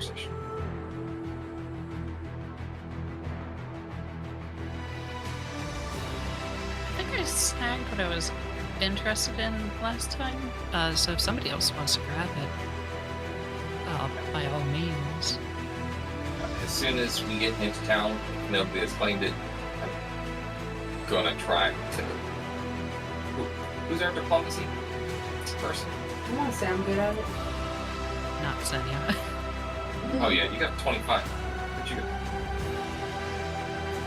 conversation. I think I snagged what I was interested in last time. So if somebody else wants to grab it, by all means. As soon as we get into town, nobody has claimed it. I'm gonna try to. Who's our diplomacy person? I want to say I'm good at it. Not Xenia. Oh yeah, you got 25. But you got...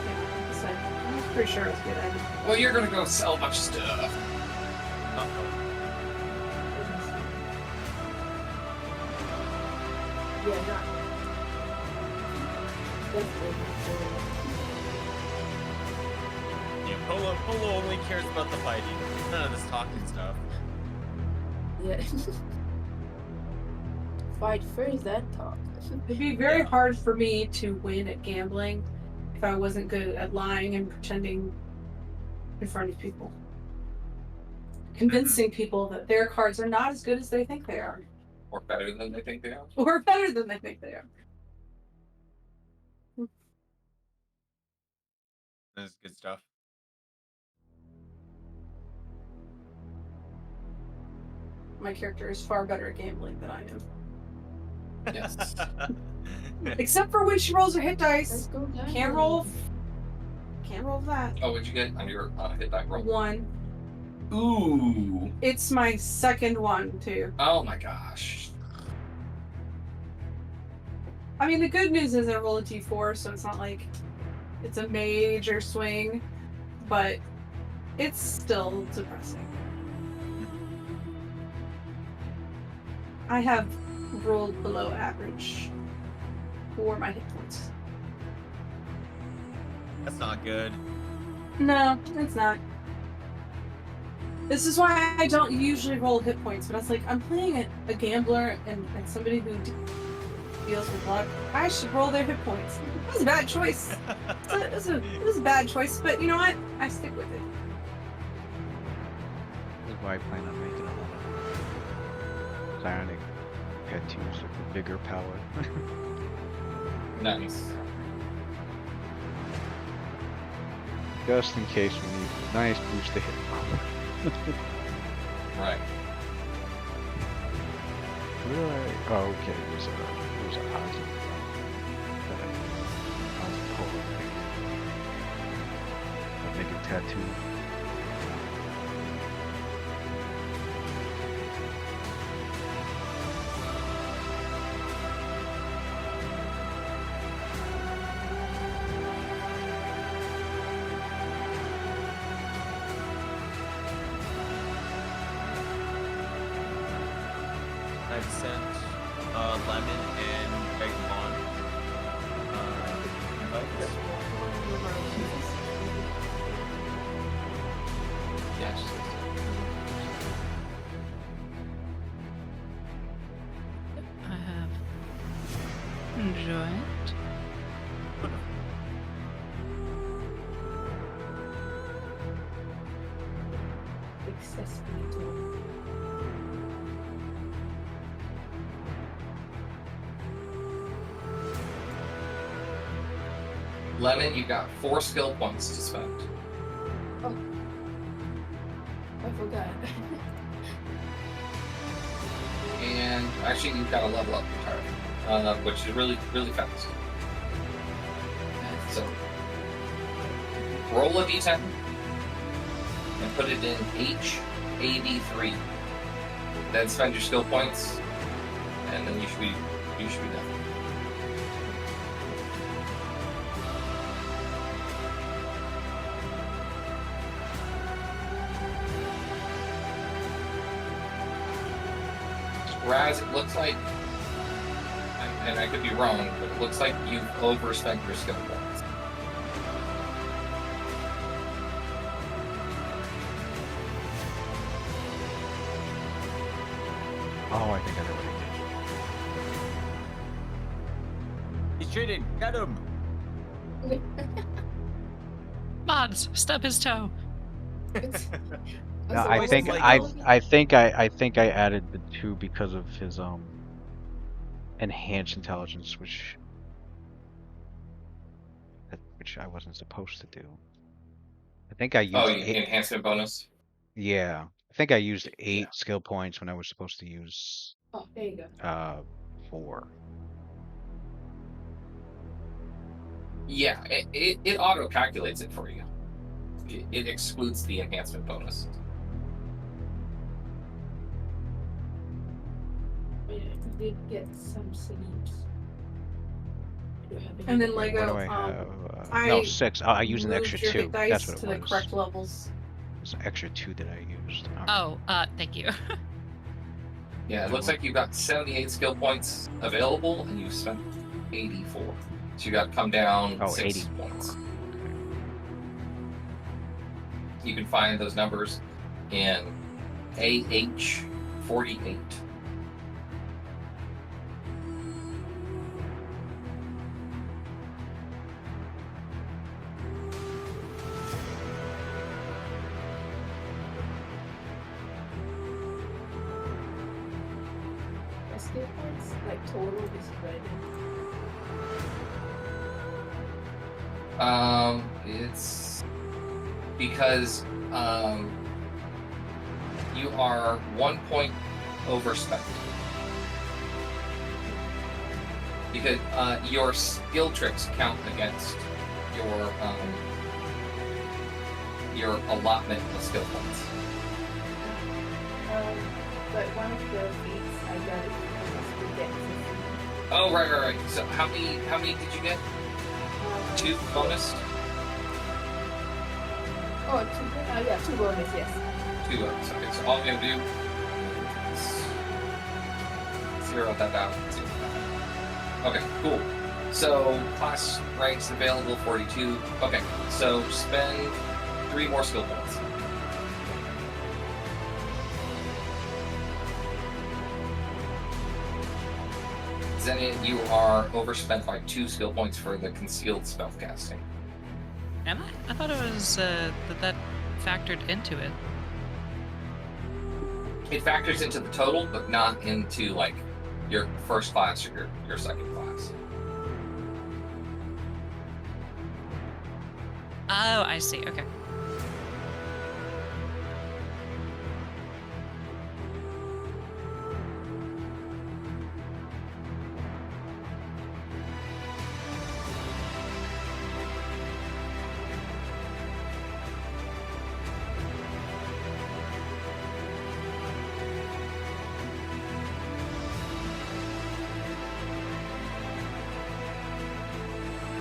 Yeah, so I'm pretty sure I was good at it. Well, you're gonna go sell a bunch of stuff. Yeah, not. Yeah, Polo only cares about the fighting. None of this talking stuff. Yeah. Fight first, then talk. It'd be very hard for me to win at gambling if I wasn't good at lying and pretending in front of people. Convincing people that their cards are not as good as they think they are. Or better than they think they are. Or better than they think they are. That's good stuff. My character is far better at gambling than I am. Yes. Except for when she rolls her hit dice. Let's go down. Can't roll that. Oh, what'd you get on your hit die roll? 1. Ooh. It's my second one, too. Oh my gosh. I mean, the good news is I roll a d4, so it's not like it's a major swing, but it's still depressing. I have rolled below average for my hit points. That's not good. No, it's not. This is why I don't usually roll hit points, but I was like, I'm playing a gambler and somebody who deals with luck. I should roll their hit points. It was a bad choice. It was a bad choice, but you know what? I stick with it. That's why I plan on making a lot of psionic tattoos with a bigger power. Nice. Just in case we need a nice boost to hit power. Right. Where did I... Oh, okay. It was a Ozzy. Ozzy Polo thing. I'll make a tattoo. I've sent Lemon and Greg Vaughn invites. Yes. I have enjoyed. Successfully. Lemon, you got 4 skill points to spend. I forgot. And actually, you've got to level up your target, which is really, really fast. So, roll a d10 and put it in HAD3. Then spend your skill points, and then you should be done. Raz, it looks like, and I could be wrong, but it looks like you've overspent your skill points. Oh, I think I know what he did. He's cheating. Get him. Mods, stub his toe. No, I think I think I added the 2 because of his enhance intelligence, which I wasn't supposed to do. I think I used Oh, eight. enhancement bonus. Yeah, I think I used Yeah. 8 skill points when I was supposed to use Oh, there you go. 4. Yeah, it auto calculates it for you. It excludes the enhancement bonus. Yeah, I did get some sleeps. Do I have any And then more? What do Lego, I have? I No, 6. I used an moved extra your 2. hit dice That's what to it the was. correct levels. It's an extra 2 that I used. Oh, thank you. Yeah, it looks like you've got 78 skill points available, and you've spent 84. So you got to come down Oh, 6 80. points. You can find those numbers in AH 48. My skill points, like total, is right. It's because you are 1 point overspent. Because your skill tricks count against your allotment of skill points. But one of the feats I got it because we get 15. Oh, right. So how many did you get? 2 bonus? Oh, 2. Yeah, 2 bonus. Yes. 2 bonus. Okay, so all I'm gonna do is zero that out. Okay, cool. So class ranks available 42. Okay, so spend 3 more skill points. Zenit, you are overspent by 2 skill points for the concealed spellcasting. Am I? I thought it was that factored into it. It factors into the total, but not into like your first class or your second class. Oh, I see. Okay.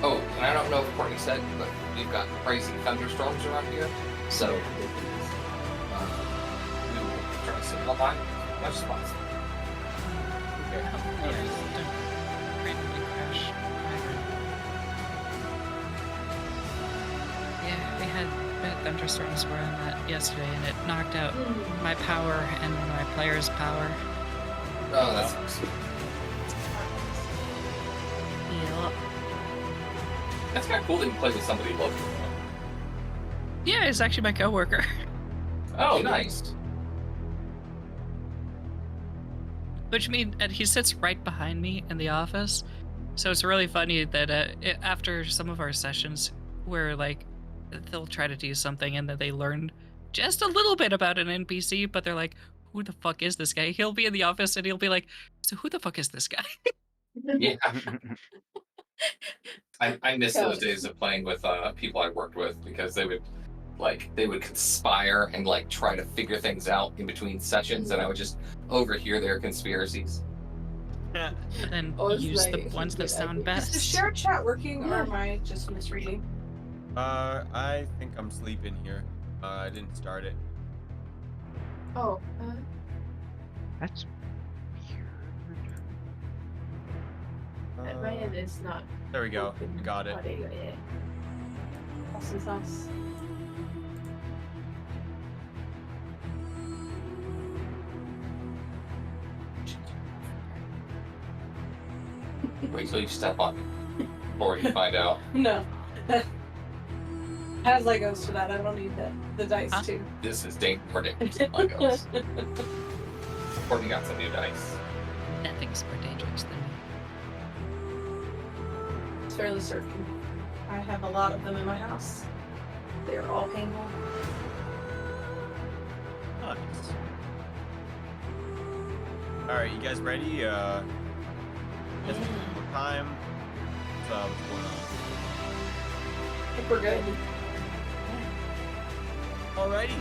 Oh, and I don't know if Courtney said, but we've got crazy thunderstorms around here, so we will try to sit online as much as possible. Yeah, don't randomly crash either. Yeah, we had thunderstorms where I'm at yesterday, and it knocked out my power and one of my players' power. Oh, that sucks. Yeah. That's kind of cool that you play with somebody local. Yeah, it's actually my coworker. Oh, nice. Which means, and he sits right behind me in the office. So it's really funny that after some of our sessions, where like they'll try to do something and then they learn just a little bit about an NPC, but they're like, "Who the fuck is this guy?" He'll be in the office and he'll be like, "So who the fuck is this guy?" Yeah. I miss those days of playing with people I worked with, because they would conspire and like try to figure things out in between sessions, and I would just overhear their conspiracies. And then Oh, it's use the like- ones that sound Is best. the shared chat working, or am I just misreading? I think I'm sleeping here. I didn't start it. Oh, That's weird. at my end it's not. There we go. open. We got it. Oh, there you go, yeah. Awesome sauce. Wait till you step on it before you find out. No. I have Legos for that. I don't need the dice Huh? too. This is dangerous Legos. Courtney got some new dice. Nothing's more dangerous than me. It's fairly certain. I have a lot of them in my house. They are all painful. Nice. All right, you guys ready? Guess what time? What's going on? I think we're good. Alrighty.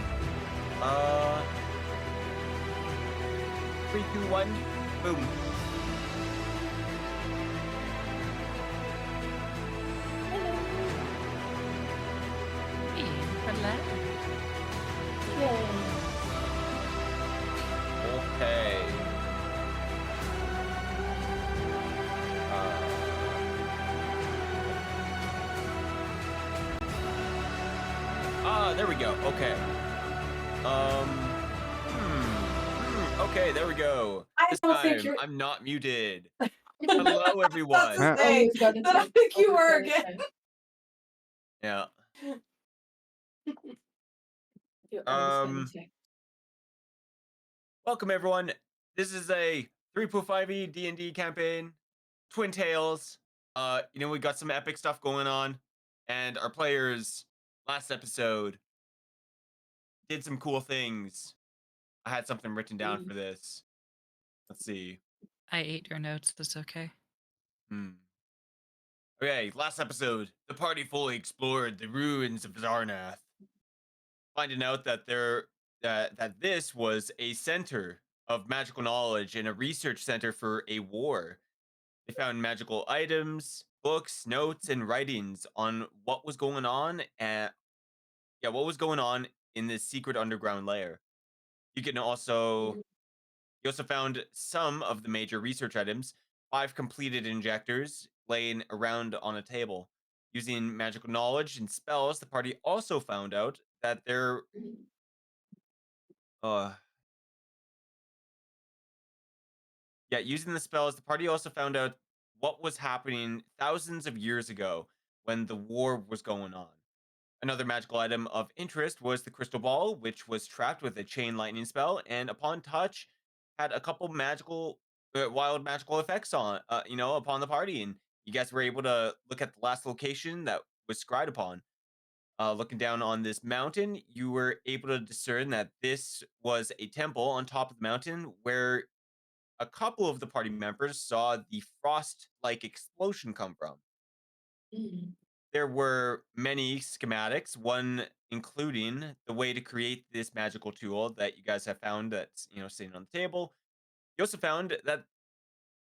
3, 2, 1, boom. Hey, relax. Yay. Okay. There we go. Okay. Okay, there we go. I This don't think time, you're. I'm not muted. Hello, everyone. That's the thing got that I think you were again. Yeah. You always Um, got it. Welcome, everyone. This is a 3.5e D&D campaign, Twin Tales. We got some epic stuff going on, and our players last episode did some cool things. I had something written down for this. Let's see. I ate your notes. That's okay. Okay, last episode, the party fully explored the ruins of Zarnath, finding out that that this was a center of magical knowledge and a research center for a war. They found magical items, books, notes, and writings on what was going on what was going on in this secret underground lair. You also found some of the major research items, 5 completed injectors laying around on a table. Using magical knowledge and spells, the party also found out that using the spells, the party also found out what was happening thousands of years ago when the war was going on. Another magical item of interest was the crystal ball, which was trapped with a chain lightning spell, and upon touch, had a couple wild magical effects upon the party. And you guys were able to look at the last location that was scryed upon. Looking down on this mountain, you were able to discern that this was a temple on top of the mountain where a couple of the party members saw the frost-like explosion come from. There were many schematics, one including the way to create this magical tool that you guys have found that's, sitting on the table. You also found that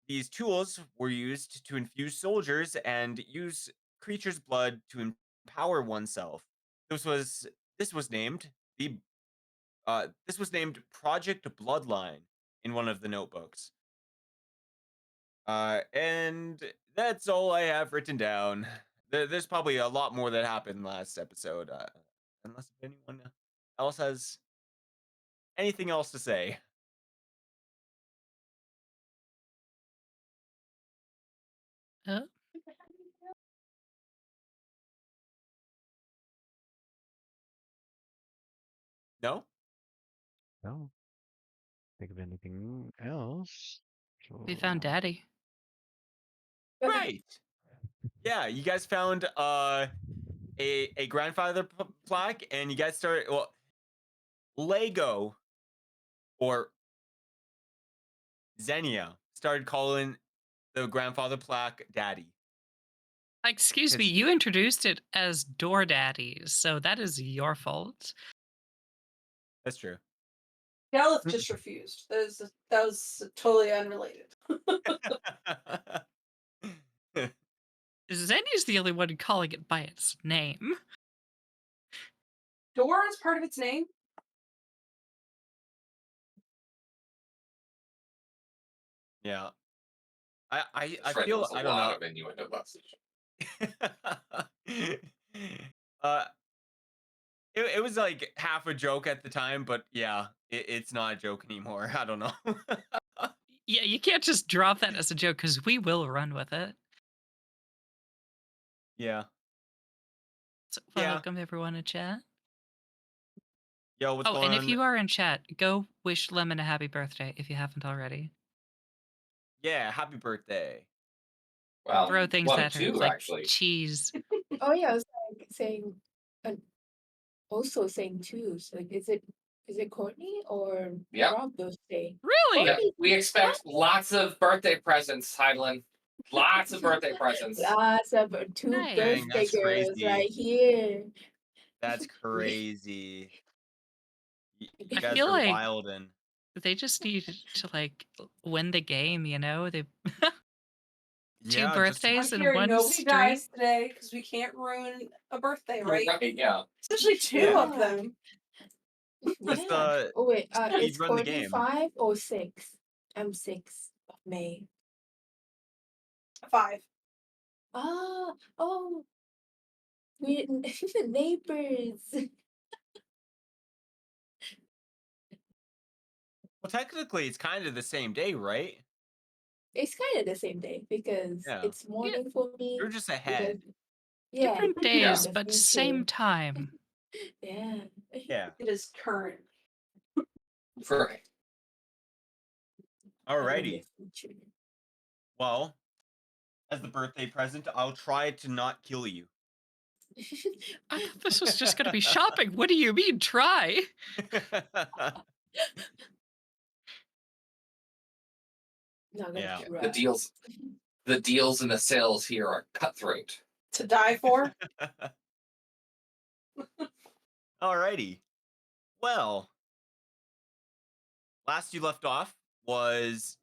these tools were used to infuse soldiers and use creatures' blood to empower oneself. This was named Project Bloodline in one of the notebooks. And that's all I have written down. There's probably a lot more that happened last episode, unless anyone else has anything else to say. Oh, No? No. Think of anything else. we found So- Daddy. Right. Yeah, you guys found a grandfather plaque, and you guys started Lego or Xenia started calling the grandfather plaque Daddy. Excuse me, you introduced it as Door Daddy, so that is your fault. That's true. Galeth just refused. That was totally unrelated. Zenya's the only one calling it by its name. Door is part of its name. Yeah. I Fred feel knows a I don't lot know. of innuendo about this. It was like half a joke at the time, but yeah, it's not a joke anymore. I don't know. Yeah, you can't just drop that as a joke because we will run with it. Yeah. So, Yeah. welcome everyone in chat. Yo, what's Oh, going and on? if you are in chat, go wish Lemon a happy birthday if you haven't already. Yeah, happy birthday. Well, Throw things one at of her two, like actually. cheese. Oh yeah, I was like saying, also saying too. So like, is it Courtney or Yep. Rob birthday? Really? Yeah, Courtney, we expect lots of birthday presents, Heidelin. Lots of birthday presents. lots of two Nice. Dang, birthday that's girls crazy. right here. That's crazy. You I guys feel are like- wild and They just need to like win the game, you know? They yeah, just birthdays I'm in here, one nobody street. dies today because we can't ruin a birthday, right? Right, yeah. Especially two Yeah. of them. Just, Yeah. Oh wait, speed is run the Courtney game. 5 or 6? I'm 6 of May. 5. Oh, we're neighbors. Well, technically, it's kind of the same day, right? It's kind of the same day because Yeah. it's morning for me. You're just because- ahead. Yeah, Different Yeah. days, but same time. Yeah. Yeah. It is current. Right. I'm in Alrighty. the future. Well, as the birthday present, I'll try to not kill you. I thought this was just gonna be shopping. What do you mean, try? Not gonna Yeah. try. The deals and the sales here are cutthroat. To die for? Alrighty. Well, last you left off was,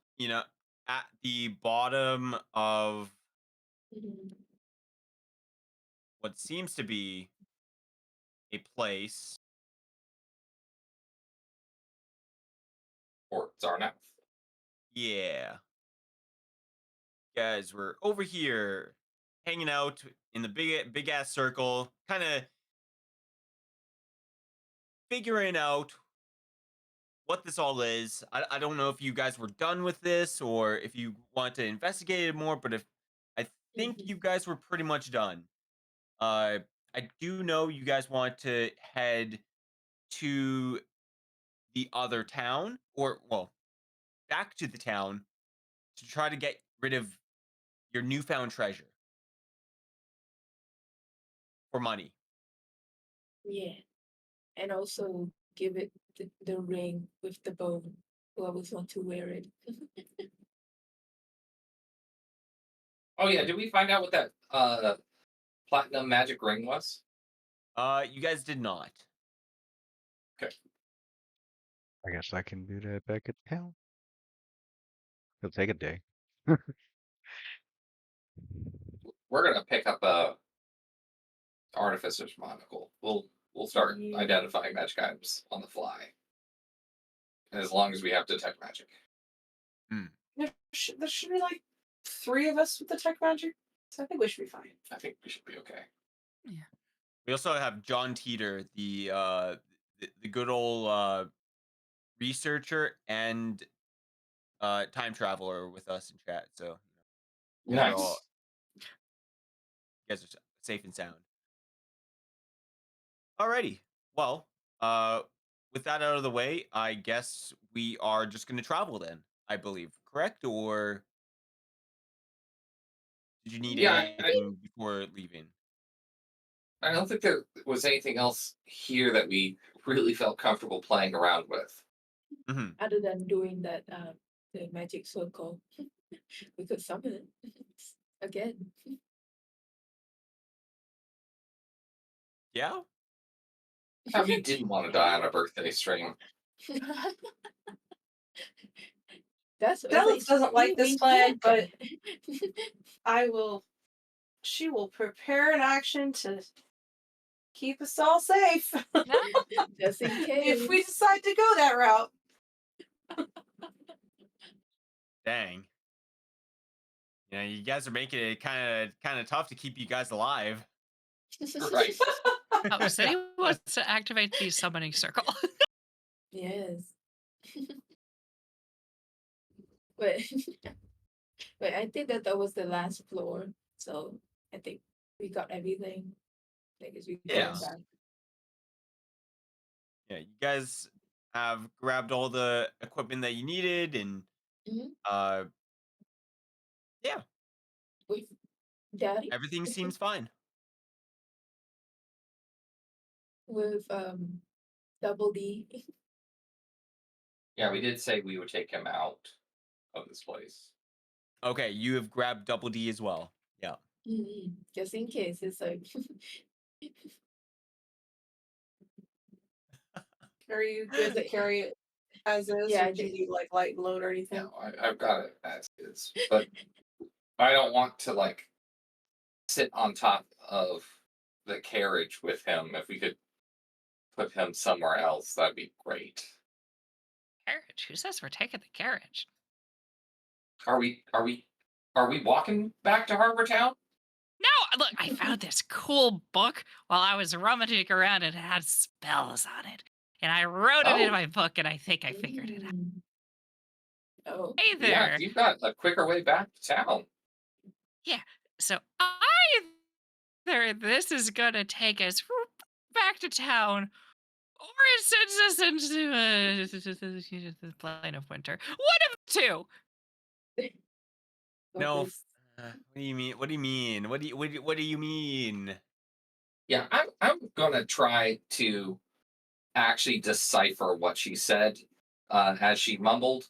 at the bottom of Mhm. what seems to be a place. Or Zarnath. Yeah. Guys, we're over here hanging out in the big ass circle, kind of figuring out what this all is. I don't know if you guys were done with this or if you want to investigate it more, but if I think Mhm. you guys were pretty much done. I do know you guys want to head to the other town, or well, back to the town to try to get rid of your newfound treasure for money. Yeah. And also give it the ring with the bow. Who always want to wear it. Oh yeah, did we find out what that platinum magic ring was? You guys did not. I guess I can do that back at town. It'll take a day. We're gonna pick up a artificer's monocle. We'll start Yeah. identifying magic items on the fly. As long as we have detect magic. There should be like 3 of us with the tech magic. So I think we should be fine. I think we should be okay. We also have John Teeter, the good old researcher and time traveler with us in chat. So you guys are Nice. all- you guys are safe and sound. Alrighty. Well, with that out of the way, I guess we are just going to travel then. I believe, correct? Or did you need Yeah, anything before leaving? I don't think there was anything else here that we really felt comfortable playing around with. Hmm. Other than doing that the magic circle. We could summon it again. Yeah. How you didn't want to die on a birthday stream. Dallas doesn't like this plan, but she will prepare an action to keep us all safe. just in case. If we decide to go that route. Dang. You guys are making it kind of tough to keep you guys alive. Right. Oh, so he wants to activate the summoning circle. Yes. but but I think that was the last floor. So I think we got everything. I guess we can Yeah. go back. Yeah, you guys have grabbed all the equipment that you needed, and Mhm. yeah, Daddy Everything seems fine. with double D. Yeah, we did say we would take him out of this place. Okay, you have grabbed Double D as well. Yeah. Just in case it's like Are you good to carry it as is, Yeah, or I do you did. need like light load or anything? No, I've got it as is, but I don't want to like sit on top of the carriage with him. If we could put him somewhere else, that'd be great. Carriage? Who says we're taking the carriage? Are we? Are we? Are we walking back to Harbor Town? No, look, I found this cool book while I was rummaging around and it had spells on it. And I wrote it in Oh. my book and I think I figured it out. Oh, Hey Yeah, there. you've got a quicker way back to town. So either this is gonna take us back to town, or it sends us into the plane of winter. One of the two. No. this- What do you mean? What do you mean? What do you mean? Yeah, I'm gonna try to actually decipher what she said as she mumbled.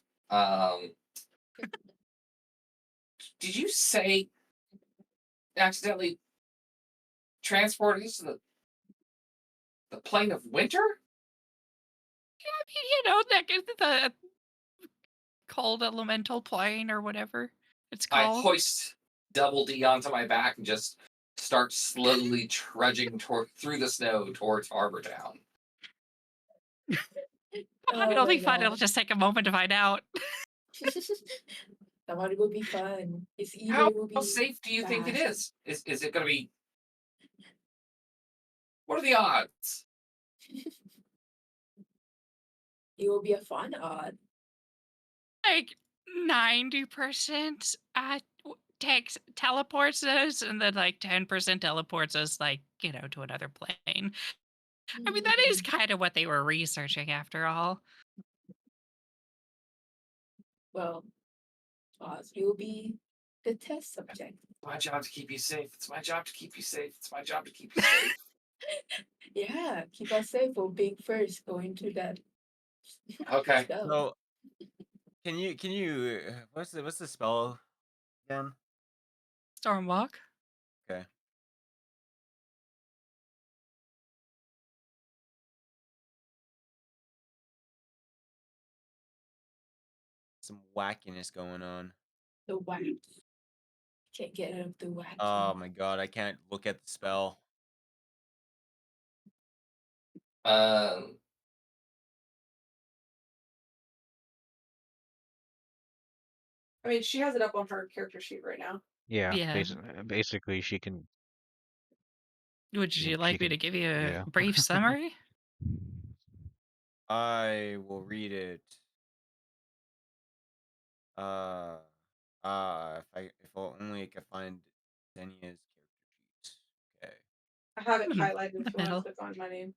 Did you say accidentally transport us to the plane of winter? Like the cold elemental plane or whatever it's I called. hoist Double D onto my back and just start slowly trudging through the snow towards Harbor Town. It'll Oh be my fun. It'll God. just take a moment to find out. Someone will be fun. It's either How, it will how be safe do you think it fast. is it going to be? What are the odds? It will be a fun odd. Like 90% teleports us, and then like 10% teleports us, like, to another plane. I mean, that is kind of what they were researching after all. Well, Oz, you'll be the test subject. It's my job to keep you safe. It's my job to keep you safe. It's my job to keep you safe. Yeah, keep us safe for being first going to that. Okay. spell. So, can you what's the spell again? Stormwalk. Okay. Some wackiness going on. The whack. Can't get out of the whack. Oh my god, I can't look at the spell. Um, I mean, she has it up on her character sheet right now. Yeah, Yeah. basically she can. Would She you can- like she me can- to give you a yeah. brief summary? I will read it. If only I could find Xenia's character sheet. Okay. I have it In highlighted the if you want middle. to click on my name.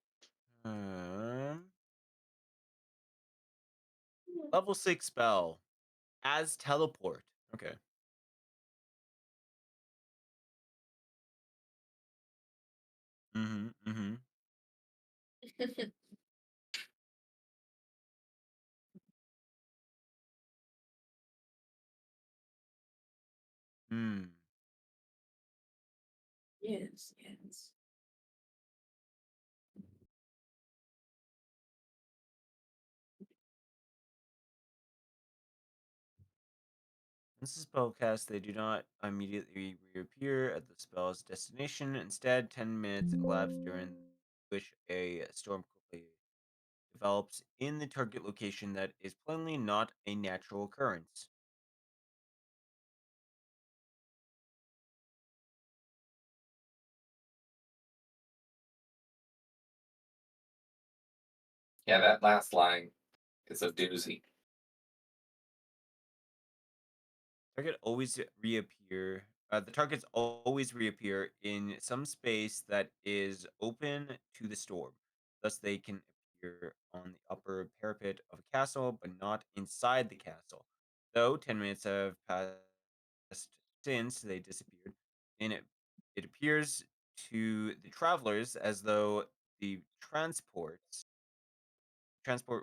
Level 6 spell. As teleport. Okay. Mm-hmm. Hmm. Yes, yes. Once the spell cast, they do not immediately reappear at the spell's destination. Instead, 10 minutes elapse during which a storm quickly develops in the target location that is plainly not a natural occurrence. yeah, that last line is a doozy. Target always reappear. The targets always reappear in some space that is open to the storm. Thus, they can appear on the upper parapet of a castle, but not inside the castle. Though 10 minutes have passed since they disappeared, and it appears to the travelers as though the transport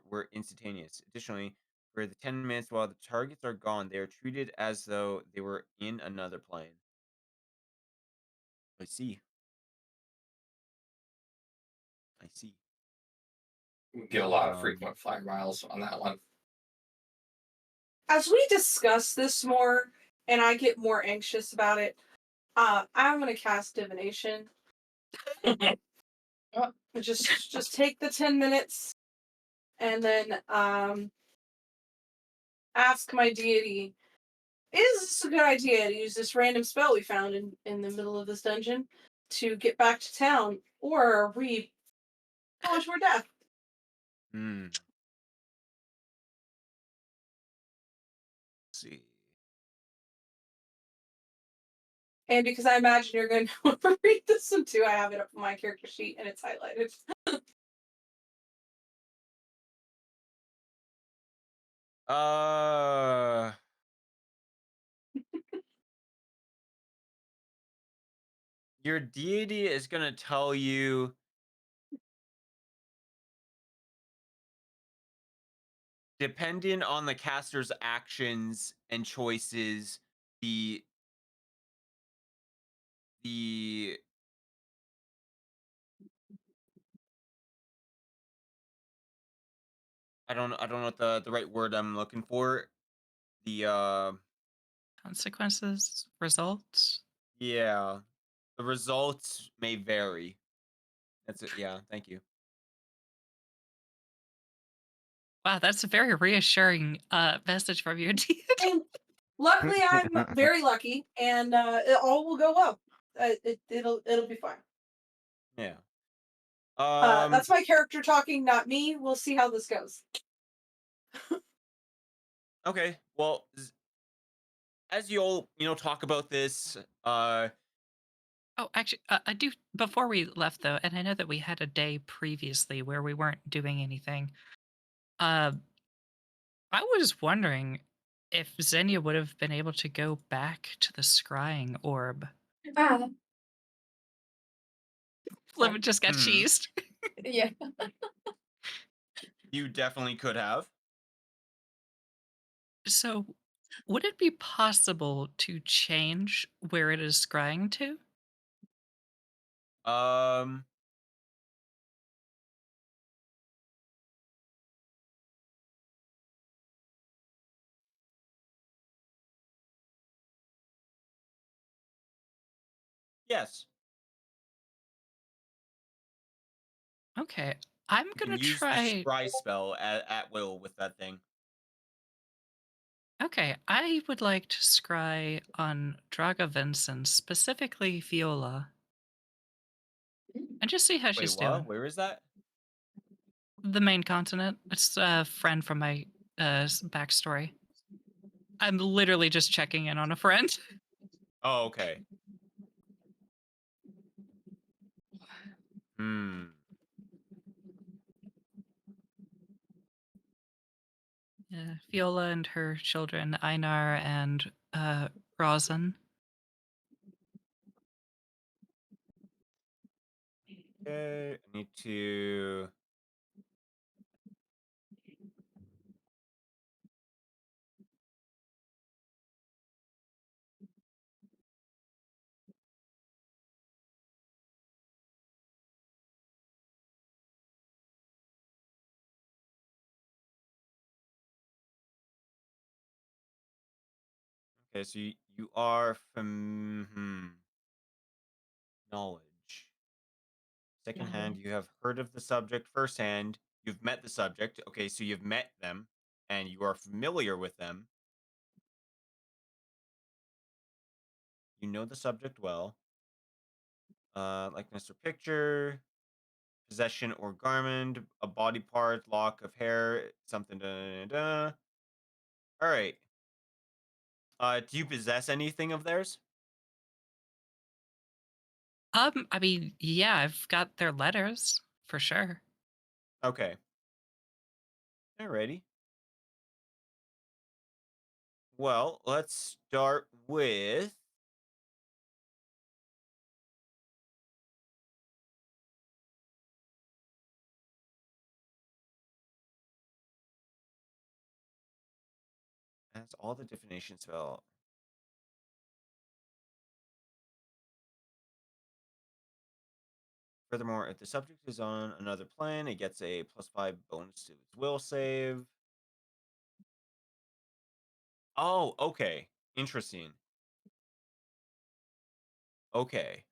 were instantaneous. Additionally, for the 10 minutes while the targets are gone, they are treated as though they were in another plane. I see. I see. We get a lot of Um, frequent flyer miles on that one. As we discuss this more and I get more anxious about it, I'm gonna cast divination. Just take the 10 minutes and then ask my deity, is this a good idea to use this random spell we found in the middle of this dungeon to get back to town, or are we going to our death? hmm. Let's see. And because I imagine you're going to want to read this one too, I have it up on my character sheet and it's highlighted. Uh, your deity is gonna tell you, depending on the caster's actions and choices, the I don't know what the right word I'm looking for. The Consequences, results. yeah, the results may vary. That's it. Yeah, thank you. Wow, that's a very reassuring message from your deity. And luckily, I'm very lucky, and it all will go well. It'll be fine. Yeah. That's my character talking, not me. We'll see how this goes. Okay. Well, as you all talk about this, Oh, actually, I do. Before we left, though, and I know that we had a day previously where we weren't doing anything. Uh, I was wondering if Xenia would have been able to go back to the scrying orb. Ah, Flippin just got Mhm. cheesed. yeah. you definitely could have. So, would it be possible to change where it is scrying to? Um, yes, Okay, I'm you can gonna use the try. scry spell at will with that thing. Okay, I would like to scry on Draga Vincent, specifically Viola, and just see how Wait, she's what? doing. Where is that? The main continent. It's a friend from my backstory. I'm literally just checking in on a friend. Oh, okay. Hmm. Viola and her children, Einar and Rosin. Okay, I need to. Okay, so you are from knowledge. Second hand, you have heard of the subject. First hand, you've met the subject. Okay, so you've met them and you are familiar with them. You know the subject well. Likeness or picture, possession or garment, a body part, lock of hair, something. Da, da, da. All right. Do you possess anything of theirs? I mean, yeah, I've got their letters for sure. Okay. Alrighty. Well, let's start with That's all the divination spell. Furthermore, if the subject is on another plane, it gets a +5 bonus to its will save. Oh, okay. Interesting. Okay.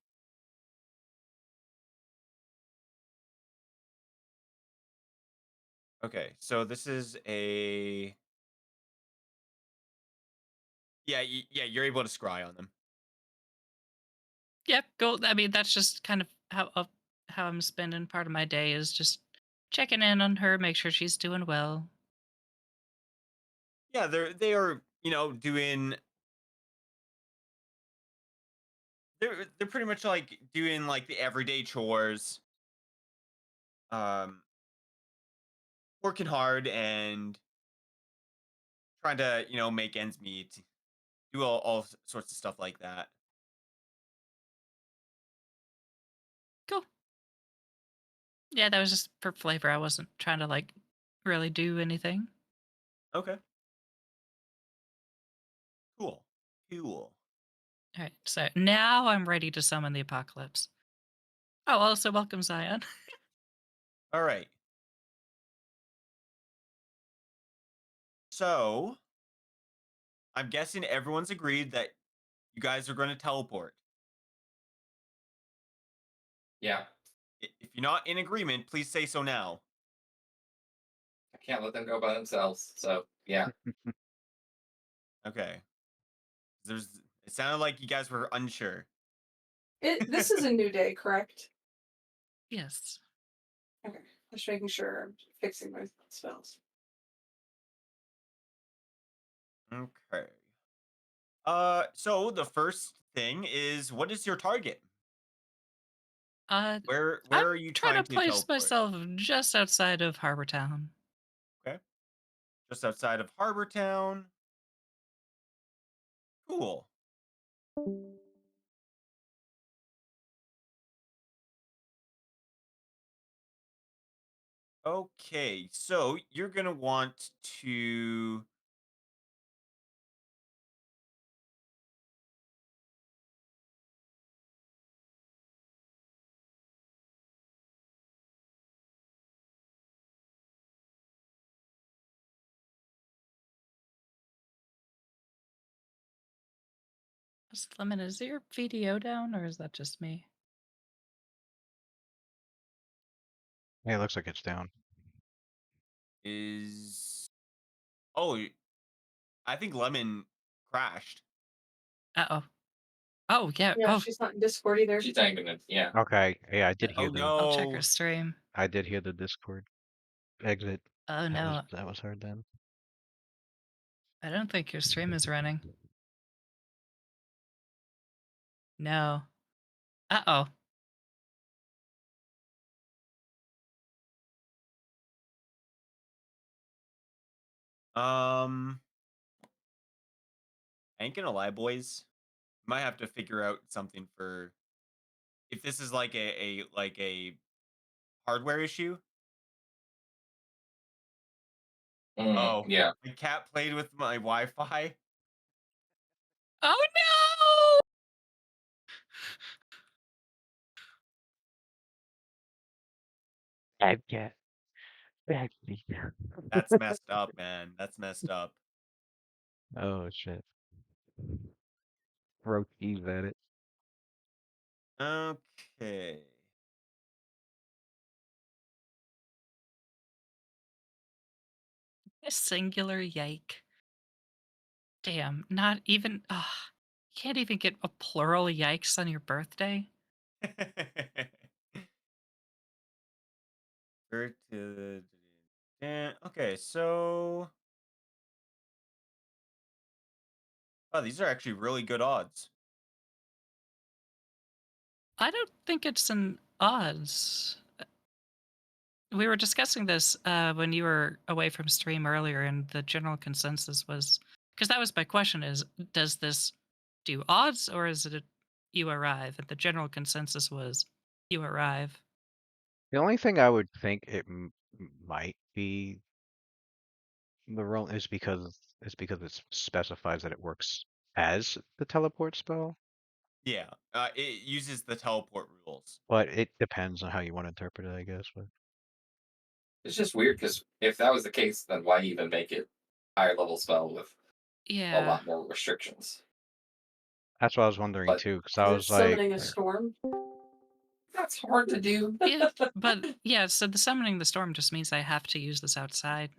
Okay, so this is a yeah, you're able to scry on them. Yep, go. I mean, that's just kind of how I'm spending part of my day is just checking in on her, make sure she's doing well. Yeah, they are, doing they're pretty much like doing like the everyday chores. Um Working hard and trying to, make ends meet, do all sorts of stuff like that. Cool. Yeah, that was just for flavor. I wasn't trying to like really do anything. Okay. Cool. Cool. All right, so now I'm ready to summon the apocalypse. Oh, also welcome Zion. All right. So, I'm guessing everyone's agreed that you guys are going to teleport. Yeah. If you're not in agreement, please say so now. I can't let them go by themselves. So yeah. Okay. It sounded like you guys were unsure. This is a new day, correct? Yes. Okay. Just making sure I'm fixing my spells. Okay. So the first thing is, what is your target? Uh, Where I'm are you trying to trying to place teleport? myself just outside of Harbor Town. Okay. Just outside of Harbor Town. Cool. Okay, so you're gonna want to. Lemon, is your VDO down or is that just me? Yeah, it looks like it's down. Is oh, I think Lemon crashed. Uh-oh. Oh, yeah. Yeah, Oh, she's not in Discord either. She's not gonna. Yeah. Okay, yeah, I did Oh hear the I'll check her no! stream. I did hear the Discord exit. Oh, no. That was heard then. I don't think your stream is running. No. Uh-oh. I ain't gonna lie, boys. Might have to figure out something for if this is like a hardware issue. Oh, Yeah. my cat played with my Wi-Fi. Oh, no! Bad cat. Bad That's messed up, man. That's messed up. Oh shit. Throw keys at it. Okay. A singular yike. Damn, not even. Can't even get a plural yikes on your birthday? Okay, so oh, these are actually really good odds. I don't think it's an odds. We were discussing this when you were away from stream earlier, and the general consensus was because that was my question: is does this do odds or is it you arrive? And the general consensus was you arrive. The only thing I would think it might be the roll is because is because it specifies that it works as the teleport spell, Yeah, it uses the teleport rules. but it depends on how you want to interpret it, I guess. But It's just weird because if that was the case, then why even make it higher level spell with a Yeah. lot more restrictions? that's what I was wondering But too, because I Is it was like, summoning a storm. that's hard to do. Yeah, but yeah, so the summoning the storm just means I have to use this outside.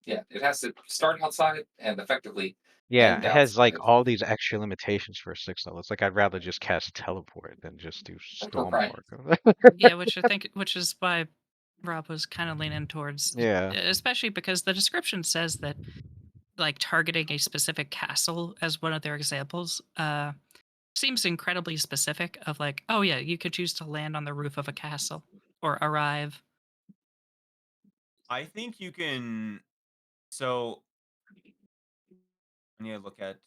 Yeah, it has to start outside and effectively yeah, end it has like outside. all these extra limitations for a 6th level. It's like I'd rather just cast teleport than just do Right. Stormwalk. Yeah, which is why Rob was kind of leaning towards, Yeah. especially because the description says that like targeting a specific castle as one of their examples seems incredibly specific. Of like, oh yeah, you could choose to land on the roof of a castle or arrive. I think you can. So I need to look at.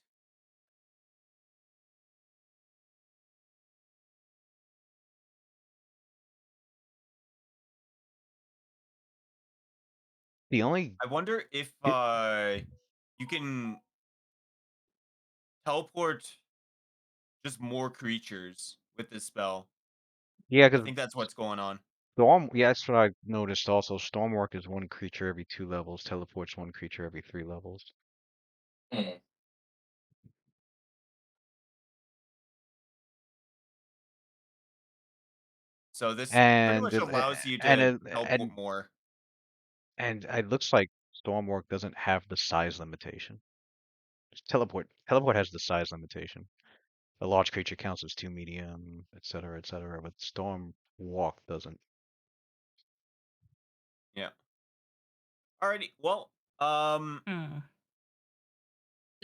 The only I wonder if you can teleport just more creatures with this spell. yeah, I because think that's what's going on. yeah, that's what I noticed also. Stormwalk is one creature every 2 levels. Teleport's one creature every 3 levels. Hmm. So this pretty And much allows you and to it, teleport more. and it looks like Stormwalk doesn't have the size limitation. Teleport has the size limitation. A large creature counts as 2 medium, etc., etc., but Stormwalk doesn't. Yeah. Alrighty. Well, Hmm.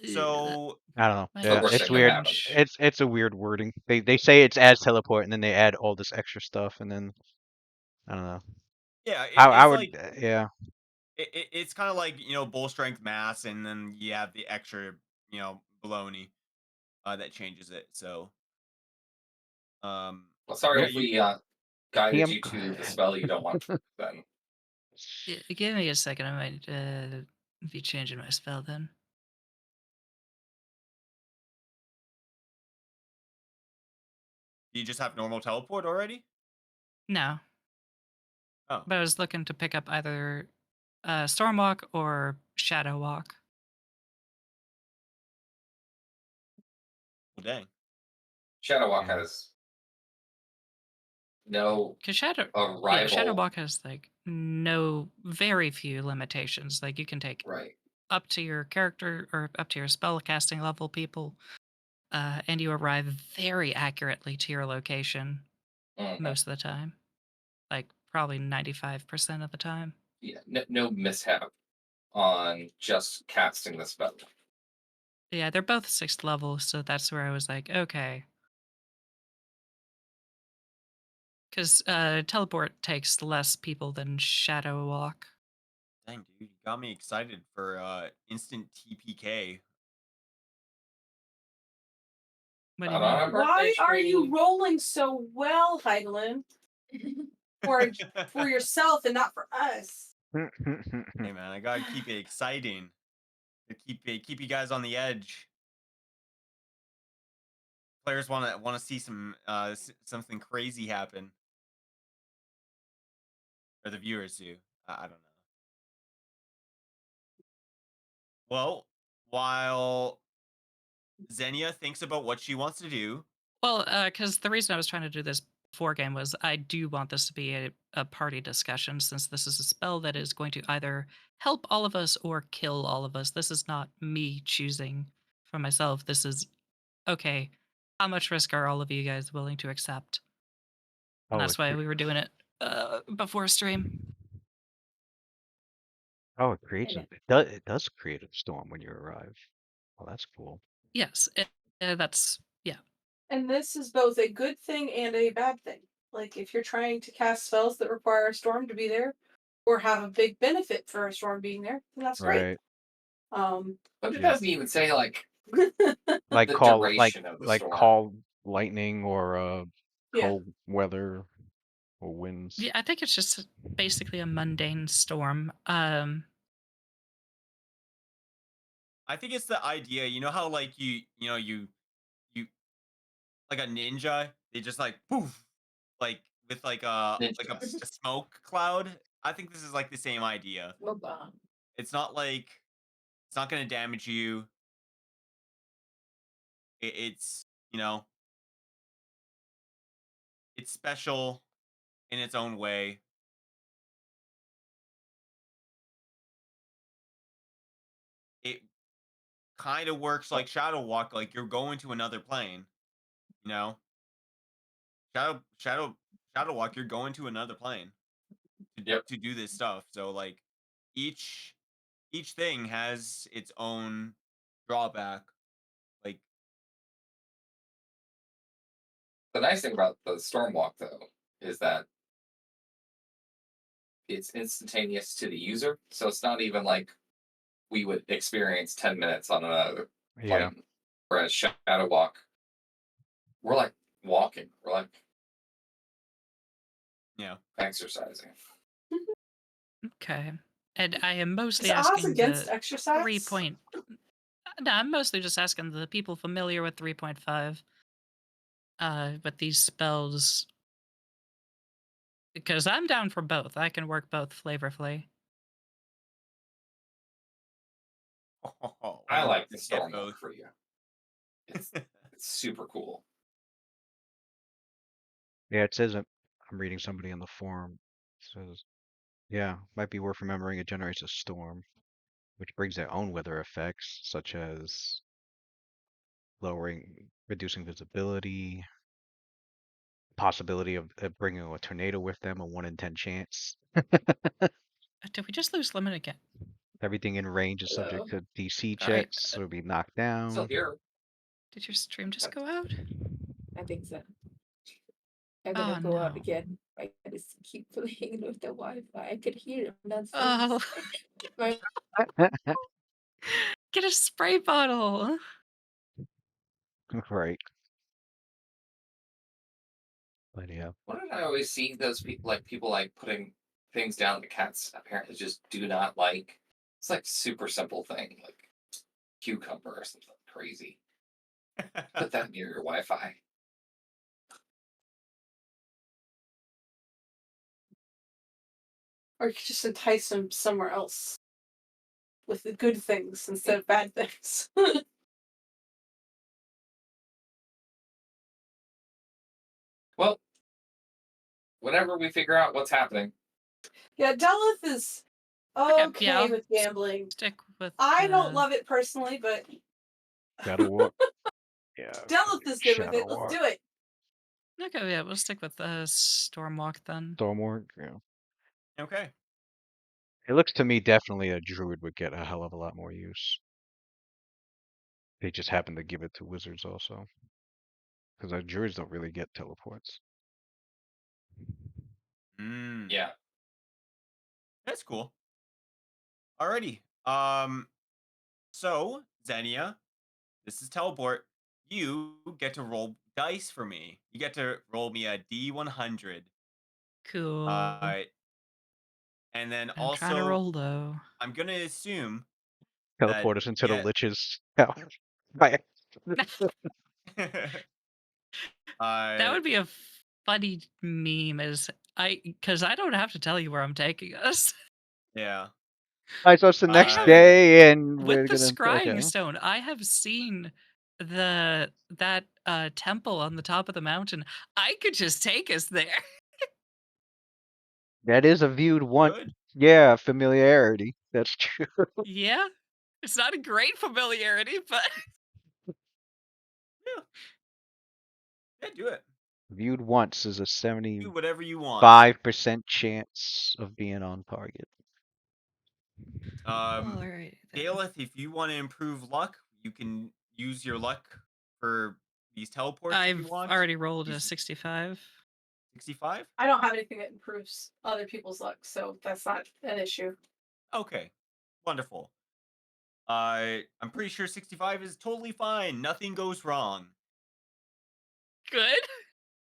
so I don't know. Might Yeah, worst it's thing that weird. happens. It's a weird wording. They say it's as teleport, and then they add all this extra stuff, and then I don't know. yeah, I it's would like yeah. it's kind of like bull strength mass, and then you have the extra baloney that changes it. So Well, sorry yeah, if you, we guided TM you to the spell you don't want then. give me a second. I might be changing my spell then. you just have normal teleport already. No, Oh, but I was looking to pick up either Stormwalk or Shadow Walk. well, dang. Shadow Walk Yeah. has no Because Shadow arrival. Walk has like very few limitations. Like you can take Right. up to your character or up to your spell casting level people, and you arrive very accurately to your location Mhm. most of the time. Like probably 95% of the time. Yeah, no mishap on just casting the spell. Yeah, they're both 6th level, so that's where I was like, okay. Because teleport takes less people than Shadow Walk. Dang, dude, you got me excited for instant TPK. What do you Not on mean? a birthday Why are you stream. rolling so well, Heidelin? For yourself and not for us. Hey man, I gotta keep it exciting. To keep you guys on the edge. Players wanna see something crazy happen, or the viewers do. I don't know. Well, while Xenia thinks about what she wants to do, Well, because the reason I was trying to do this before game was I do want this to be a party discussion since this is a spell that is going to either help all of us or kill all of us. This is not me choosing for myself. This is, okay, how much risk are all of you guys willing to accept? And Oh, that's why we were doing it before stream. it creates it does create a storm when you arrive. Oh, that's cool. Yes, that's, yeah. And this is both a good thing and a bad thing. Like if you're trying to cast spells that require a storm to be there, or have a big benefit for a storm being there, then that's great. Right. But it Yeah. doesn't even say like Like the call duration of the storm. call lightning or Yeah. cold weather or winds. Yeah, I think it's just basically a mundane storm. I think it's the idea. You know how like you like a ninja, they just like poof, like with like Ninjas. a smoke cloud. I think this is like the same idea. Smoke bomb. It's not like it's not going to damage you. It's it's special in its own way. It kind of works like Shadow Walk, like you're going to another plane. You know, Shadow Walk, you're going to another plane Yep. to do this stuff. So like each thing has its own drawback. Like The nice thing about the Stormwalk, though, is that it's instantaneous to the user. So it's not even like we would experience 10 minutes on another Yeah. plane. Whereas Shadow Walk, we're like walking. We're like exercising. Okay. And I am mostly Is Oz asking against the exercise? 3 point. No, I'm mostly just asking the people familiar with 3.5. But these spells. Because I'm down for both. I can work both flavorfully. I like the just get Stormwalk both. for you. It's super cool. Yeah, it says I'm reading somebody on the forum. It says, yeah, might be worth remembering it generates a storm, which brings their own weather effects, such as reducing visibility, possibility of bringing a tornado with them, a 1 in 10 chance. Did we just lose Lemon again? Everything in range is Hello. subject to DC All right. checks, so it'll be knocked Still down. here. Did your stream just go out? I think so. I'm gonna Oh, go out no. again. I just keep playing with the Wi-Fi. I could hear him. That's Oh. my Get a spray bottle. Right. But yeah. Why did I always see those people like putting things down the cats apparently just do not like? It's like super simple thing, like cucumber or something crazy. Put that near your Wi-Fi. Or you could just entice them somewhere else with the good things instead of bad things. Well, whenever we figure out what's happening, Yeah, Delith is Okay, okay yeah, I'll with gambling. Stick with. I don't the- love it personally, but Shadow Walk. Yeah. Delith is good with Shadow it. Let's Walk. do it. Okay, yeah, we'll stick with the Stormwalk then. Stormwalk, yeah. Okay. It looks to me definitely a druid would get a hell of a lot more use. They just happen to give it to wizards also. Because our druids don't really get teleports. yeah. That's cool. Alrighty. So Xenia, this is teleport. You get to roll dice for me. You get to roll me a D100. Cool. And then I'm trying to also, roll low. I'm gonna assume Teleport us into the yeah. lich's house. By That would be a funny meme. Because I don't have to tell you where I'm taking us. yeah. Alright, so it's the next have- day and we're With the gonna scrying okay. stone, I have seen that temple on the top of the mountain. I could just take us there. That is a viewed one. Good. Yeah, familiarity. That's true. Yeah. It's not a great familiarity, but Yeah, do it. Viewed once is a Do whatever you want. 75% chance of being on target. all right. then. Daleth, if you want to improve luck, you can use your luck for these teleports if I've you want. already rolled a These- 65. 65? I don't have anything that improves other people's luck, so that's not an issue. Okay. Wonderful. I'm pretty sure 65 is totally fine. Nothing goes wrong. Good.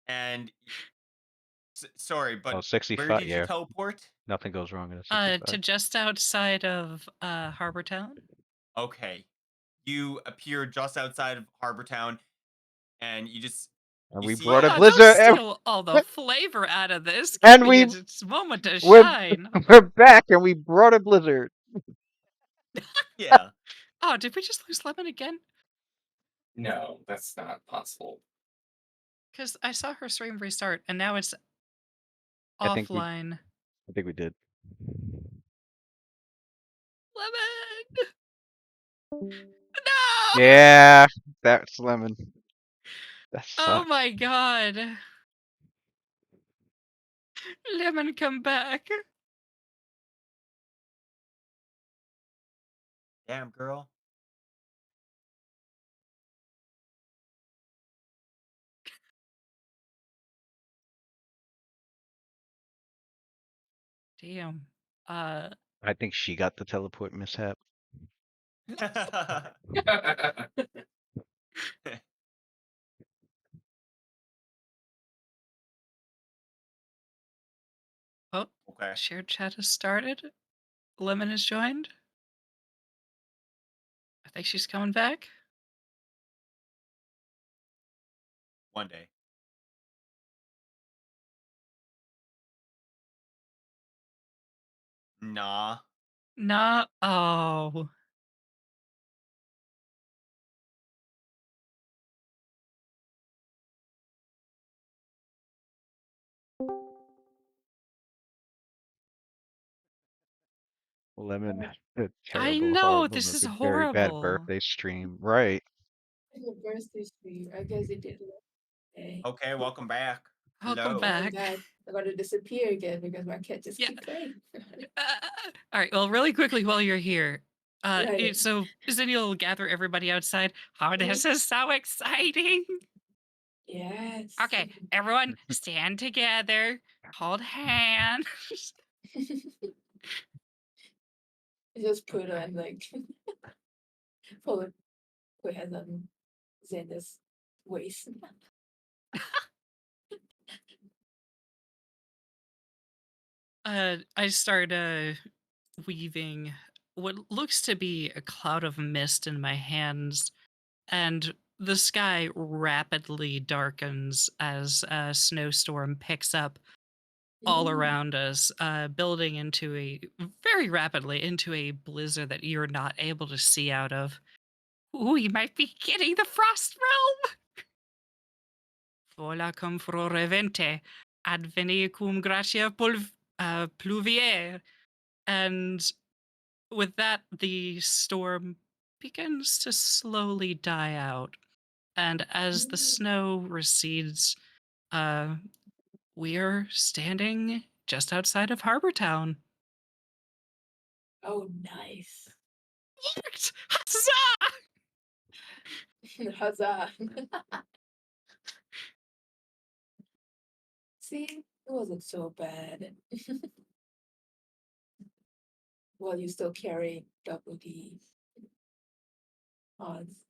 And sorry, but Oh, where 65, did yeah. you teleport? Nothing goes wrong in a 65. To just outside of Harbor Town. Okay. you appear just outside of Harbor Town, and you And you we see brought a Oh, blizzard, don't steal all the flavor out of this. Give and me we its moment to we're shine. we're back, and we brought a blizzard. yeah. Oh, did we just lose Lemon again? No, that's not possible. Because I saw her stream restart, and now it's I think we offline. did. Lemon! No! Yeah, that's Lemon. That Oh sucks. my god. Lemon, come back. Damn, girl. Damn. I think she got the teleport mishap. Oh, Okay. shared chat has started. Lemon has joined. I think she's coming back. One day. Nah. No. Oh. Lemon had a I terrible, know, horrible, this is a very bad horrible. birthday stream. Right. Your birthday stream. I guess it did. Okay. Okay, welcome back. Welcome Hello. back. I'm gonna disappear again because my cat just Yeah. keep playing. All right. Well, really quickly while you're here, Right. so Zinni will gather everybody outside. Oh, this is so exciting! Yes. Okay, everyone, stand together, hold hands. Just put on like put hands on Xander's waist. I start weaving what looks to be a cloud of mist in my hands, and the sky rapidly darkens as a snowstorm picks up all Mm. around us, building into very rapidly into a blizzard that you're not able to see out of. We might be getting the frost realm. Vola cum frorevente, adveni cum gratia pluvier. And with that, the storm begins to slowly die out. And as the Mm. snow recedes, uh, we're standing just outside of Harbor Town. Oh, nice. Huzzah! Huzzah. See, it wasn't so bad. Well, you still carry double D odds.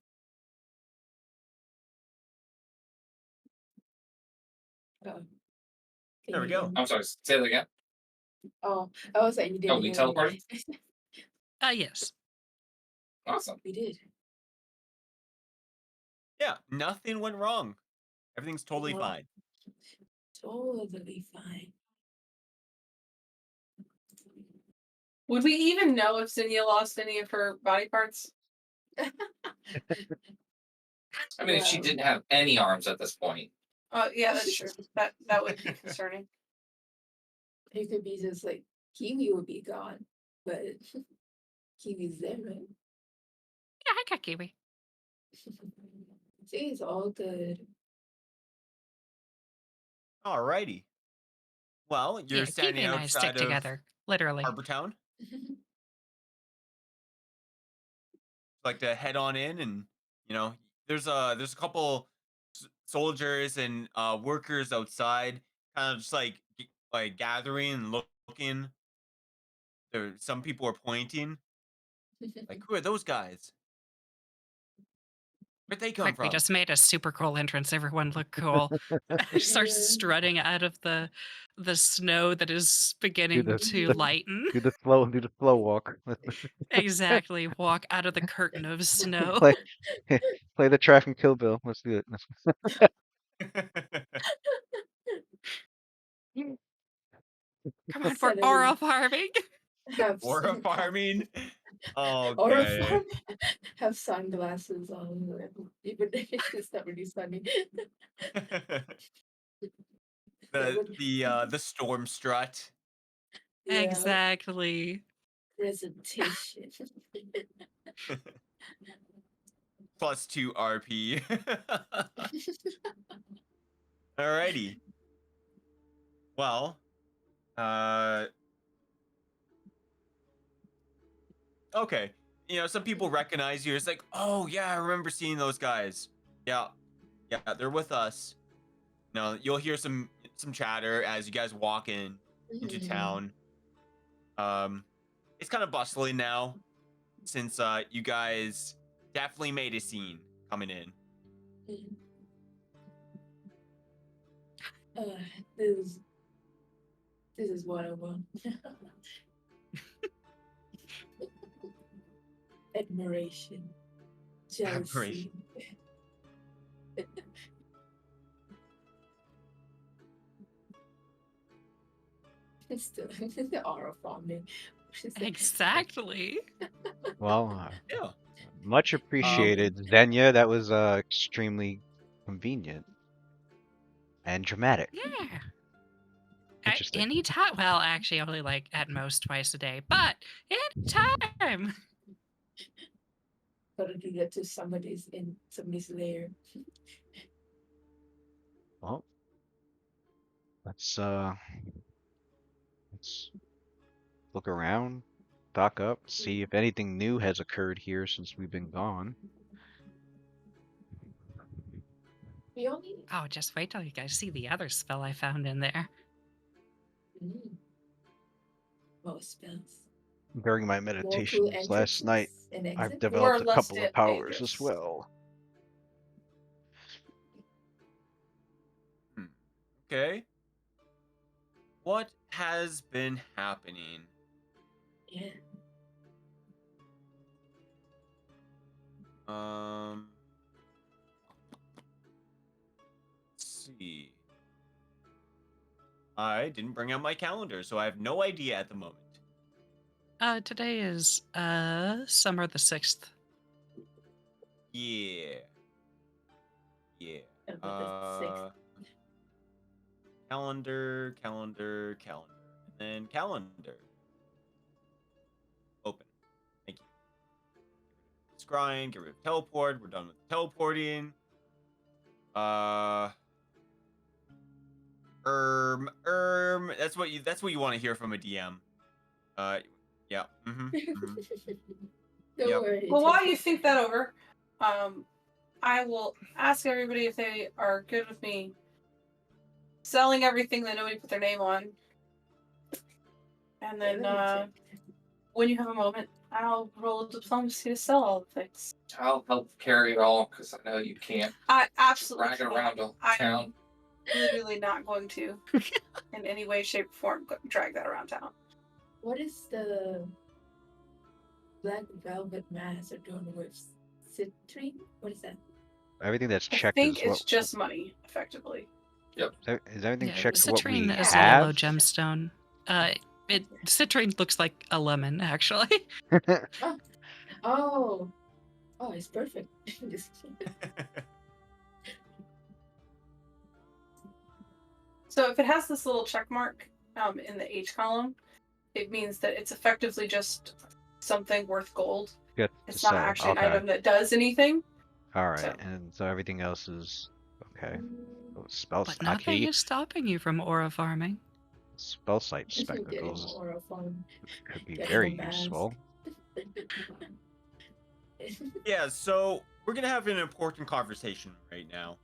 Oh. Can There we you hear go. me? I'm sorry, say that again. Oh, I was saying you didn't Oh, we hear teleported? me. Yes. Awesome. We did. Yeah, nothing went wrong. Everything's totally No. fine. Totally fine. Would we even know if Zinnia lost any of her body parts? I mean, if she Well, didn't have any arms at this point. Yeah, that's true. That would be concerning. it could be just like Kiwi would be gone, but Kiwi's there, right? Yeah, I got Kiwi. See, it's all good. Alrighty. Well, you're Yeah, standing Kiwi and I stick outside of together, literally. Harbor Town. Like to head on in, and there's a couple soldiers and workers outside, kind of just like gathering and looking. There, some people are pointing. Like, who are those guys? Where'd they come Quick, we from? just made a super cool entrance. Everyone look cool. Starts Yeah. strutting out of the snow that is beginning the- to the- lighten. do the slow walk. Exactly. Walk out of the curtain of snow. play, play the track and Kill Bill. Let's do it. Come on, for Suddenly aura farming. have Aura some- farming. Aura Okay. farm have sunglasses on, even if it's not really sunny. The storm strut. Yeah, Exactly. presentation. Plus 2 RP. Alrighty. Well, okay. Some people recognize you. It's like, oh yeah, I remember seeing those guys. Yeah, they're with us. You'll hear some chatter as you guys walk into Mm. town. It's kind of bustling now, since you guys definitely made a scene coming in. Mm. This is what I want. Admiration, jealousy. It's still the aura farming. Exactly. Well, Yeah. much appreciated, Xenia. That was extremely convenient and dramatic. Yeah. Interesting. Any time. Well, actually, only like at most twice a day, but anytime. Gotta do that to somebody's lair. Well, let's look around, stock up, see if anything new has occurred here since we've been gone. We only Oh, just wait till you guys see the other spell I found in there. More spells. During my More cool meditations last night, entrances and I've exits. developed a less couple of powers dangerous. as well. Okay. What has been happening? Yeah. Let's see. I didn't bring out my calendar, so I have no idea at the moment. Today is summer the 6th. Yeah. Yeah. November 6th. Calendar, and then calendar. Open. Thank you. Scrying, get rid of teleport. We're done with teleporting. That's what you want to hear from a DM. Yeah. Don't Yep. worry. Well, take while it. you think that over, I will ask everybody if they are good with me selling everything that nobody put their name on. And then, Let me check. when you have a moment, I'll roll a diplomacy to sell all the things. I'll help carry it all because I know you can't I absolutely drag it cannot. around the I'm town. literally not going to, in any way, shape, or form, drag that around town. What is the black velvet mask you're doing with citrine? What is that? Everything that's I checked think is it's what just money, effectively. is everything Yeah, checked what we citrine is a yellow have. gemstone. Citrine looks like a lemon, actually. Oh, it's perfect. So if it has this little check mark in the H column, it means that it's effectively just something worth gold. Good to It's not sell. actually Okay. an item that does anything. All right, So- and so everything else is okay. Oh, spell But nothing okay. is stopping you from aura farming. Spell site Getting spectacles more fun. could be getting very the mask. useful. Yeah, so we're gonna have an important conversation right now.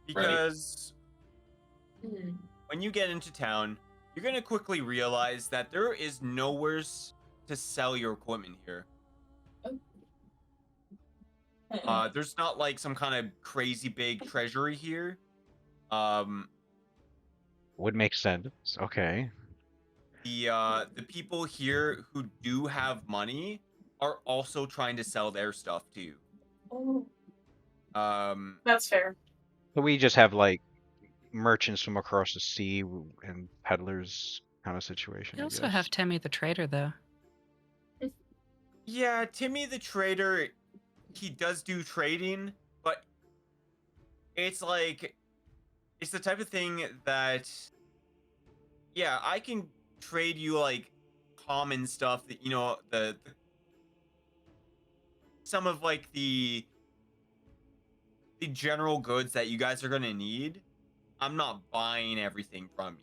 Because Hmm. when you get into town, you're gonna quickly realize that there is nowhere to sell your equipment here. Oh. There's not like some kind of crazy big treasury here. Um, Would make sense. Okay. the people here who do have money are also trying to sell their stuff too. Oh, That's fair. So we just have like merchants from across the sea and peddlers kind of situation. We I also guess. have Timmy the Trader, though. Yeah, Timmy the Trader, he does do trading, but it's like it's the type of thing that yeah, I can trade you like common stuff that you know the some of like the general goods that you guys are gonna need. I'm not buying everything from you.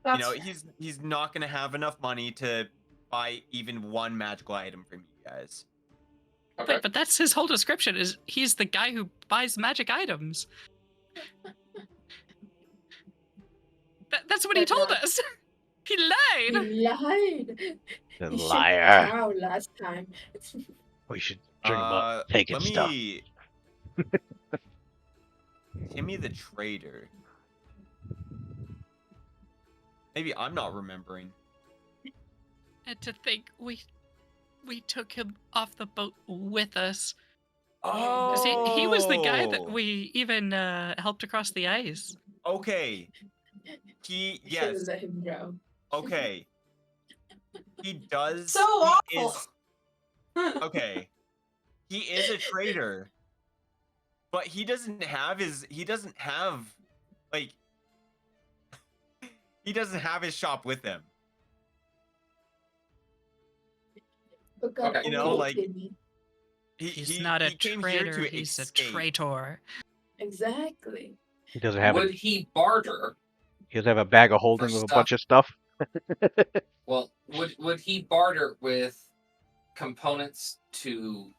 That's You know, fair. he's not gonna have enough money to buy even one magical item from you guys. Okay. But that's his whole description. Is he's the guy who buys magic items. That's what he But told not- us. He lied. he lied. The He shipped liar. cow last time. We should string him up. Taking Let stuff. me. Timmy the Trader. Maybe I'm not remembering. And to think we took him off the boat with us. Oh, 'Cause he was the guy that we even helped across the ice. Okay. He You should've yes. let him drown. Okay. He does. So he awful. is- okay. He is a trader, but he doesn't have his. He doesn't have like. He doesn't have his shop with him. But God Okay. You know, only like- Timmy. He's not a he came here traitor, to he's a escape. traitor. Exactly. He doesn't have Would he barter? He doesn't have a bag of holding for with a stuff? bunch of stuff. Well, would he barter with components to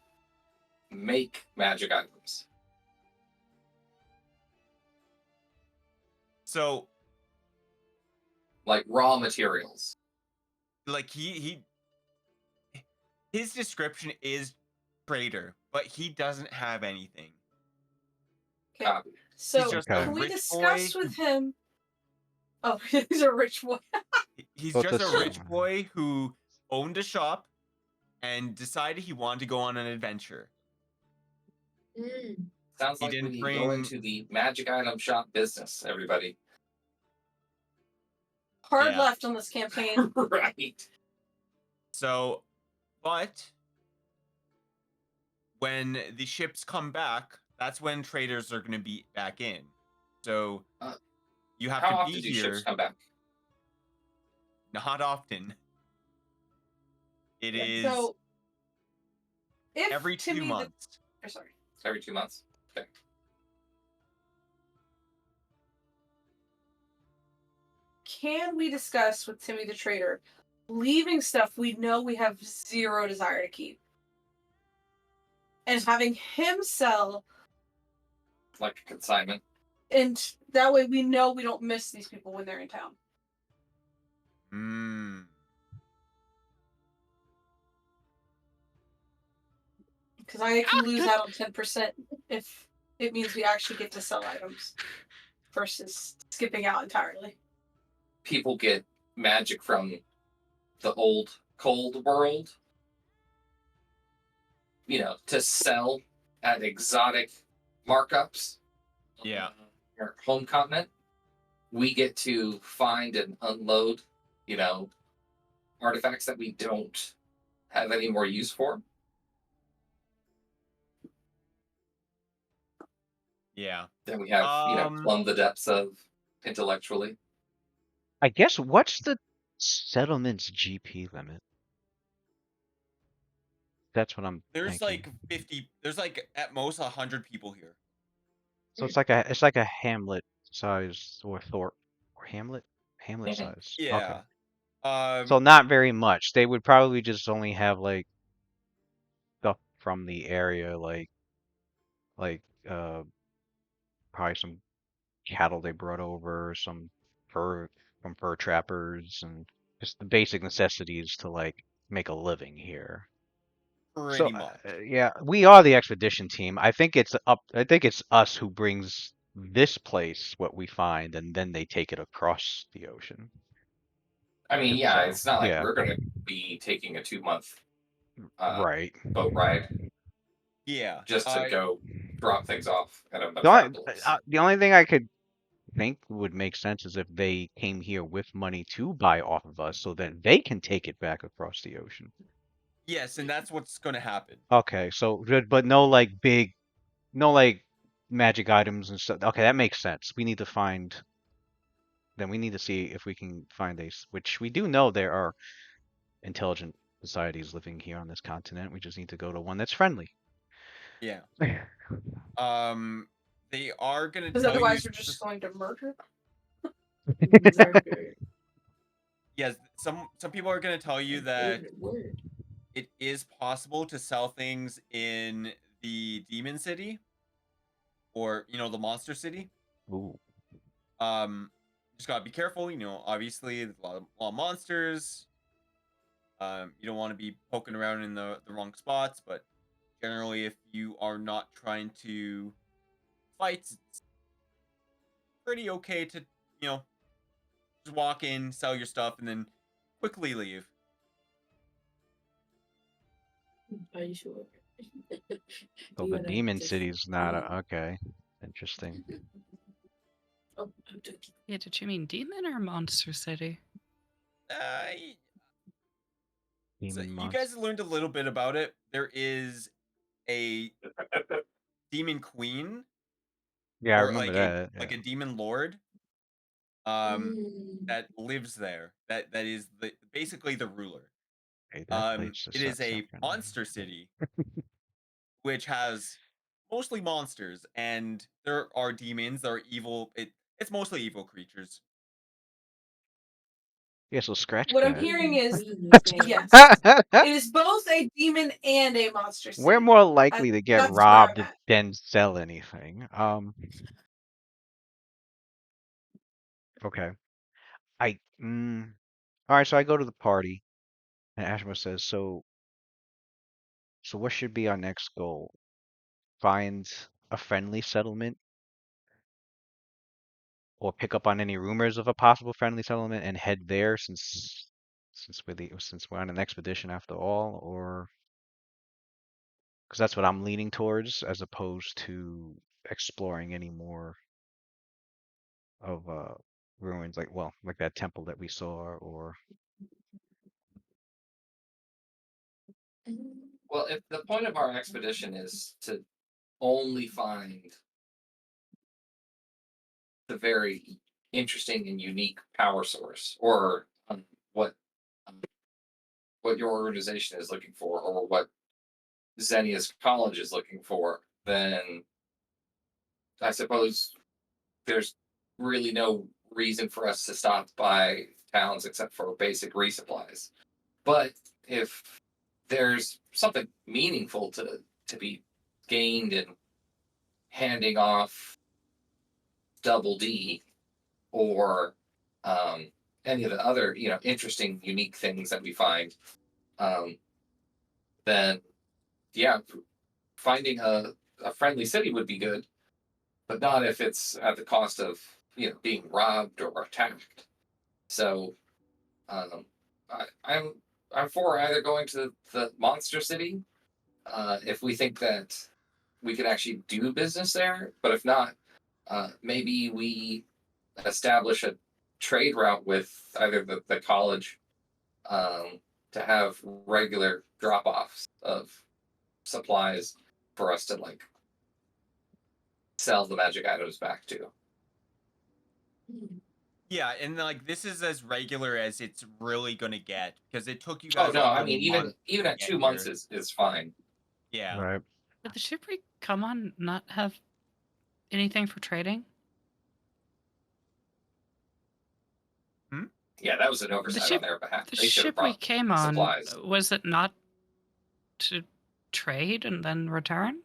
make magic items? So Like raw materials. like his description is trader, but he doesn't have anything. Okay. Copy. So just a can we rich discuss boy with him? Oh, he's a rich boy. He's But just this- a rich boy who owned a shop and decided he wanted to go on an adventure. Mm. Sounds He like we didn't need to go bring- into the magic item shop business, everybody. Hard Yeah. left on this campaign. Right. So, but when the ships come back, that's when traders are going to be back in. So you have How to often be do here. ships come back? Not often. It is So if every 2 Timmy the- months. or sorry. Every 2 months. Okay. Can we discuss with Timmy the Trader leaving stuff we know we have zero desire to keep? And having him sell, Like a consignment. and that way we know we don't miss these people when they're in town. Mm. Because I can lose out on 10% if it means we actually get to sell items versus skipping out entirely. People get magic from the old cold world, you know, to sell at exotic markups. Yeah. on our home continent. We get to find and unload, you know, artifacts that we don't have any more use for. Yeah. That we have, you know, Um, plumbed the depths of intellectually. I guess what's the settlement's GP limit? That's what I'm There's thinking. like 50. There's like at most 100 people here. So it's like a Hamlet size or Thorpe or Hamlet Mhm. size. Yeah. Okay. So not very much. They would probably just only have like stuff from the area, like probably some cattle they brought over, some fur from fur trappers, and just the basic necessities to like make a living here. So Pretty much. yeah, we are the expedition team. I think it's up. I think it's us who brings this place what we find, and then they take it across the ocean. I mean, If yeah, so, it's not like yeah, we're going to be taking a 2-month right. boat ride Yeah. just to go drop things off at a The only, metropolis. the only thing I could think would make sense is if they came here with money to buy off of us, so that they can take it back across the ocean. Yes, and that's what's going to happen. Okay, so but no like big, no like magic items and stuff. Okay, that makes sense. We need to find. Then we need to see if we can find which we do know there are intelligent societies living here on this continent. We just need to go to one that's friendly. Yeah. They are going to Because tell you. otherwise, you're just going to murder them. Yes, some people are going to tell you that Word. it is possible to sell things in the Demon City, or the Monster City. Ooh. Just gotta be careful. Obviously, there's a lot of monsters. You don't want to be poking around in the wrong spots, but generally, if you are not trying to fight, it's pretty okay to just walk in, sell your stuff, and then quickly leave. Are you sure? So You the wanna demon just- city's not okay. Interesting. Oh, I'm joking. Yeah, did you mean demon or monster city? So Demon you monster. guys learned a little bit about it. There is a demon queen, Yeah, I or remember like that. a demon lord, that lives there. That is basically the ruler. Hey, that place just It is a sounds monster city, which has mostly monsters, and there are demons. There are evil. It's mostly evil creatures. Yeah, so scratch What I'm that. hearing is yes, Yes. it is both a demon and a monster city. We're more likely to get that's where robbed I'm at. than sell anything. Okay. All right, so I go to the party, and Ashma says, so what should be our next goal? Find a friendly settlement, or pick up on any rumors of a possible friendly settlement and head there, since we're on an expedition after all, or because that's what I'm leaning towards, as opposed to exploring any more of ruins, like that temple that we saw, or Well, if the point of our expedition is to only find the very interesting and unique power source, or what um, what your organization is looking for, or what Xenia's college is looking for, then I suppose there's really no reason for us to stop by towns except for basic resupplies. But if there's something meaningful to be gained in handing off Double D, or any of the other interesting, unique things that we find, um, then yeah, finding a friendly city would be good, but not if it's at the cost of being robbed or attacked. So I'm for either going to the monster city, if we think that we could actually do business there, but if not, maybe we establish a trade route with either the college, to have regular drop offs of supplies for us to sell the magic items back to. Yeah, and this is as regular as it's really gonna get, because it took you Oh guys no, all I a mean month even to at get 2 months here. is fine. Yeah. right. Did the ship we come on not have anything for trading? Yeah, that was an The oversight on ship, their behalf. the They should have ship we brought came on, supplies. was it not to trade and then return?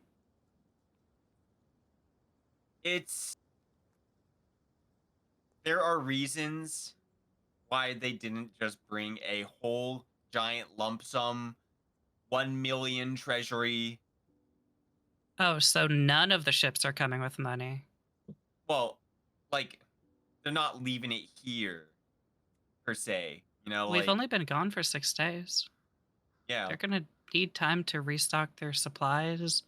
There are reasons why they didn't just bring a whole giant lump sum 1 million treasury. Oh, so none of the ships are coming with money. Well, like, they're not leaving it here, per se. You know, We've like, only been gone for 6 days. yeah. They're gonna need time to restock their supplies,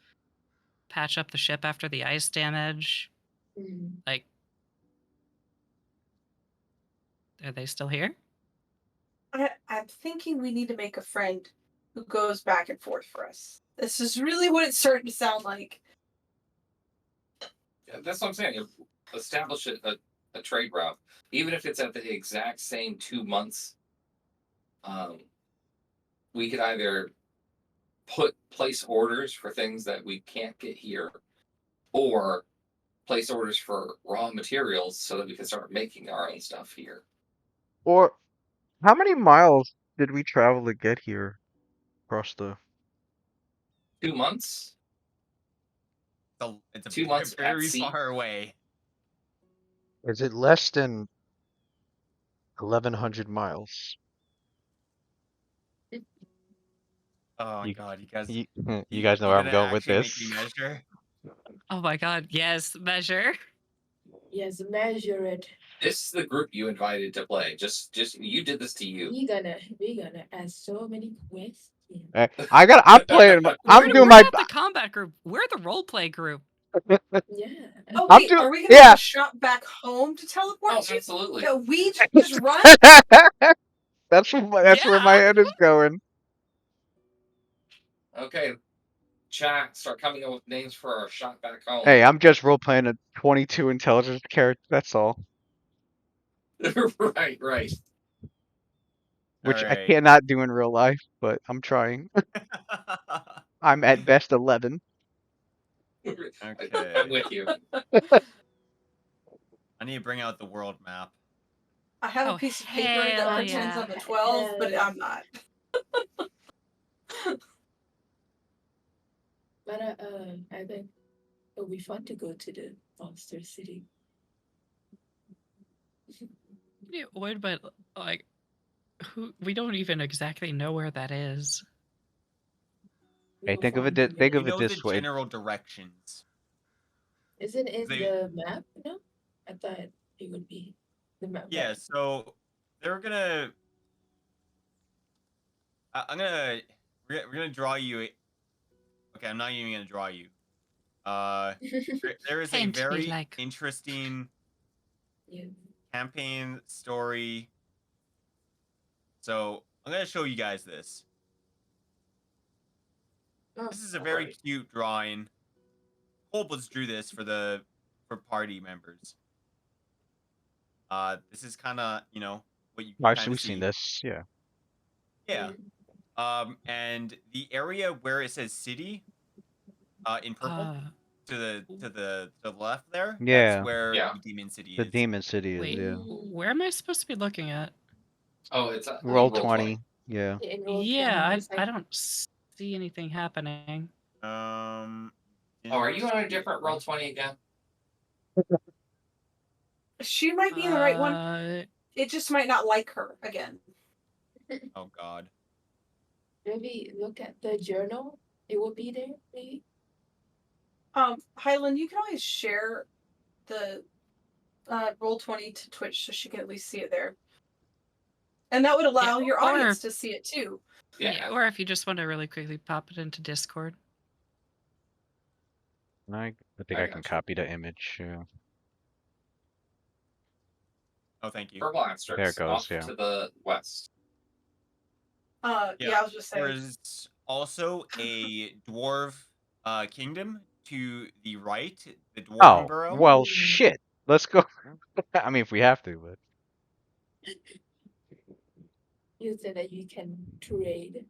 patch up the ship after the ice damage. Mm. Like, are they still here? I'm thinking we need to make a friend who goes back and forth for us. This is really what it's starting to sound like. Yeah, that's what I'm saying. Establish a trade route, even if it's at the exact same 2 months. We could either place orders for things that we can't get here, or place orders for raw materials so that we can start making our own stuff here. Or how many miles did we travel to get here across the? 2 months. It's a 2 months at very sea. far away. Is it less than 1,100 miles? Oh my You- god, you guys. You guys know where I'm gonna going with actually this. make me measure? Oh my god, yes, measure. Yes, measure it. This is the group you invited to play. Just you did this to you. We gonna ask so many questions. I'm playing. I'm doing We're my. not the combat group. We're the roleplay group. Yeah. Oh I'm wait, doing- are we gonna yeah. have a shot back home to teleport Oh, to? absolutely. That we just run? That's where my Yeah. head is going. Okay. Chat, start coming up with names for our shot back home. Hey, I'm just role playing a 22 intelligence character. That's all. right. Which I Alright. cannot do in real life, but I'm trying. I'm at best 11. Okay. I'm with you. I need to bring out the world map. I have Oh, a piece of paper that hell pretends yeah. I'm a 12, but I'm not. But I think it'll be fun to go to the monster city. It would, but like, we don't even exactly know where that is. Hey, We'll think of it. find Think You of it know this the way. general directions. Is it in They- the map? No, I thought it would be the map. Yeah, so they're gonna. I'm gonna. We're gonna draw you. Okay, I'm not even gonna draw you. There is a Paint me very like- interesting Yeah. campaign story. So I'm gonna show you guys this. Oh, This is a very alright. cute drawing. Colbus drew this for party members. This is kind of what you I've kind of seen see. this. Yeah. Yeah. And the area where it says city, in purple, to the left there. Yeah. That's where Yeah. the Demon City The is. Demon City is. Wait, Yeah. where am I supposed to be looking at? Oh, it's Roll 20. Yeah. in roll Yeah, 20, I it's like- don't see anything happening. Oh, are you on a different roll 20 again? She might be in the right one. Uh, It just might not like her again. Oh God. Maybe look at the journal. It will be there, maybe. Hyland, you can always share the roll 20 to Twitch so she can at least see it there. And that would allow Yeah, your or- audience to see it too. yeah, or if you just want to really quickly pop it into Discord. I think I I can gotcha. copy the image. Yeah. Oh, thank you. Purple asterisks. There it goes, Off yeah. to the west. Yeah, I was just saying. There's also a dwarf kingdom to the right, the dwarven Oh, borough. well, shit. Let's go. I mean, if we have to, but You said that you can trade.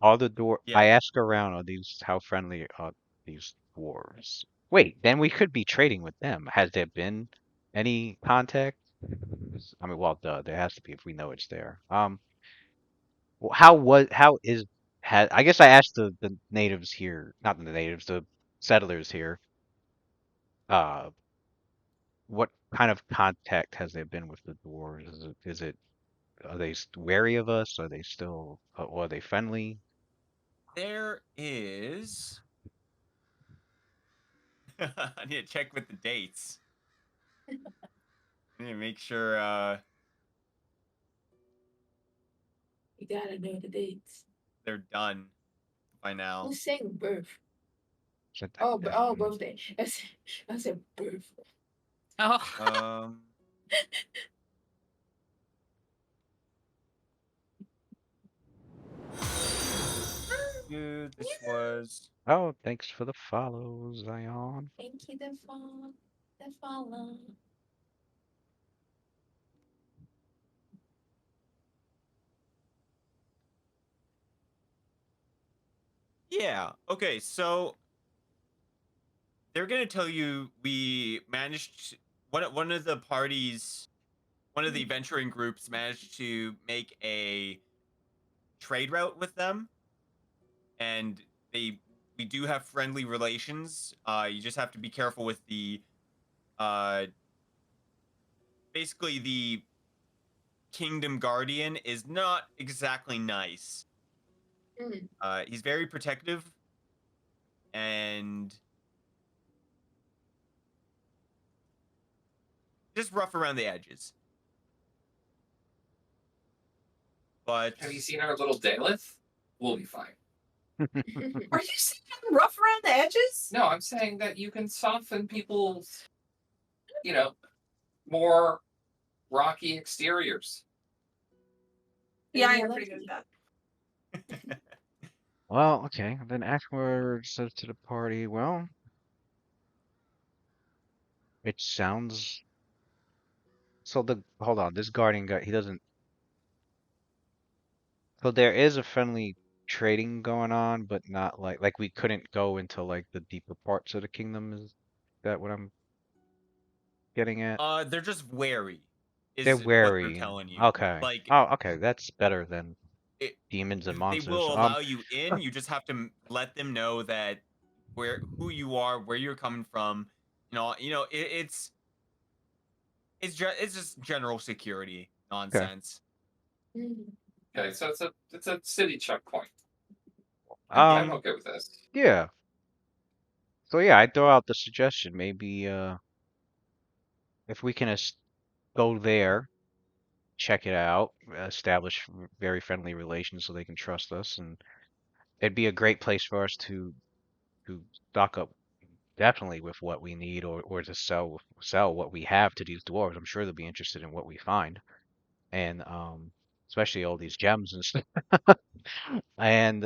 all the door. Yeah. I ask around, how friendly are these dwarves? Wait, then we could be trading with them. Has there been any contact? I mean, well, duh, there has to be if we know it's there. Well, I guess I asked the natives here, not the natives, the settlers here. What kind of contact has there been with the dwarves? Are they wary of us? Are they still, or are they friendly? there is. I need to check with the dates. I need to make sure. You gotta know the dates. They're done by now. Who's saying birth? So Oh, that- oh, birthday. I said birth. Oh, Dude, this was. Oh, thanks for the follow, Zion. Thank you, the follow. The follow. Yeah. Okay. So they're gonna tell you we managed one of the parties, one of the venturing groups managed to make a trade route with them, and we do have friendly relations. You just have to be careful with the uh basically the Kingdom Guardian is not exactly nice. Mm. He's very protective and just rough around the edges. But Have you seen our little Daleth? We'll be fine. Are you saying I'm rough around the edges? No, I'm saying that you can soften people's, more rocky exteriors. Yeah, I Yeah, am that's pretty good at that. Well, okay. Then Ashmore says to the party, well, it sounds. So hold on, this guardian guy, he doesn't. So there is a friendly trading going on, but not like we couldn't go into like the deeper parts of the kingdom. Is that what I'm getting at? they're just wary, They're is what they're wary. telling you. Okay. Like Oh, okay. That's better than it, demons and they monsters. will allow you in. You just have to let them know that who you are, where you're coming from. It's just general security nonsense. Mm. Okay, so it's a city checkpoint. I'm Um, okay with this. yeah. So yeah, I throw out the suggestion. Maybe if we can go there, check it out, establish very friendly relations so they can trust us, and it'd be a great place for us to stock up definitely with what we need or to sell what we have to these dwarves. I'm sure they'll be interested in what we find. And especially all these gems and stuff. And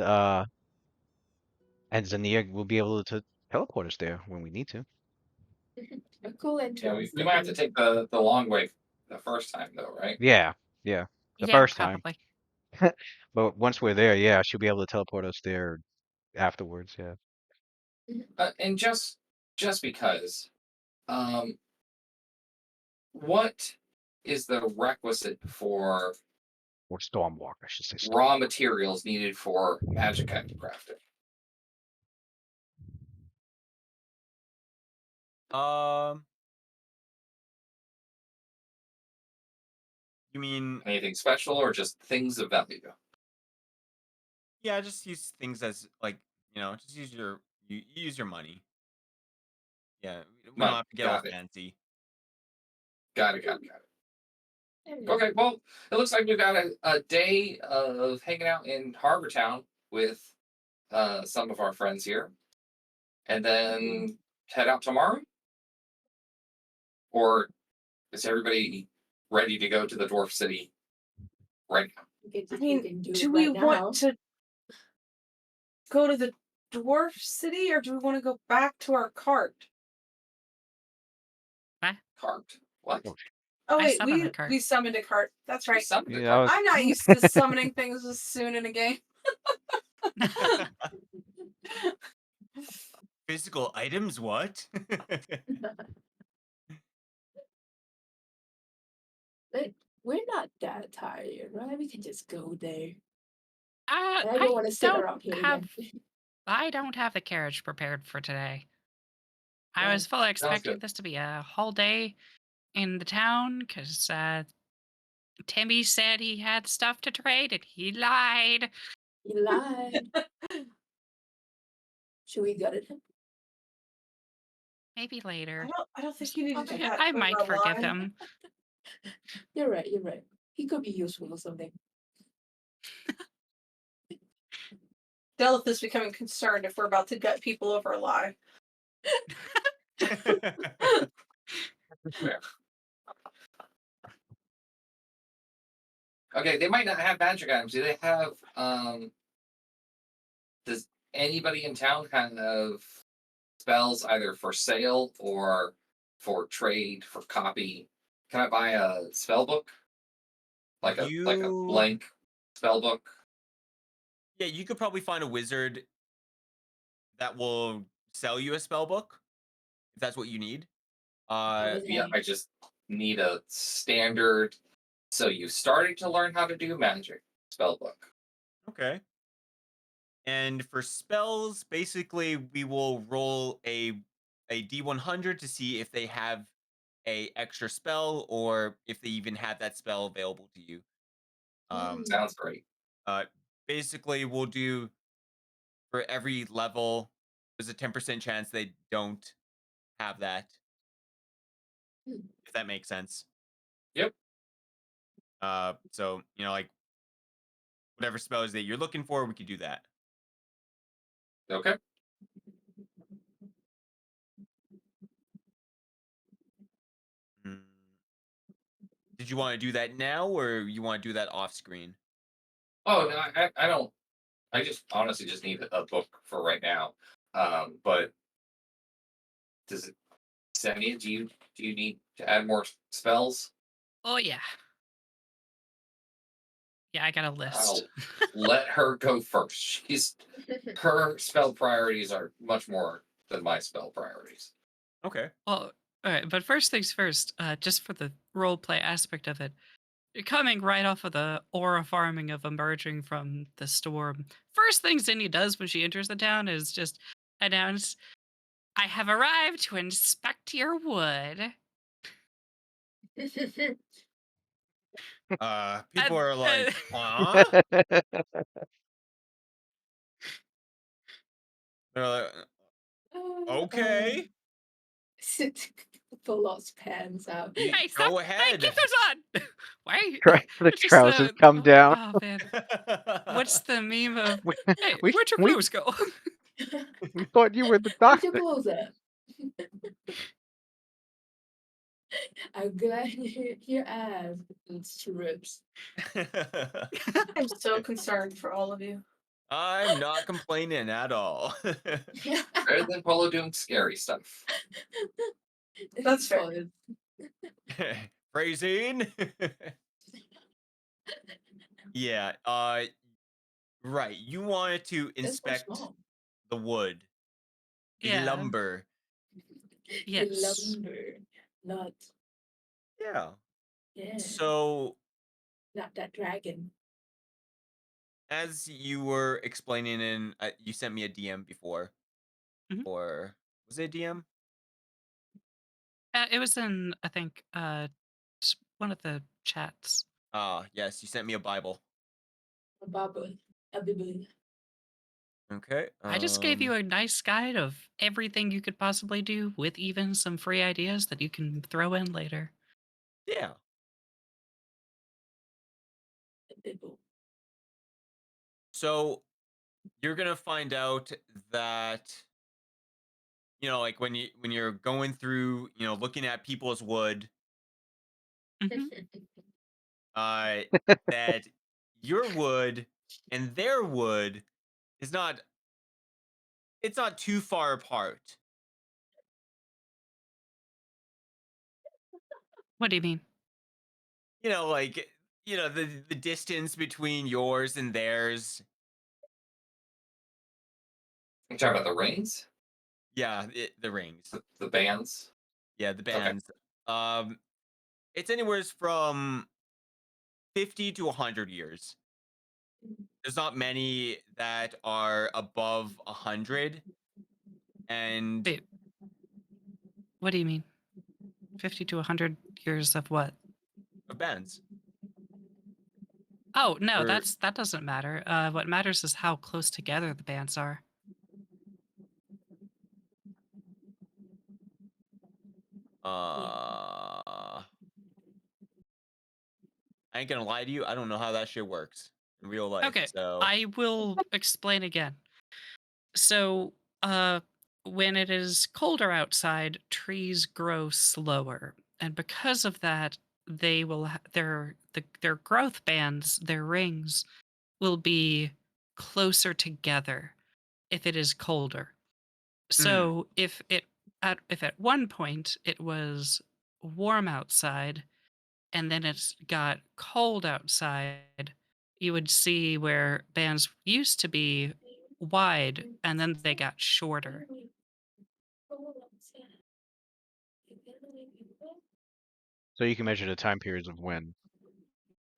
Zania will be able to teleport us there when we need to. A cool Yeah, entrance. we might have to take the long way the first time though, right? Yeah, yeah. The yeah, first time. probably. But once we're there, yeah, she'll be able to teleport us there afterwards, yeah. And just because, um, what is the requisite for Or Stormwalk, I should say. raw materials needed for magic item crafting? You mean Anything special or just things of value? yeah, just use things as like just use you use your money. Yeah, we don't Money, have to get all got it. fancy. Got it. Okay, well, it looks like we've got a day of hanging out in Harbor Town with some of our friends here, and then head out tomorrow. Or is everybody ready to go to the Dwarf City right now? I mean, do we want to go to the dwarf city or do we want to go back to our cart? Cart. What? Oh I wait, summoned a cart. we summoned a cart. That's right. Some of the Yeah, I was- I'm not used to summoning things as soon in a game. Physical items, what? But we're not that tired, right? We can just go there. I I don't want to sit don't around here have. again. I don't have the carriage prepared for today. I Yeah, was fully good. expecting this to be a whole day in the town because Timmy said he had stuff to trade and he lied. You lied. Should we gut him? Maybe later. I don't think you need to do that. I over might a forgive line. him. You're right. You're right. He could be useful or something. Delith is becoming concerned if we're about to gut people over a lie. Fair. Okay, they might not have magic items. Do they have does anybody in town have spells either for sale or for trade, for copy? Can I buy a spell book? Like a You- blank spell book? Yeah, you could probably find a wizard that will sell you a spell book if that's what you need. Yeah, I just need a standard. So you started to learn how to do magic spell book. Okay. And for spells, basically, we will roll a D100 to see if they have a extra spell or if they even have that spell available to you. Sounds great. Basically, we'll do for every level. There's a 10% chance they don't have that. If that makes sense. Yep. So like whatever spells that you're looking for, we could do that. Okay. Mm. Did you want to do that now, or you want to do that off screen? Oh no, I don't. I just honestly just need a book for right now. But does it, Sammy? Do you need to add more spells? Oh yeah. Yeah, I got a list. Let her go first. Her spell priorities are much more than my spell priorities. Okay. Well, all right, but first things first, just for the role play aspect of it, coming right off of the aura farming of emerging from the storm, first thing Zinnia does when she enters the town is just announce, I have arrived to inspect your wood. People are like, uh, they're like, okay. Pull those pants out. You Hey, go stop! Hey, ahead. keep those on! Why are you... The just, trousers come down. Oh, man. What's the meme of, hey, we- where'd your we- clothes go? We thought you were the Where'd your doctor. clothes at? I'm glad your ass needs to ribs. I'm so concerned for all of you. I'm not complaining at all. Better than Polo doing scary stuff. That's fair. fine. Phrasing. Yeah. Right. You wanted to That's so inspect small. the wood, the Yeah. lumber. Yes. Lumber, not Yeah. yeah, So not that dragon. as you were explaining in, you sent me a DM before, Mhm. or was it a DM? It was in, I think, one of the chats. Yes, you sent me a Bible. A bubble, a bibble. Okay. I just gave you a nice guide of everything you could possibly do, with even some free ideas that you can throw in later. Yeah. A bibble. So you're gonna find out that like when you're going through, looking at people's wood, Mhm. that your wood and their wood is not it's not too far apart. What do you mean? Like the distance between yours and theirs. You talking about the rings? Yeah, the rings. The bands? Yeah, the Okay. bands. It's anywhere from 50 to 100 years. There's not many that are above 100. And Wait. What do you mean? 50 to 100 years of what? of bands. Oh, no, Or- that doesn't matter. What matters is how close together the bands are. I ain't gonna lie to you. I don't know how that shit works in real life. Okay, So I will explain again. So, when it is colder outside, trees grow slower, and because of that, they will their growth bands, their rings, will be closer together if it is colder. Mhm. So, if at one point it was warm outside and then it's got cold outside, you would see where bands used to be wide and then they got shorter. So you can measure the time periods of when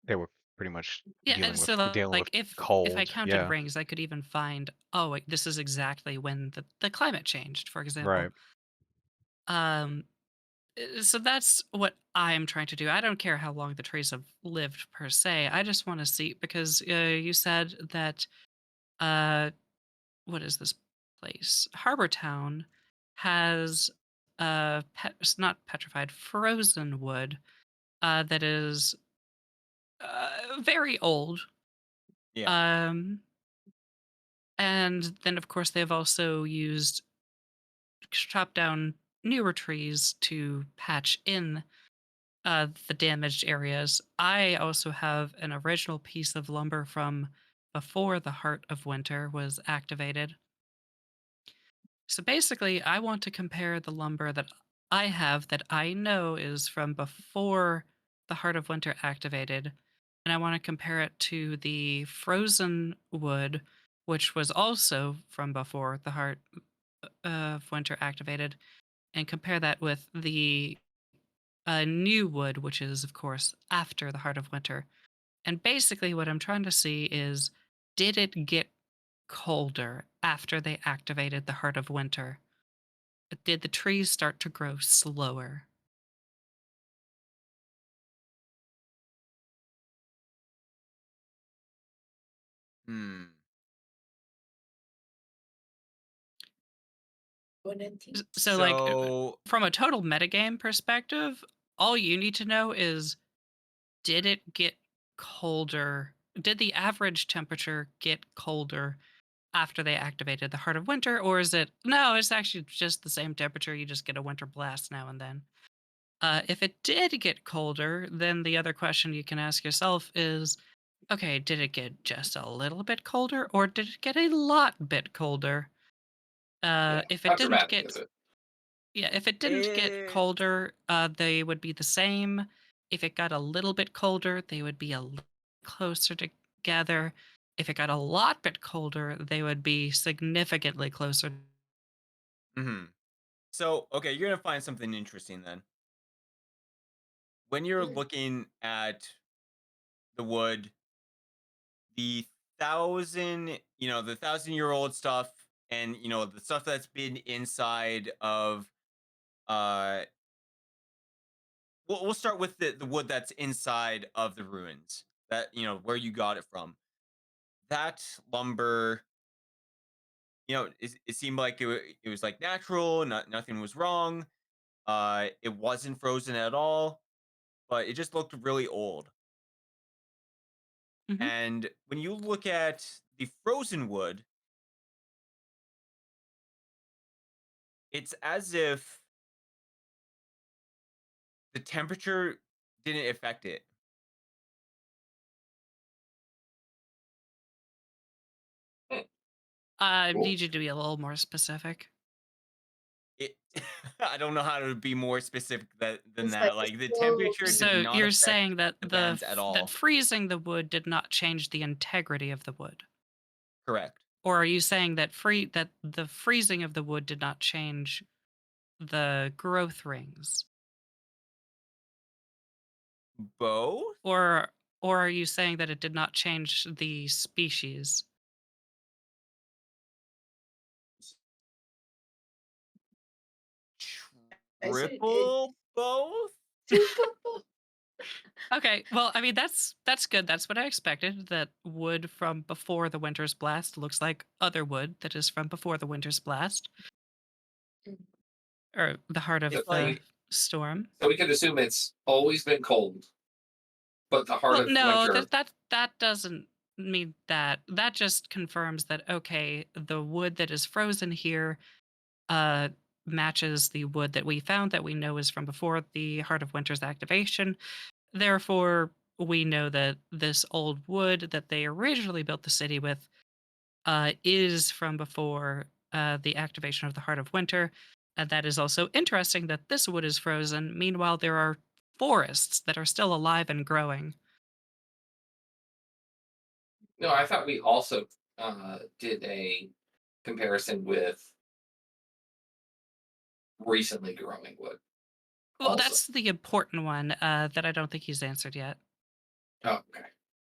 they were pretty much Yeah, and so dealing with like if I cold. counted Yeah, rings, I could even find, oh, wait, this is exactly when the climate changed, for example. right. Um so that's what I'm trying to do. I don't care how long the trees have lived per se. I just want to see because you said that uh what is this place? Harbor Town has it's not petrified, frozen wood that is very old. Yeah. Um, and then, of course, they've also used chopped down newer trees to patch in the damaged areas. I also have an original piece of lumber from before the Heart of Winter was activated. So basically, I want to compare the lumber that I have that I know is from before the Heart of Winter activated, and I want to compare it to the frozen wood, which was also from before the Heart of Winter activated, and compare that with the new wood, which is, of course, after the Heart of Winter. And basically, what I'm trying to see is did it get colder after they activated the Heart of Winter? Did the trees start to grow slower? Hmm. So, like, So from a total metagame perspective, all you need to know is did it get colder? Did the average temperature get colder after they activated the Heart of Winter? Or is it, no, it's actually just the same temperature. You just get a winter blast now and then. If it did get colder, then the other question you can ask yourself is okay, did it get just a little bit colder or did it get a lot bit colder? Yeah. If How it didn't dramatic get is it? Yeah, if it didn't get eh, colder, they would be the same. If it got a little bit colder, they would be a little closer together. If it got a lot bit colder, they would be significantly closer. mhm. So okay, you're gonna find something interesting then. When you're looking at the wood, the the 1,000-year-old stuff, and the stuff that's been inside of uh we'll start with the wood that's inside of the ruins, that where you got it from. That lumber, it seemed like it was like natural, nothing was wrong. It wasn't frozen at all, but it just looked really old. Hmm. And when you look at the frozen wood, it's as if the temperature didn't affect it. Hmm, I cool. need you to be a little more specific. It I don't know how to be more specific than It's like that. it's Like the so temperature did So not you're affect saying that the bands at that all. freezing the wood did not change the integrity of the wood, Correct. or are you saying that that the freezing of the wood did not change the growth rings, Both? or are you saying that it did not change the species? I said it. Triple both? Okay, well, I mean that's good. That's what I expected. That wood from before the winter's blast looks like other wood that is from before the winter's blast, or the heart of It's The the thing like Storm. So we could assume it's always been cold, but the heart Well, of no, winter. that doesn't mean that. That just confirms that okay, the wood that is frozen here uh matches the wood that we found that we know is from before the Heart of Winter's activation. Therefore, we know that this old wood that they originally built the city with is from before the activation of the Heart of Winter. And that is also interesting that this wood is frozen. Meanwhile, there are forests that are still alive and growing. No, I thought we also did a comparison with recently growing wood. Well, Also. that's the important one that I don't think he's answered yet. Oh, okay.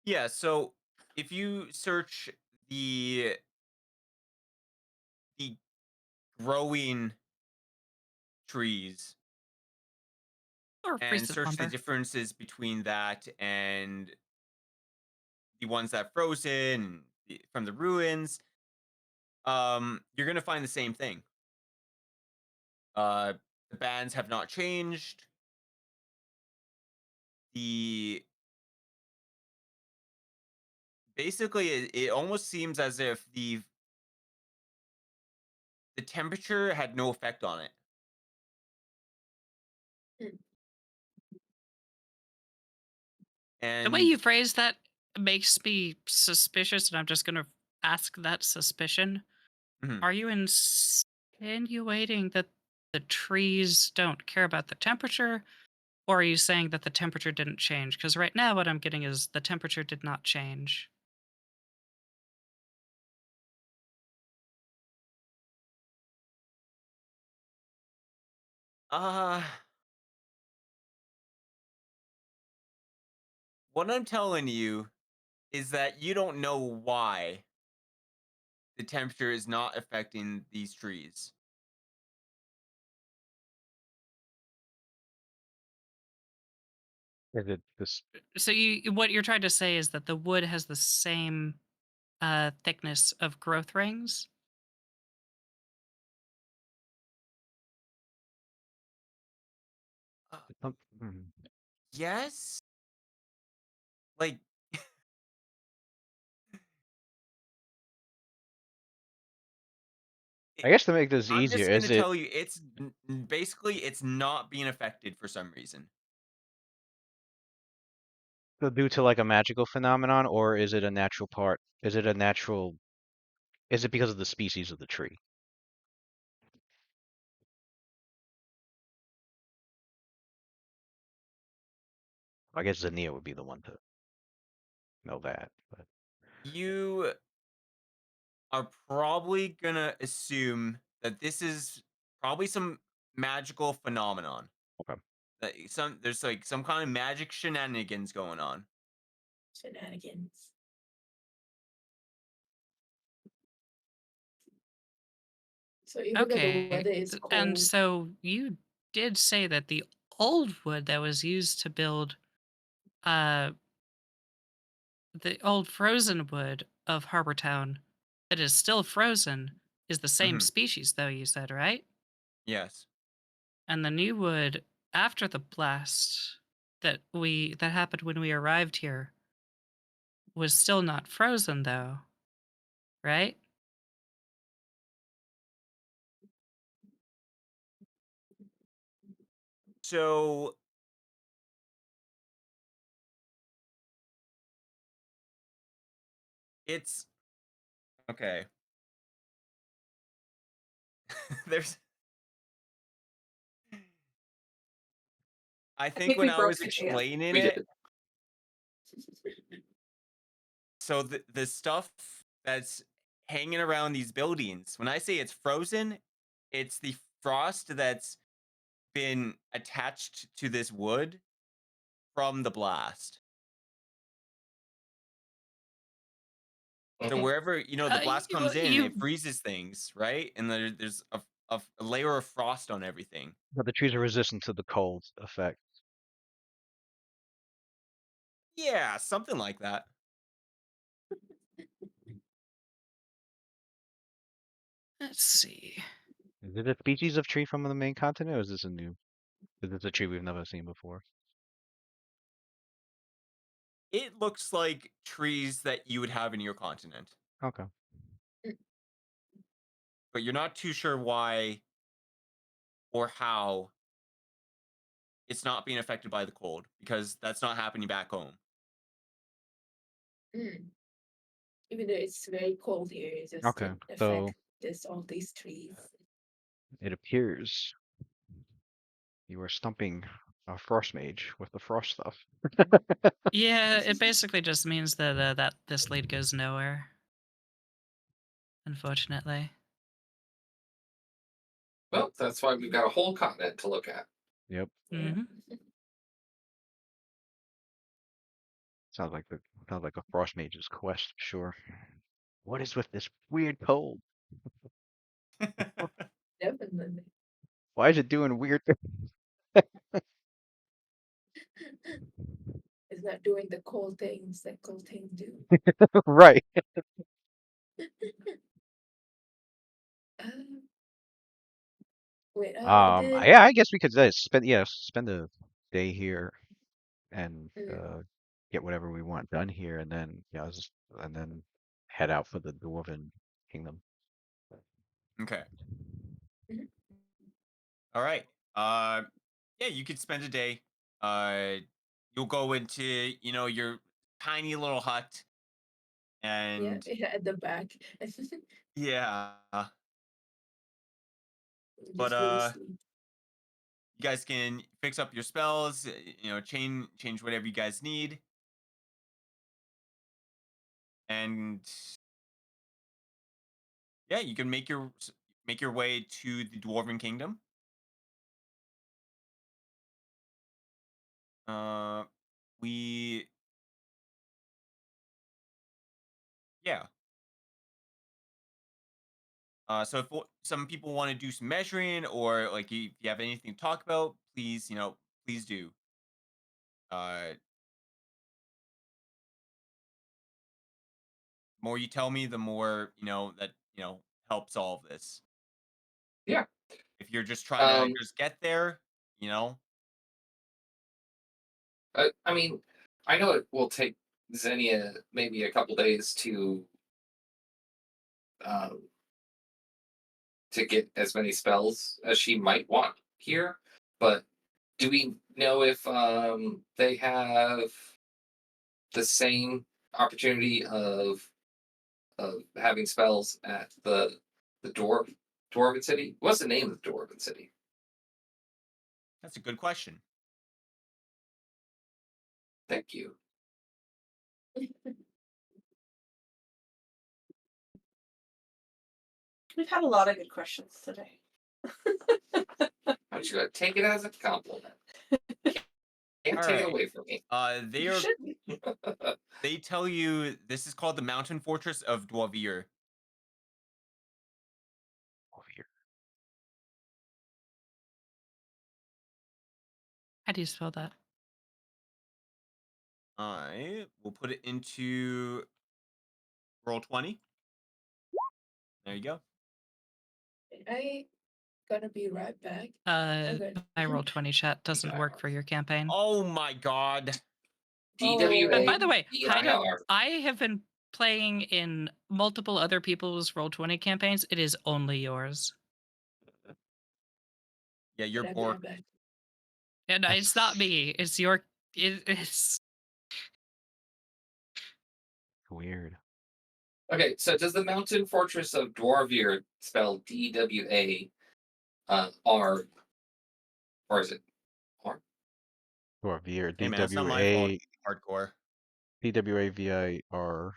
Yeah, so if you search the growing trees Or and recent search the lumber. differences between that and the ones that frozen from the ruins, you're gonna find the same thing. The bands have not changed. The basically it almost seems as if the temperature had no effect on it. Mm. The way And you phrase that makes me suspicious, and I'm just going to ask that suspicion. mhm. Are you insinuating that the trees don't care about the temperature? Or are you saying that the temperature didn't change? Because right now, what I'm getting is the temperature did not change. uh what I'm telling you is that you don't know why the temperature is not affecting these trees. Is it this? So what you're trying to say is that the wood has the same thickness of growth rings. Uh, Mhm. yes? Like I guess to make this I'm easier, just gonna is it tell you, it's basically it's not being affected for some reason. due to like a magical phenomenon, or is it a natural part? Is it a natural? Is it because of the species of the tree? I guess Zania would be the one to know that. But You are probably gonna assume that this is probably some magical phenomenon. okay. That there's like some kind of magic shenanigans going on. Shenanigans. So even though the Okay. weather is And cold, so you did say that the old wood that was used to build uh the old frozen wood of Harbor Town that is still frozen is the same Hmm. species though, you said, right? Yes. And the new wood after the blast that happened when we arrived here was still not frozen though, right? So it's okay. There's I I think think when we I broke was Sophia. explaining We it, did. so the stuff that's hanging around these buildings, when I say it's frozen, it's the frost that's been attached to this wood from the blast. So Mhm. wherever the blast comes in, it You freezes things, right? And there's a layer of frost on everything. But the trees are resistant to the cold effect. Yeah, something like that. let's see. Is it a species of tree from the main continent, or is this a new? Is this a tree we've never seen before? It looks like trees that you would have in your continent, Okay. but you're not too sure why or how it's not being affected by the cold because that's not happening back home. Mm. Even though it's very cold here, it just Okay. can So affect all these trees. it appears you are stumping a frost mage with the frost stuff. Yeah, it basically just means that that this lead goes nowhere. Unfortunately. Well, that's why we've got a whole continent to look at. Yep. Yeah. hmm Sounds like a frost mage's quest, sure. What is with this weird cold? Definitely. Why is it doing weird It's not doing the cold things that cold things do. right. Um, wait, did Yeah, I guess we could spend a day here and mm, get whatever we want done here, and then and then head out for the Dwarven Kingdom. Okay. mhm, All right. Yeah, you could spend a day. You'll go into, your tiny little hut yeah, and yeah, at the back. yeah. But Just go to sleep. you guys can fix up your spells, change whatever you guys need. And yeah, you can make your way to the Dwarven Kingdom. Uh we yeah. So if some people want to do some measuring or like if you have anything to talk about, please, please do. Uh more you tell me, the more, that, helps all of this. Yeah. If you're just trying to Um, just get there, you know, I mean, I know it will take Xenia maybe a couple days um, to get as many spells as she might want here, but do we know if they have the same opportunity of having spells at the dwarven city? What's the name of the dwarven city? that's a good question. Thank you. We've had a lot of good questions today. I want you to take it as a compliment. Can't All take it right. away from me. They You are should be. they tell you this is called the Mountain Fortress of Dwarvir. Over here. How do you spell that? I will put it into roll 20. There you go. I gonna be right back. Okay. My Roll20 chat doesn't work for your campaign. Oh my god. DWA. And by the way, DIR. I have been playing in multiple other people's Roll20 campaigns. It is only yours. Yeah, you're But I'll be bork. right back. And it's not me. It's your. It's Weird. Okay, so does the Mountain Fortress of Dwarvir spell DWA R, or is it R? Dwarvir. Hey man, it's not my fault. Hardcore. DWAVIR.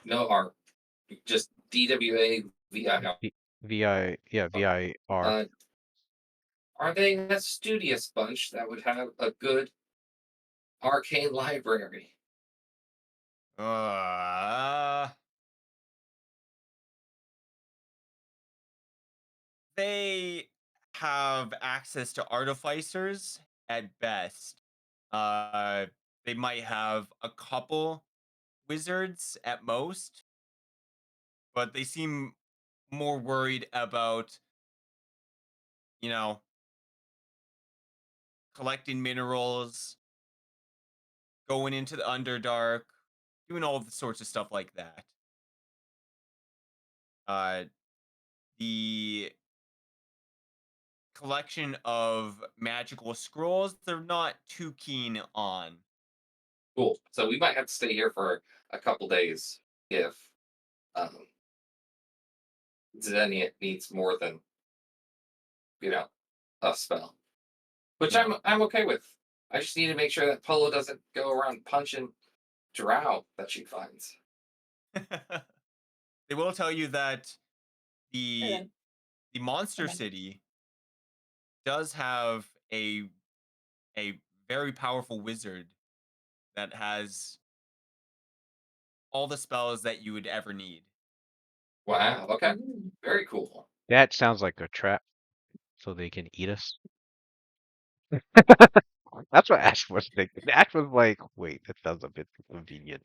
No R, just DWA VIR. VIR. Uh, are they a studious bunch that would have a good arcane library? Uh, they have access to artificers at best. Uh, they might have a couple wizards at most, but they seem more worried about, you know, collecting minerals, going into the Underdark, doing all the sorts of stuff like that. The collection of magical scrolls, they're not too keen on. Cool. So we might have to stay here for a couple days if Xenia needs more than a spell, which Yeah. I'm okay with. I just need to make sure that Polo doesn't go around punching drow that she finds. They will tell you that the Hello. the monster Hello. city does have a very powerful wizard that has all the spells that you would ever need. Wow. Okay. Ooh. Very cool. That sounds like a trap, so they can eat us. That's what Ash was thinking. Ash was like, "Wait, that sounds a bit convenient."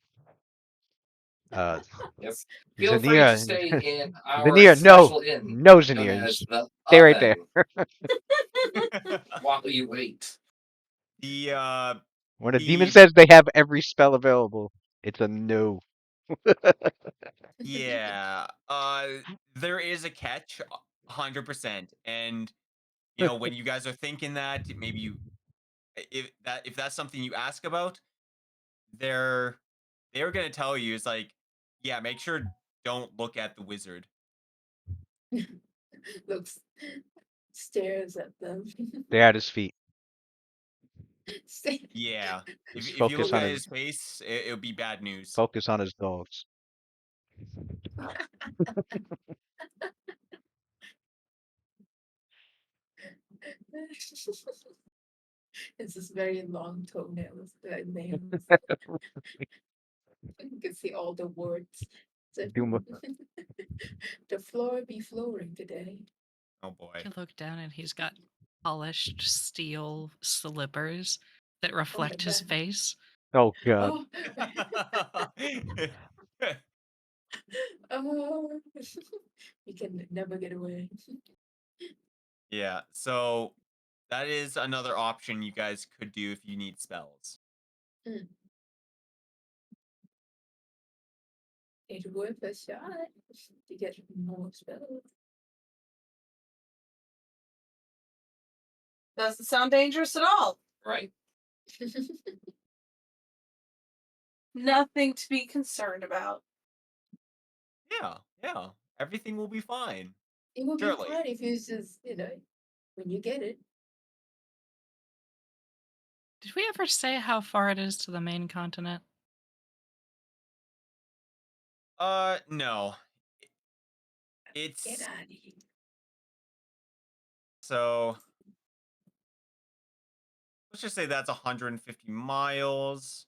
Yes. Feel free to Zinnia, stay in our Zinnia, no, special inn no, known Zinnia, as the stay right there. Oven while you wait. The When a demon The- says they have every spell available, it's a no. yeah, there is a catch, 100%, and when you guys are thinking that, maybe if that's something you ask about, they're gonna tell you, it's like, yeah, make sure don't look at the wizard. Looks, stares at them. They're at his feet. Yeah, Just if you focus look on at his his face, it'll be bad news. focus on his dogs. It's this very long toenails, nails. You can see all the words. So- Duma. The floor be flooring today. Oh boy. You look down and he's got polished steel slippers that reflect his God. face. Oh god. Oh, oh. You can never get away. Yeah, so that is another option you guys could do if you need spells. It's worth a shot to get more spells. Doesn't sound dangerous at all. Right? Nothing to be concerned about. Yeah, everything will be fine. It would be Surely. fun if you just, when you get it. Did we ever say how far it is to the main continent? No. Get It's out of here. so let's just say that's 150 miles.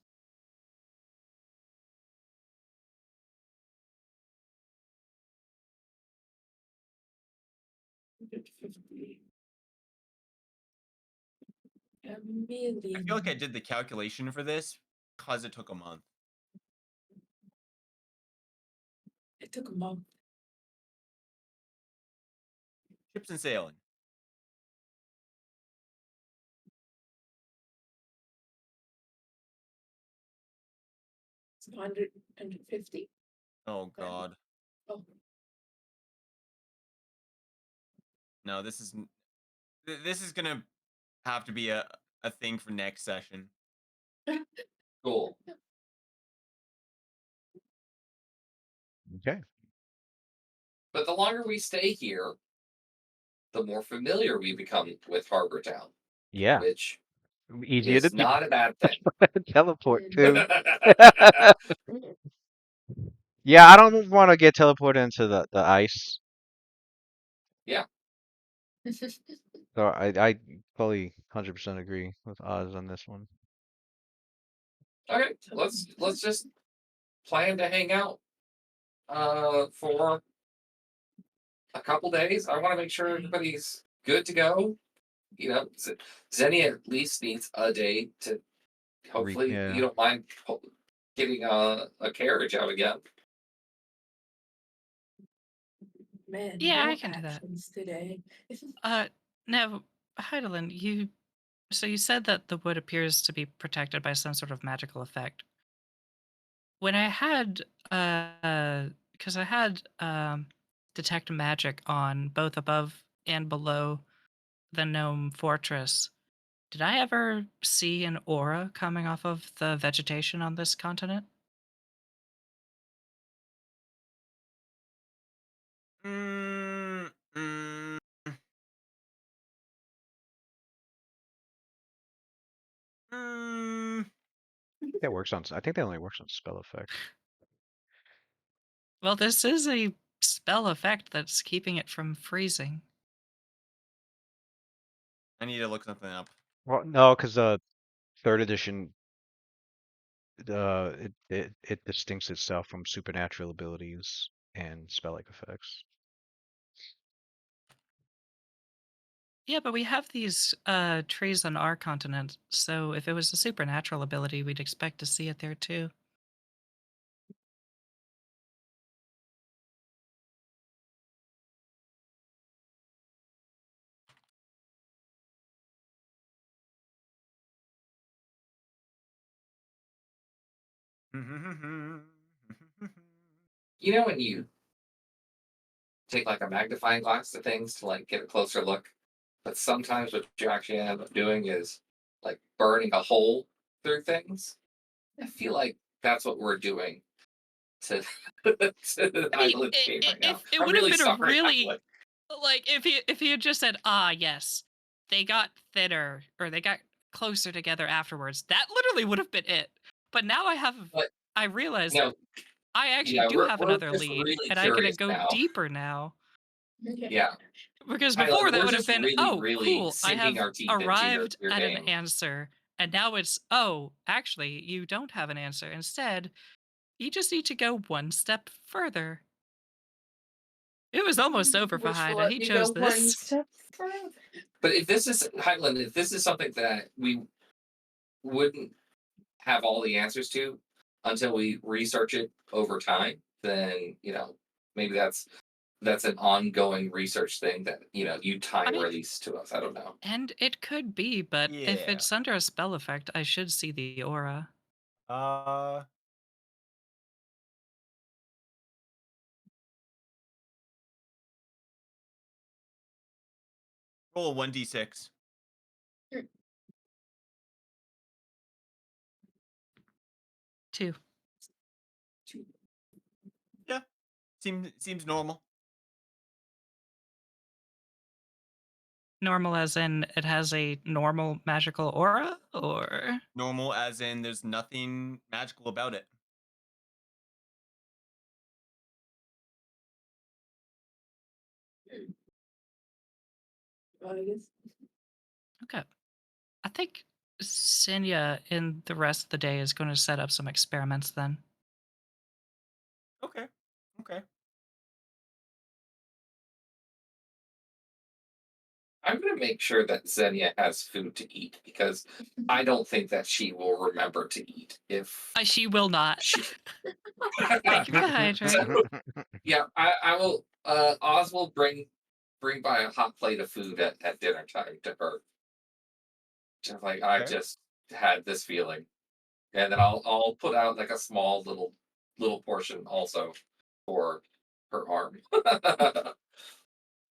A million. I feel like I did the calculation for this because it took a month. It took a month. Ships and sailing. It's 100, 150. Oh god. Oh, No, this is gonna have to be a thing for next session. Cool. Okay. But the longer we stay here, the more familiar we become with Harbor Town, Yeah. which Easier to is not a bad thing. teleport too. Yeah, I don't want to get teleported into the ice. So I fully 100% agree with Oz on this one. Okay, let's just plan to hang out for a couple days. I want to make sure everybody's good to go. Xenia at least needs a day to hopefully yeah. you don't mind getting a carriage out again. Man, Yeah, no I can do that. actions today. Now, Heidelin, you So you said that the wood appears to be protected by some sort of magical effect. When I had, because I had detect magic on both above and below the gnome fortress, did I ever see an aura coming off of the vegetation on this continent? Mm, mm, mm. That works on. I think that only works on spell effects. Well, this is a spell effect that's keeping it from freezing. I need to look something up. Well, no, because third edition, it distincts itself from supernatural abilities and spell-like effects. Yeah, but we have these trees on our continent, so if it was a supernatural ability, we'd expect to see it there too. You know when you take like a magnifying glass to things to like get a closer look, but sometimes what you actually end up doing is like burning a hole through things. I feel like that's what we're doing to, to the I mean, Island game right now. if it I'm would have really been a sorry, really Island. like if he had just said, "Ah, yes, they got thinner or they got closer together afterwards," that literally would have been it. But now But I realize you know, I actually yeah, do have we're another just lead, really and I gotta curious go now. deeper now. Yeah, Because before Highland, that we're would have just been, really, "Oh, really cool, I sinking have our teeth into arrived your at an game. answer." And now it's, "Oh, actually, you don't have an answer. Instead, you just need to go one step further." It was almost over for Which will Haida. let He me go chose one this. step further. But if this is Highland, if this is something that we wouldn't have all the answers to until we research it over time, then maybe that's an ongoing research thing that you I time mean, release to us. I don't know. and it could be, but if Yeah. it's under a spell effect, I should see the aura. Uh, roll a 1d6. 2. Yeah, seems normal. Normal as in it has a normal magical aura, or Normal as in there's nothing magical about it. Well, I guess. okay. I think Senya in the rest of the day is going to set up some experiments then. Okay. Okay. I'm gonna make sure that Xenia has food to eat because I don't think that she will remember to eat if She will not. she. Thank you for hydrating. Yeah, I will. Oz will bring by a hot plate of food at dinner time to her. Just like I Okay. just had this feeling, and then I'll put out like a small little portion also for her arm.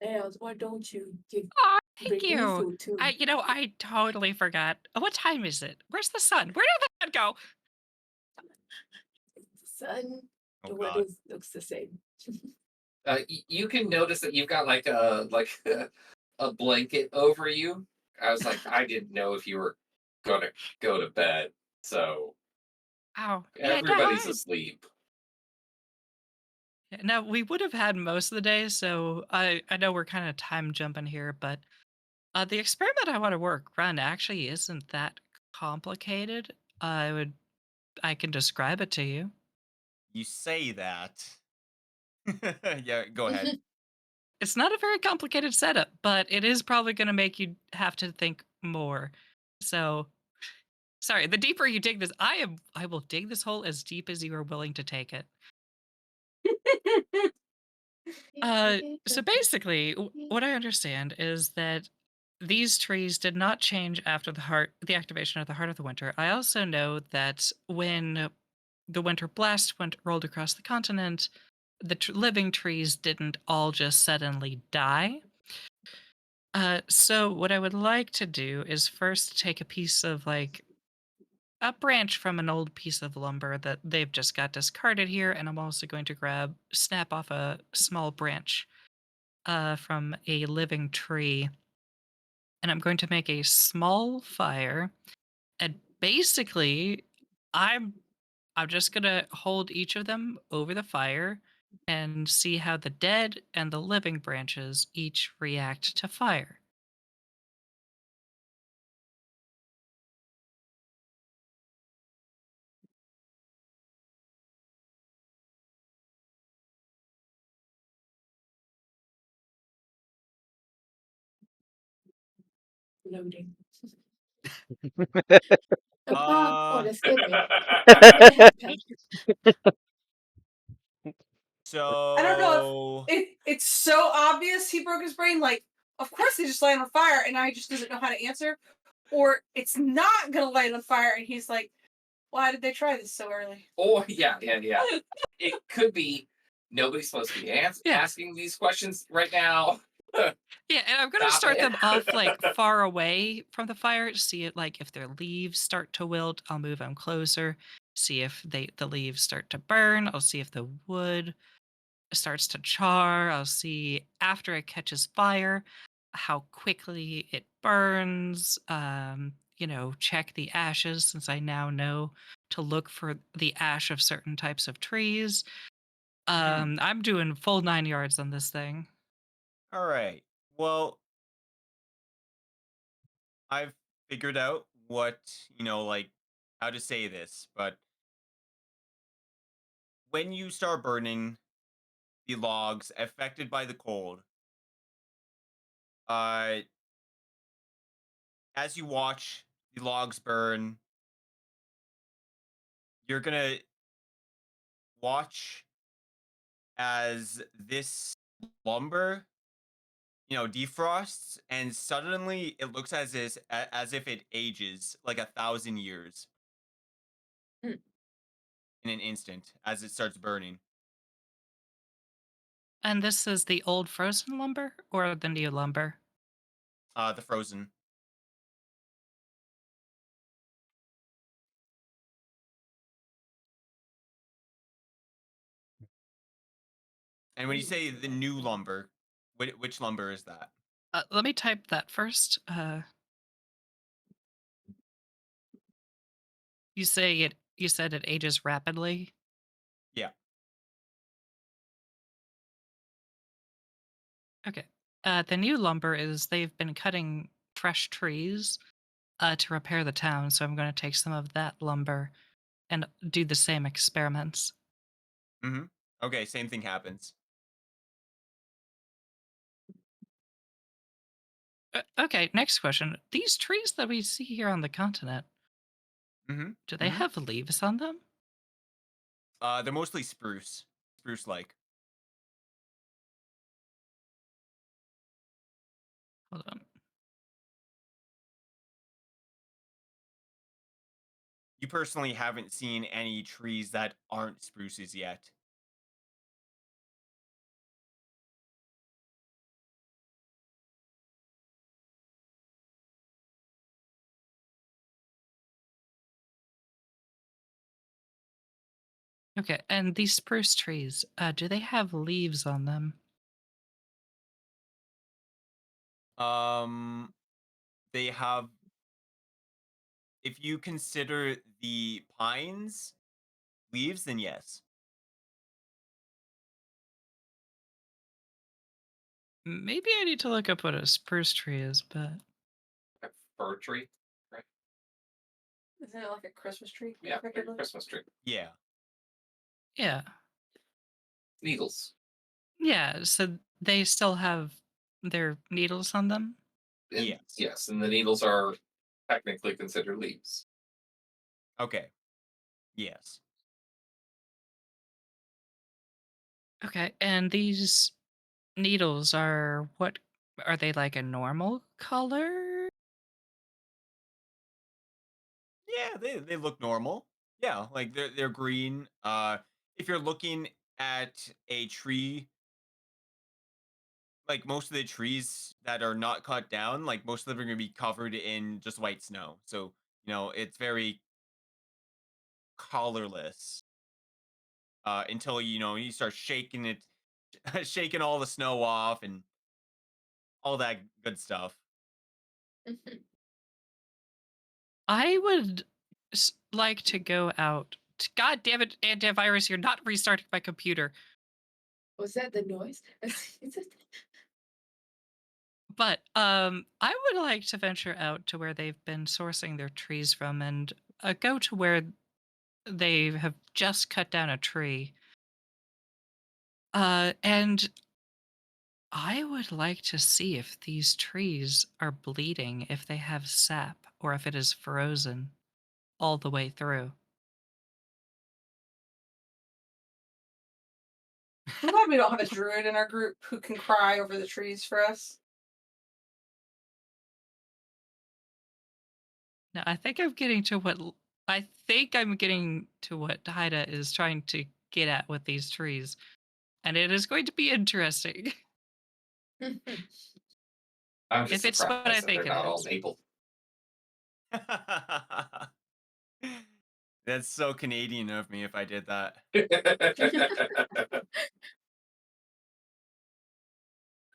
Nails, why don't you Aw, thank bring me you. food too? I totally forgot. What time is it? Where's the sun? Where did that go? The sun, Oh the god. weather looks the same. You can notice that you've got like a blanket over you. I was like, I didn't know if you were gonna go to bed, so Oh, yeah, everybody's no. asleep. Now we would have had most of the day, so I know we're kind of time jumping here, but the experiment I want to run actually isn't that complicated. I can describe it to you. You say that. Yeah, go ahead. It's not a very complicated setup, but it is probably going to make you have to think more. So, sorry, the deeper you dig this, I will dig this hole as deep as you are willing to take it. So basically, what I understand is that these trees did not change after the activation of the Heart of the Winter. I also know that when the winter blast rolled across the continent, the living trees didn't all just suddenly die. So what I would like to do is first take a piece of like a branch from an old piece of lumber that they've just got discarded here, and I'm also going to snap off a small branch from a living tree, and I'm going to make a small fire. And basically, I'm I'm just gonna hold each of them over the fire and see how the dead and the living branches each react to fire. Loading. Oh, Uh, that scared me. I don't know so if it's so obvious he broke his brain. Like, of course they just light on fire, and I just doesn't know how to answer, or it's not gonna light on fire, and he's like, "Why did they try this so early?" Oh yeah. It could be nobody's supposed to be Yeah. asking these questions right now. Yeah, and I'm gonna Stop start it. them off like far away from the fire to see it like if their leaves start to wilt, I'll move them closer. See if the leaves start to burn. I'll see if the wood starts to char. I'll see after it catches fire how quickly it burns. Check the ashes since I now know to look for the ash of certain types of trees. I'm doing full 9 yards on this thing. all right. Well, I've figured out what, like how to say this, but when you start burning the logs affected by the cold, uh as you watch the logs burn, you're gonna watch as this lumber, defrosts, and suddenly it looks as if it ages like 1,000 years Hmm. in an instant as it starts burning. And this is the old frozen lumber or the new lumber? The frozen. And when you say the new lumber, which lumber is that? Let me type that first. You said it ages rapidly. Yeah. Okay. The new lumber is they've been cutting fresh trees to repair the town, so I'm going to take some of that lumber and do the same experiments. Mm-hmm. Okay, same thing happens. Okay, next question. These trees that we see here on the continent, Mm-hmm. do they have leaves on them? They're mostly spruce-like. Hold on. You personally haven't seen any trees that aren't spruces yet. Okay, and these spruce trees, do they have leaves on them? Um, they have, if you consider the pines leaves, then yes. Maybe I need to look up what a spruce tree is, but A fir tree, right? Isn't it like a Christmas tree? Yeah, like a effectively? Christmas tree. Yeah. yeah. Needles. Yeah, so they still have their needles on them? And, Yes. Yes, and the needles are technically considered leaves. Okay. Yes. Okay, and these needles are what Are they like a normal color? Yeah, they look normal. Yeah, like they're green. If you're looking at a tree, like most of the trees that are not cut down, like most of them are gonna be covered in just white snow. So, it's very colorless. Until you start shaking it, shaking all the snow off and all that good stuff. I would like to go out. God damn it, antivirus! You're not restarting my computer. Was that the noise? Is it- But I would like to venture out to where they've been sourcing their trees from and go to where they have just cut down a tree. And I would like to see if these trees are bleeding, if they have sap, or if it is frozen all the way through. I'm glad we don't have a druid in our group who can cry over the trees for us. Now, I think I'm getting to what I think I'm getting to what Haida is trying to get at with these trees, and it is going to be interesting I'm just if it's what I surprised that they're think it not all is. maple. That's so Canadian of me if I did that.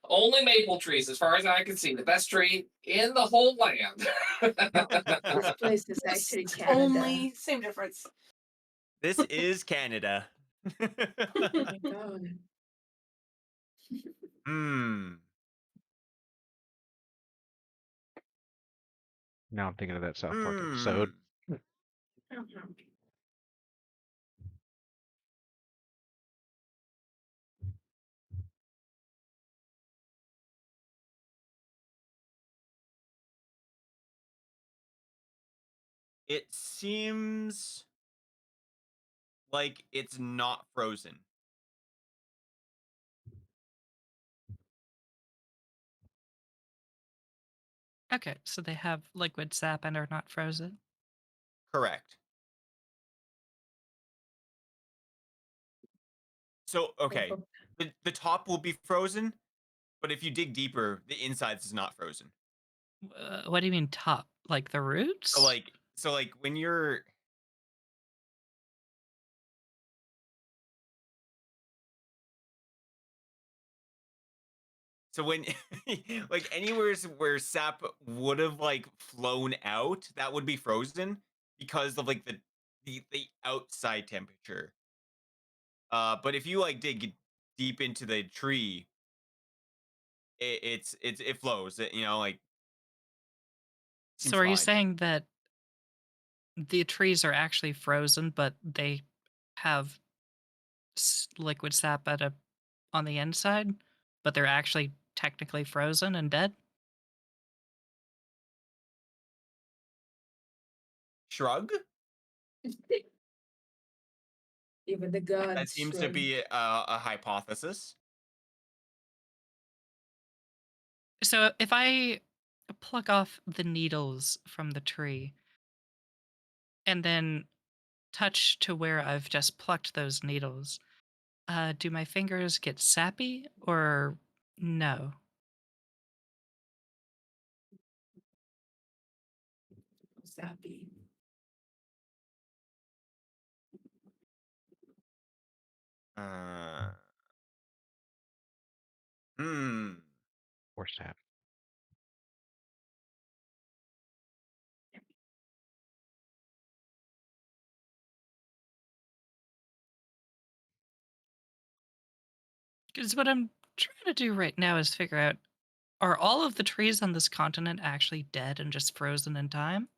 Only maple trees, as far as I can see. The best tree in the whole land. This place is This actually is Canada. only same difference. This is Canada. Oh my god. Hmm. Now I'm thinking of that South Park episode. It seems like it's not frozen. Okay, so they have liquid sap and are not frozen. Correct. So, okay. The top will be frozen, but if you dig deeper, the insides is not frozen. What do you mean top? Like the roots? So like when you're so when like anywhere where sap would have like flown out, that would be frozen because of like the outside temperature. But if you like dig deep into the tree, it flows. Like So seems are you fine. saying that the trees are actually frozen, but they have liquid sap on the inside, but they're actually technically frozen and dead? Shrug? Even the That gods seems to shrug. be a hypothesis. So if I pluck off the needles from the tree and then touch to where I've just plucked those needles, do my fingers get sappy or no? Sappy. Uh, hmm. Or sap. Because what I'm trying to do right now is figure out, are all of the trees on this continent actually dead and just frozen in time?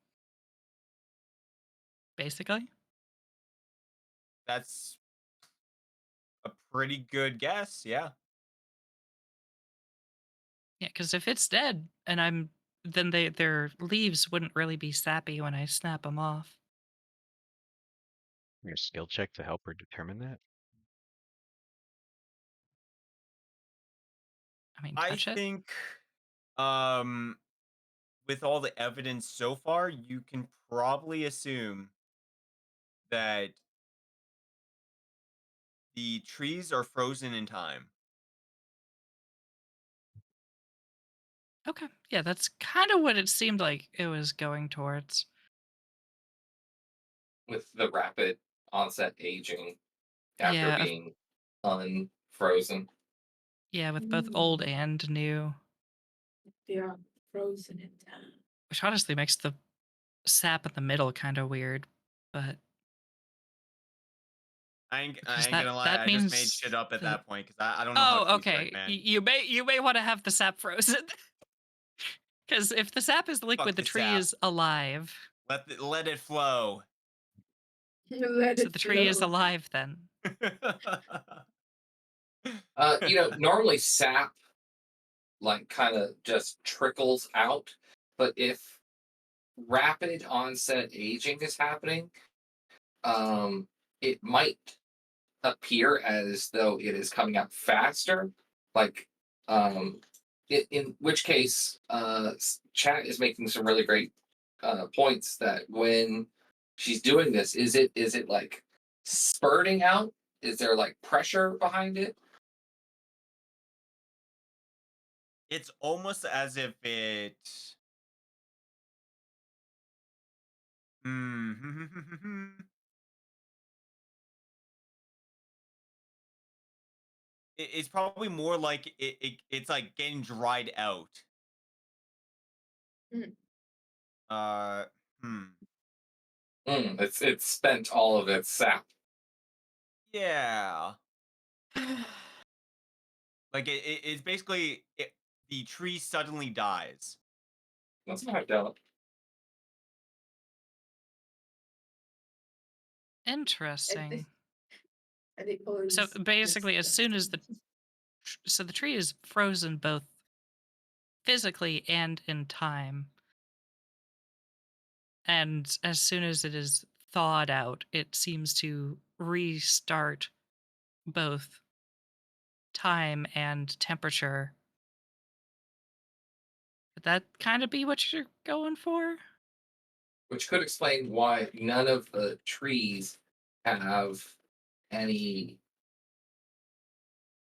Basically? That's a pretty good guess. Yeah. Yeah, because if it's dead and then their leaves wouldn't really be sappy when I snap them off. Your skill check to help her determine that. I mean, I touch it. think Um, with all the evidence so far, you can probably assume that the trees are frozen in time. Okay. Yeah, that's kind of what it seemed like it was going towards. with the rapid onset aging after Yeah, being unfrozen. yeah, with both old Mm. and new, They are frozen in time. which honestly makes the sap in the middle kind of weird. But I because ain't gonna lie, that I just made shit means up at that. that point because I don't know how Oh, trees work, okay. man. You may want to have the sap frozen. Because if the sap is liquid, Fuck the the tree sap. is alive. Let it flow. Let So it the tree is flow. alive then. Normally sap like kind of just trickles out, but if rapid onset aging is happening, um, it might appear as though it is coming out faster. Like, in which case, chat is making some really great points that when she's doing this, is it like spurting out? Is there like pressure behind it? It's almost as if it. Hmm. It's probably more like it's like getting dried out. Mm. Uh, hmm. It's spent all of its sap. Yeah. Like it's basically the tree suddenly dies. That's not doubt. And Interesting. they So always basically, as soon as the tree is frozen both physically and in time, and as soon as it is thawed out, it seems to restart both time and temperature. Would that kind of be what you're going for? Which could explain why none of the trees have any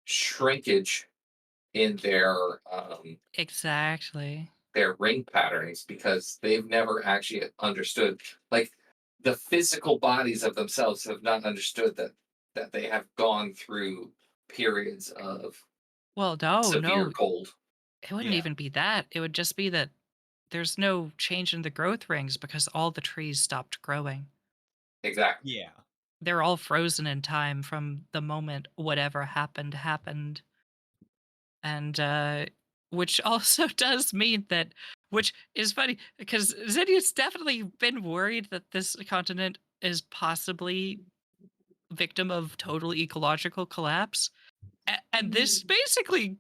shrinkage in Exactly. their ring patterns because they've never actually understood, like, the physical bodies of themselves have not understood that they have gone through periods of Well, no, severe no, cold. it wouldn't Yeah. even be that. It would just be that there's no change in the growth rings because all the trees stopped growing. Exactly. Yeah. They're all frozen in time from the moment whatever happened. And which also does mean that, which is funny because Zinnia's definitely been worried that this continent is possibly victim of total ecological collapse. And this Mm. basically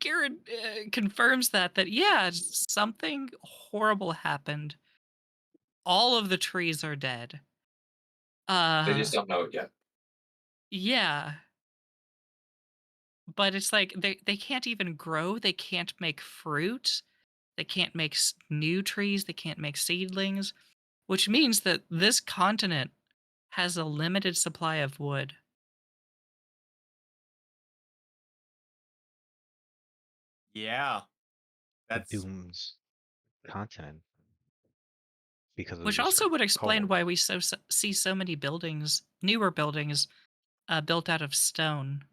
confirms that yeah, something horrible happened. All of the trees are dead. They just Uh don't know it yet. yeah, but it's like they can't even grow, they can't make fruit, they can't make new trees, they can't make seedlings, which means that this continent has a limited supply of wood. Yeah. The That's Doom's continent because of Which this also would explain cold. why we see so many buildings, newer buildings, built out of stone.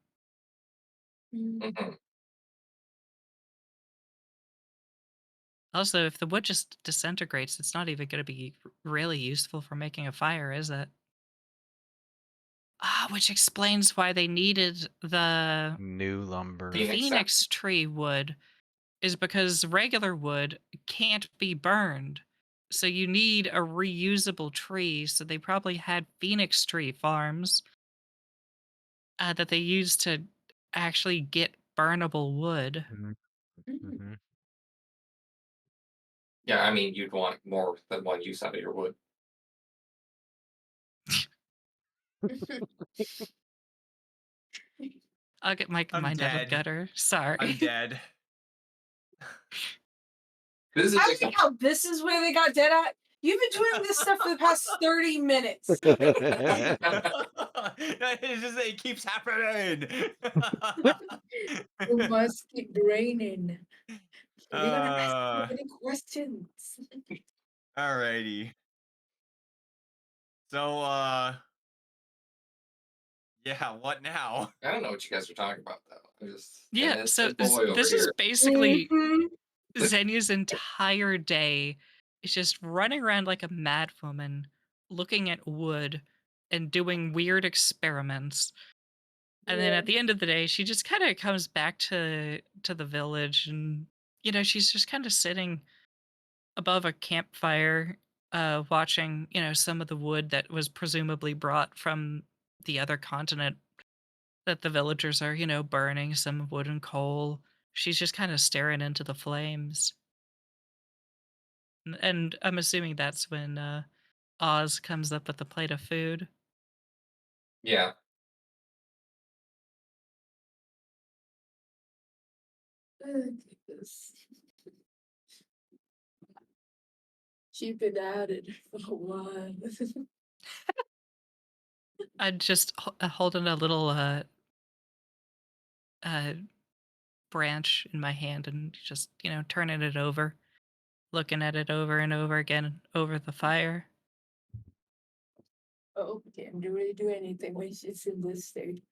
Mm. Mhm. Also, if the wood just disintegrates, it's not even going to be really useful for making a fire, is it? Ah, which explains why they needed the New lumber. Phoenix sap. phoenix tree wood, is because regular wood can't be burned. So you need a reusable tree. So they probably had phoenix tree farms that they used to actually get burnable wood. Mm-hmm. Mm. Mm-hmm. Yeah, I mean, you'd want more than one use out of your wood. I'll get my I'm mind out of dead. gutter. Sorry. I'm dead. This is I just think how this is where they got dead at. You've been doing this stuff for the past 30 minutes. It's just it keeps happening. You must keep draining. We're gonna ask so uh, many questions. alrighty. So yeah, what now? I don't know what you guys are talking about though. I'm just Yeah, innocent so boy over this is here. basically Mhm. Xenia's entire day is just running around like a mad woman, looking at wood and doing weird experiments. And then Yeah. at the end of the day, she just kind of comes back to the village, and she's just kind of sitting above a campfire, watching some of the wood that was presumably brought from the other continent that the villagers are burning, some wood and coal. She's just kind of staring into the flames. And I'm assuming that's when Oz comes up with a plate of food. Yeah. Goodness. She's been at it for a while. I'm just holding a little uh, branch in my hand and just turning it over, looking at it over and over again over the fire. Oh, can't really do anything when she's in this state.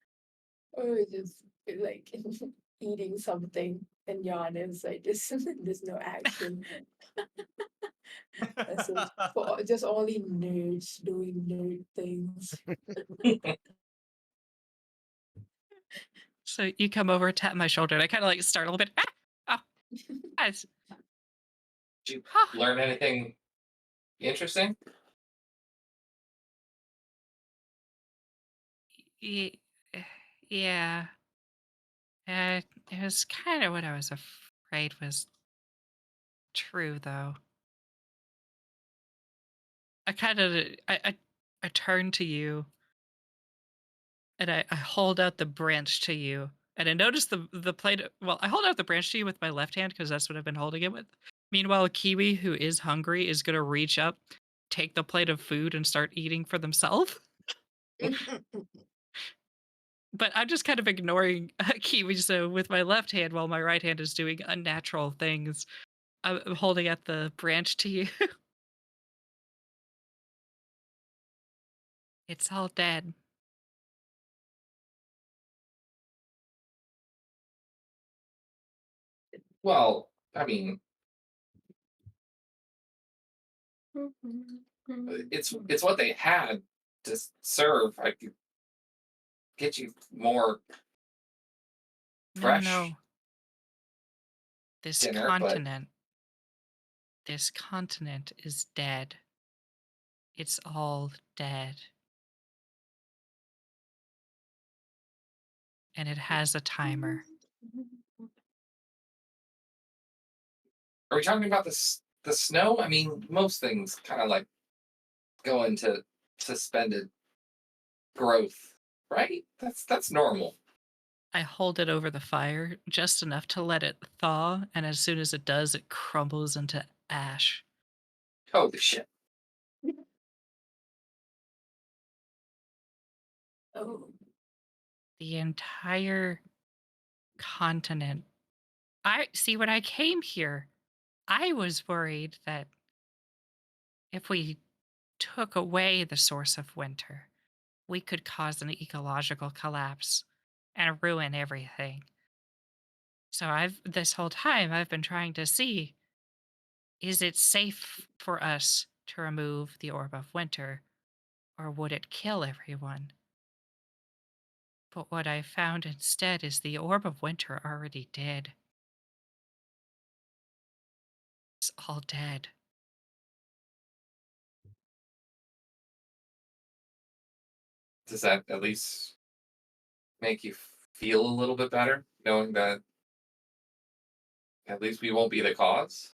Or just like eating something and yawn and say there's no action. That's just only nerds doing nerd things. So you come over, tap my shoulder, and I kind of like start a little bit. Ah! Oh, guys. Did you Oh, learn anything interesting? ye- yeah. It was kind of what I was afraid was true, though. I kind of I turn to you and I hold out the branch to you, and I notice the plate. Well, I hold out the branch to you with my left hand because that's what I've been holding it with. Meanwhile, Kiwi, who is hungry, is gonna reach up, take the plate of food, and start eating for themselves. But I'm just kind of ignoring Kiwi. So with my left hand, while my right hand is doing unnatural things, I'm holding out the branch to you. It's all dead. Well, I mean, it's what they had to serve. I could get you more No, fresh no. This dinner, continent, this continent is dead. It's all dead. And it has a timer. are we talking about the snow? I mean, most things kind of like go into suspended growth, right? That's normal. I hold it over the fire just enough to let it thaw, and as soon as it does, it crumbles into ash. Holy shit! Oh, The entire continent. I see when I came here, I was worried that if we took away the source of winter, we could cause an ecological collapse and ruin everything. So this whole time I've been trying to see, is it safe for us to remove the orb of winter, or would it kill everyone? But what I found instead is the orb of winter already did. It's all dead. Does that at least make you feel a little bit better, knowing that at least we won't be the cause?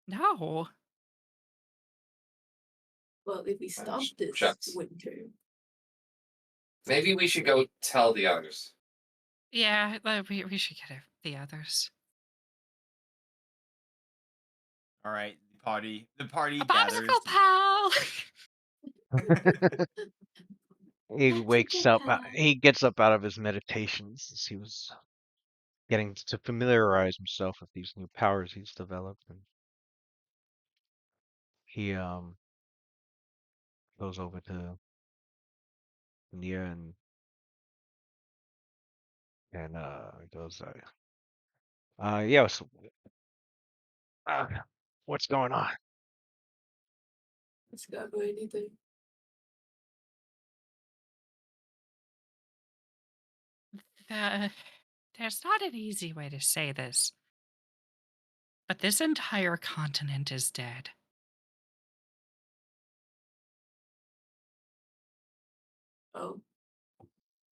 No. well, if we stop this Shucks. winter, Maybe we should go tell the others. Yeah, we should get the others. All right, the party A bicycle gathers. pal. He Magical wakes up. pal. He gets up out of his meditations as he was getting to familiarize himself with these new powers he's developed, and he goes over to Nia and goes, yeah, so, uh, what's going on? It's not for anything. There's not an easy way to say this, but this entire continent is dead. Oh,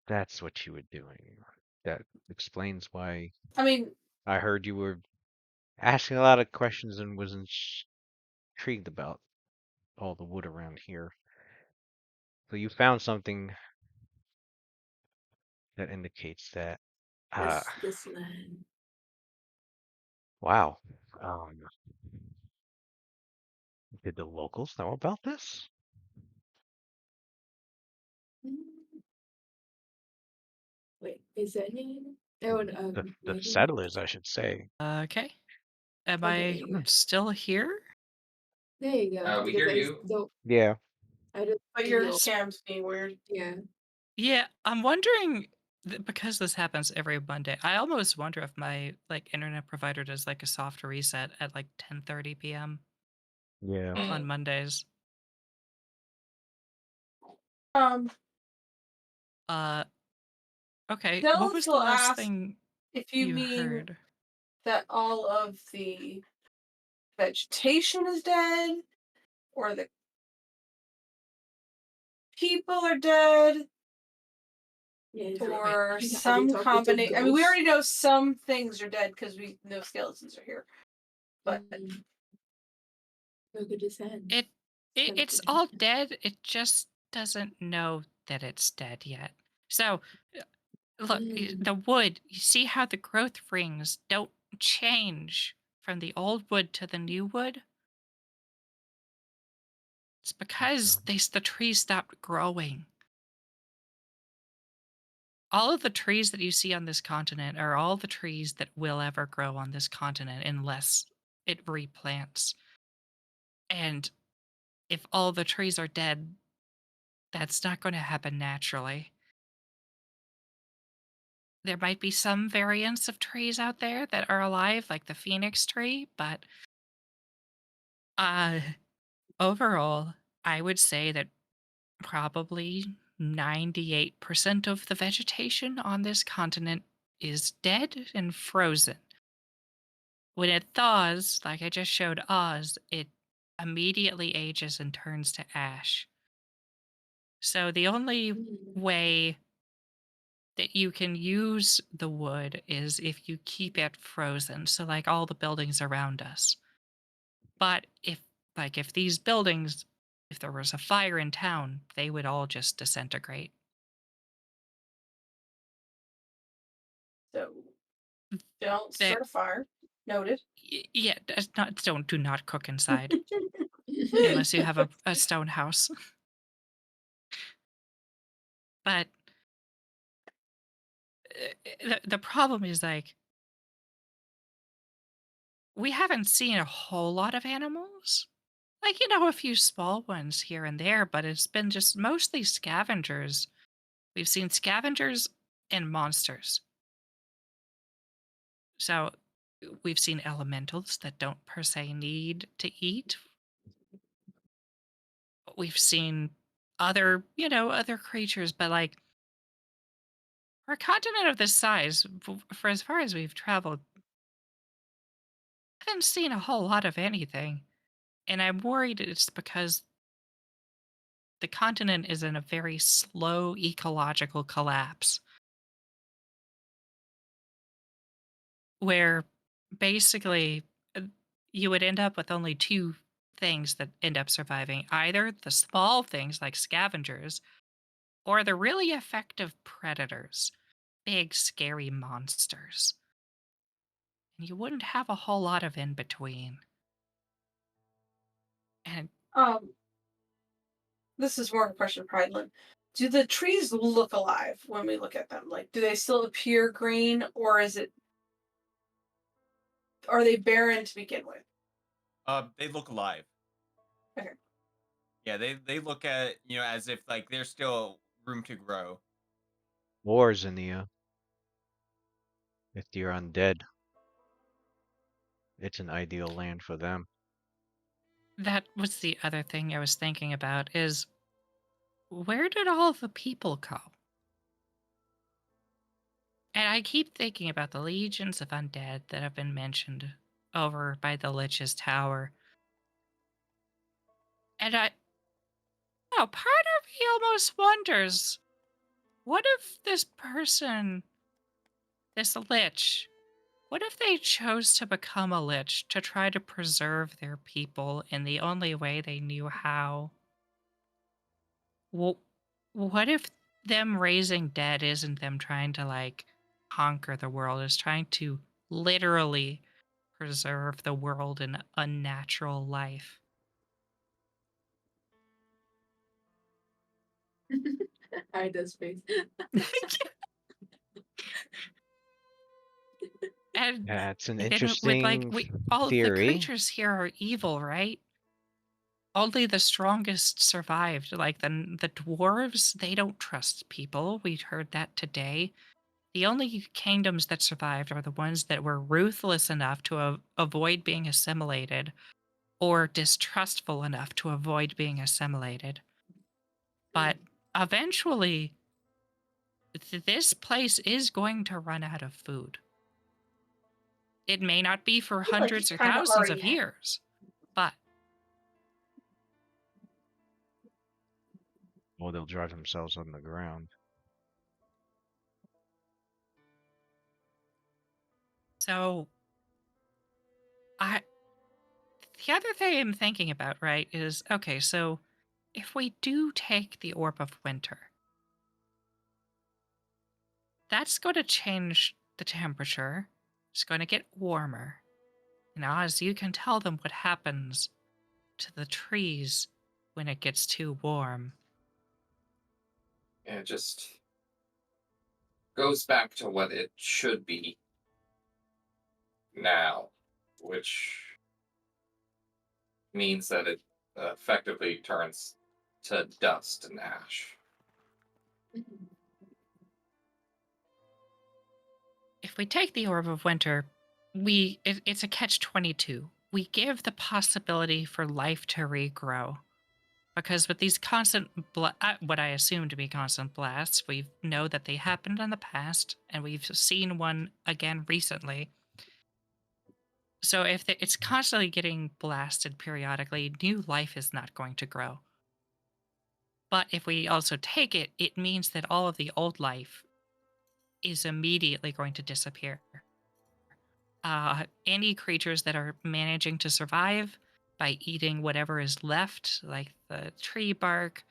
That's what you were doing. That explains why I mean, I heard you were asking a lot of questions and was intrigued about all the wood around here. So you found something that indicates that. this land. Wow. Um, did the locals know about this? Mm. Wait, is that name? Oh, The Megan? settlers, I should say. Okay. Am Oh, there I you go. still here? There you go. We Because hear I you. don't, Yeah. I don't but see your your, cam's being weird. yeah. Yeah, I'm wondering because this happens every Monday. I almost wonder if my internet provider does like a soft reset at like 10:30 p.m. Yeah. on Mondays. Um, Uh, okay. What Dallas was the will last ask thing if you you mean heard? that all of the vegetation is dead, or the people are dead, Yeah, is it like, or are they some talking to combination. I mean, we ghosts? already know some things are dead because we know skeletons are here. But Look at his hand. It's all dead. It just doesn't know that it's dead yet. So, look, the wood, you see how the growth rings don't change from the old wood to the new wood? It's because the trees stopped growing. All of the trees that you see on this continent are all the trees that will ever grow on this continent unless it replants. And if all the trees are dead, that's not going to happen naturally. There might be some variants of trees out there that are alive, like the phoenix tree, but uh, overall, I would say that probably 98% of the vegetation on this continent is dead and frozen. When it thaws, like I just showed Oz, it immediately ages and turns to ash. So the only way that you can use the wood is if you keep it frozen. So like all the buildings around us. But if these buildings, if there was a fire in town, they would all just disintegrate. so don't That start a fire. Noted. yeah, do not cook inside unless you have a stone house. But the problem is like we haven't seen a whole lot of animals. Like, a few small ones here and there, but it's been just mostly scavengers. We've seen scavengers and monsters. So we've seen elementals that don't per se need to eat. We've seen other creatures, but like for a continent of this size, for as far as we've traveled, I haven't seen a whole lot of anything. And I'm worried it's because the continent is in a very slow ecological collapse where basically you would end up with only two things that end up surviving, either the small things like scavengers or the really effective predators, big scary monsters. And you wouldn't have a whole lot of in between. And This is more of a question for Hydeland. Do the trees look alive when we look at them? Like, do they still appear green, or are they barren to begin with? They look alive. Okay. Yeah, they look at as if like there's still room to grow. Wars in the if you're undead, it's an ideal land for them. that was the other thing I was thinking about is where did all the people go? And I keep thinking about the legions of undead that have been mentioned over by the Lich's Tower. And part of me almost wonders, what if this person, this Lich, what if they chose to become a Lich to try to preserve their people in the only way they knew how? Well, what if them raising dead isn't them trying to like conquer the world, is trying to literally preserve the world in unnatural life? Ida's face. And Yeah, it's an then with like interesting all of the theory. creatures here are evil, right? Only the strongest survived. Like the dwarves, they don't trust people. We heard that today. The only kingdoms that survived are the ones that were ruthless enough to avoid being assimilated, or distrustful enough to avoid being assimilated. But eventually, this place is going to run out of food. It may not be for I feel like hundreds it's or kinda thousands already of years, but Or they'll drive themselves on the ground. so the other thing I'm thinking about, right, is okay, so if we do take the Orb of Winter, that's going to change the temperature. It's going to get warmer. And Oz, you can tell them what happens to the trees when it gets too warm. And it just goes back to what it should be now, which means that it effectively turns to dust and ash. If we take the Orb of Winter, it's a catch-22. We give the possibility for life to regrow. Because with these constant, what I assume to be constant blasts, we know that they happened in the past, and we've seen one again recently. So if it's constantly getting blasted periodically, new life is not going to grow. But if we also take it, it means that all of the old life is immediately going to disappear. Any creatures that are managing to survive by eating whatever is left, like the tree bark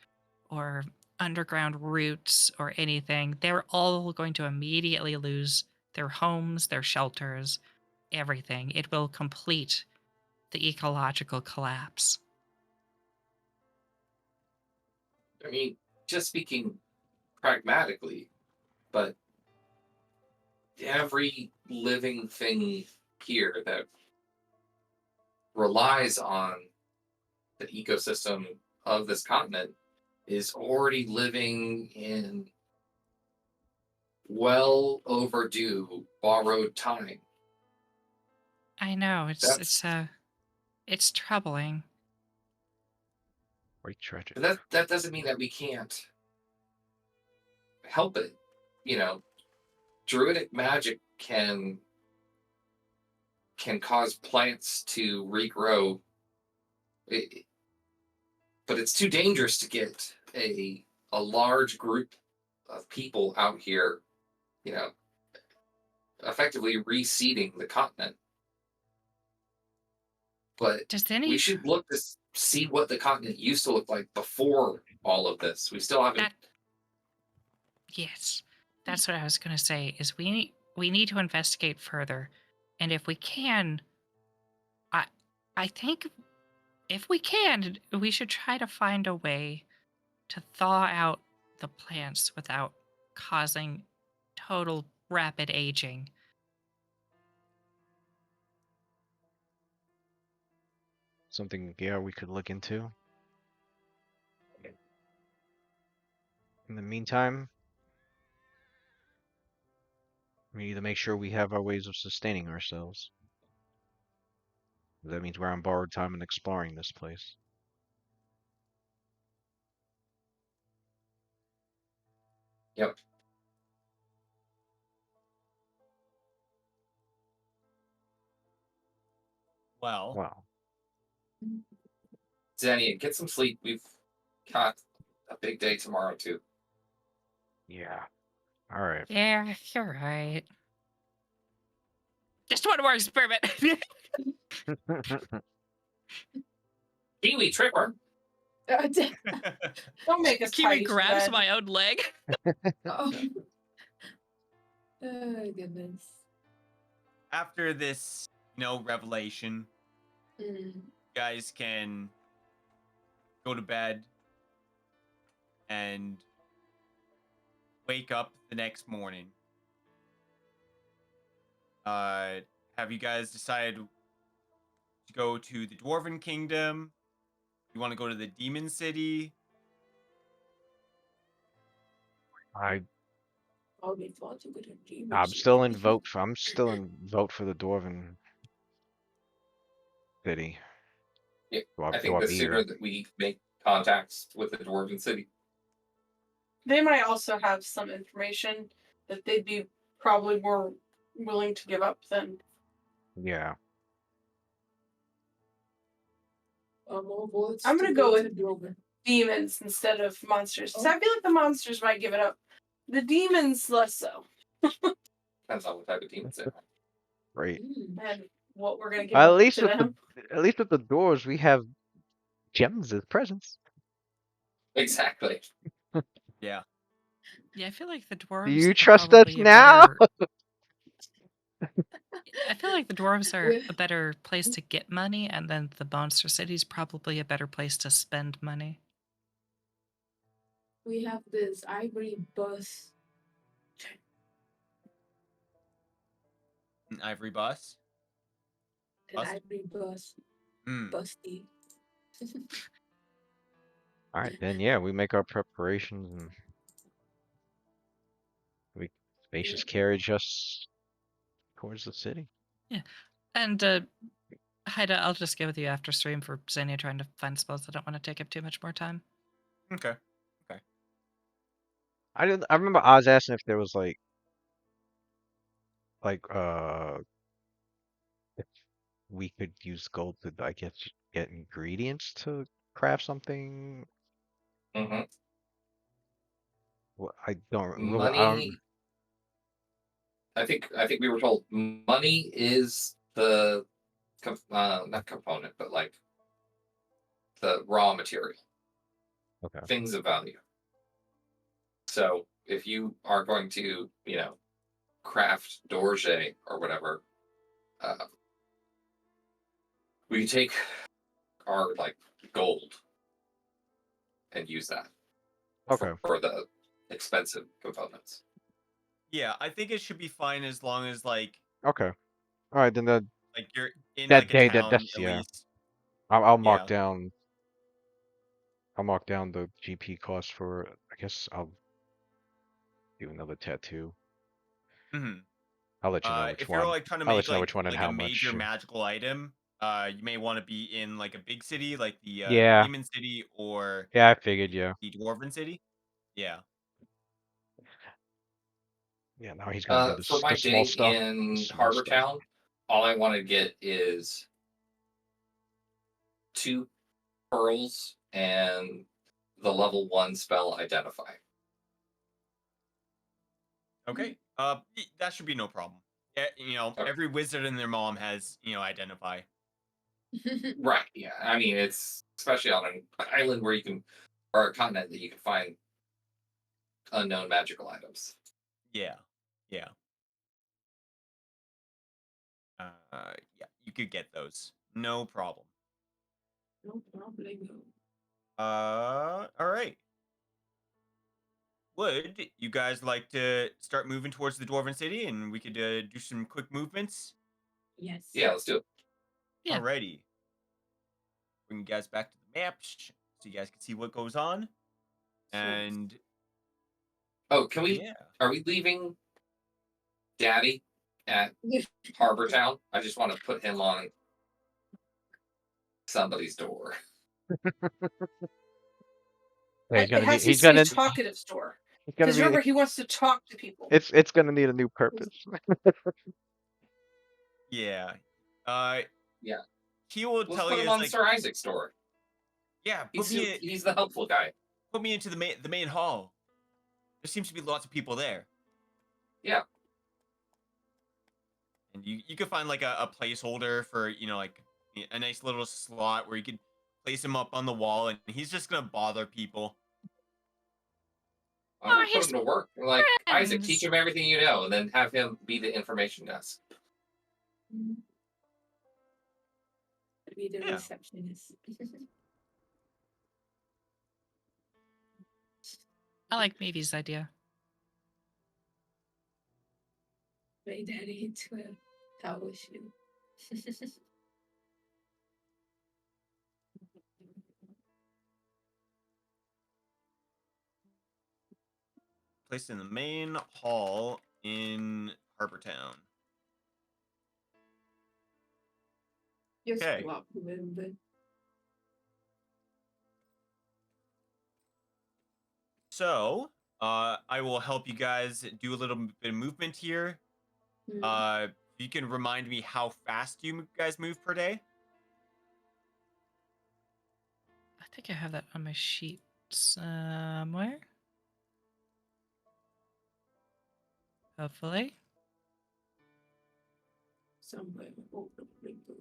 or underground roots or anything, they're all going to immediately lose their homes, their shelters, everything. It will complete the ecological collapse. I mean, just speaking pragmatically, but every living thing here that relies on the ecosystem of this continent is already living in well overdue borrowed time. I know That's it's troubling. Very tragic. but that doesn't mean that we can't help it. You know, druidic magic can cause plants to regrow, but it's too dangerous to get a large group of people out here, you know, effectively reseeding the continent. But Does we any should look to see what the continent used to look like before all of this. We still haven't. that yes, that's what I was going to say is we need to investigate further. And if we can, I think if we can, we should try to find a way to thaw out the plants without causing total rapid aging. Something, yeah, we could look into. In the meantime, we need to make sure we have our ways of sustaining ourselves. That means we're on borrowed time and exploring this place. Yep. Well, Wow. Zenny, get some sleep. We've got a big day tomorrow too. Yeah. All right. Yeah, you're right. Just one more experiment. Kiwi Tripper. Don't make us Kiwi tie grabs my own leg. Oh. Oh goodness. after this, revelation, Mm. you guys can go to bed and wake up the next morning. Have you guys decided to go to the Dwarven Kingdom? You want to go to the Demon City? Always want to go to Demon I'm City. still in vote for the Dwarven City. Yeah, Do I do think the be sooner here? that we make contacts with the Dwarven City. They might also have some information that they'd be probably more willing to give up than. Yeah. More votes I'm to gonna go to with Dwarven. demons instead of monsters. 'Cause Oh. I feel like the monsters might give it up. The demons less so. Depends on what type of demons they are. Great. Mm. And what we're gonna give At up least to with them. at least with the doors, we have gems as presents. Exactly. Yeah. Yeah, I feel like the dwarves. Do you are trust us probably a now? better- I feel like the dwarves are With- a better place to get money, and then the monster city's probably a better place to spend money. We have this ivory bus. An ivory bus? An Bus? ivory bus. Hmm. Busty. All right, then yeah, we make our preparations and we spacious carriage us towards the city. And Haida, I'll just get with you after stream for Xenia trying to find spells. I don't want to take up too much more time. Okay. I remember Oz asking if there was like if we could use gold to, I guess, get ingredients to craft something. hmm Well, I don't. Money. I think we were told money is the not component, but like the raw material. Okay. Things of value. So if you are going to, craft Dorje or whatever, we take our like gold and use that Okay. for the expensive components. Yeah, I think it should be fine as long as like Okay. All right, then you're in that like a day, town that's at yeah. least. I'll mark Yeah. down. I'll mark down the GP cost for. I guess I'll do another tattoo. hmm I'll let you know which if one. you're like trying to I'll make let you know which one and like how a major much. magical item, you may want to be in like a big city like the Yeah. Demon City or Yeah, I figured. Yeah. the Dwarven City. Yeah. Yeah. Now he's gonna do For my the small day stuff. in small Harbor stuff. Town, all I want to get is 2 pearls and the level 1 spell identify. Okay. That should be no problem. Yeah, Okay. every wizard and their mom has identify. Right. Yeah. I mean, it's especially on an island where you can, or a continent that you can find unknown magical items. Yeah. Yeah. Yeah, you could get those. No problem. No problem. All right. Would you guys like to start moving towards the Dwarven City, and we could do some quick movements? Yes. Yeah, let's do it. Yeah. Alrighty. Bring you guys back to the map so you guys can see what goes on. And Oh, can we? yeah, Are we leaving Daddy at Harbor Town? I just want to put him on somebody's door. Yeah, It has to be a talkative store. it's gonna Because be, remember, he wants to talk to people. it's gonna need a new purpose. yeah. Yeah. He will Let's tell put you him it's on like, Sir Isaac's door. yeah, He's the helpful guy. put me into the main hall. There seems to be lots of people there. Yeah. And you could find like a placeholder for, you know, like a nice little slot where you could place him up on the wall, and he's just gonna bother people. I'm gonna put he's him to work. Like Isaac, friends. teach him everything you know, and then have him be the information desk. Be the Yeah. receptionist. I like Mavy's idea. My daddy into a towel shoe. Placed in the main hall in Harbor Town. Just Okay. walk remember. So, I will help you guys do a little bit of movement here. You can remind me how fast you guys move per day. I think I have that on my sheet somewhere. Hopefully. Somewhere over the window.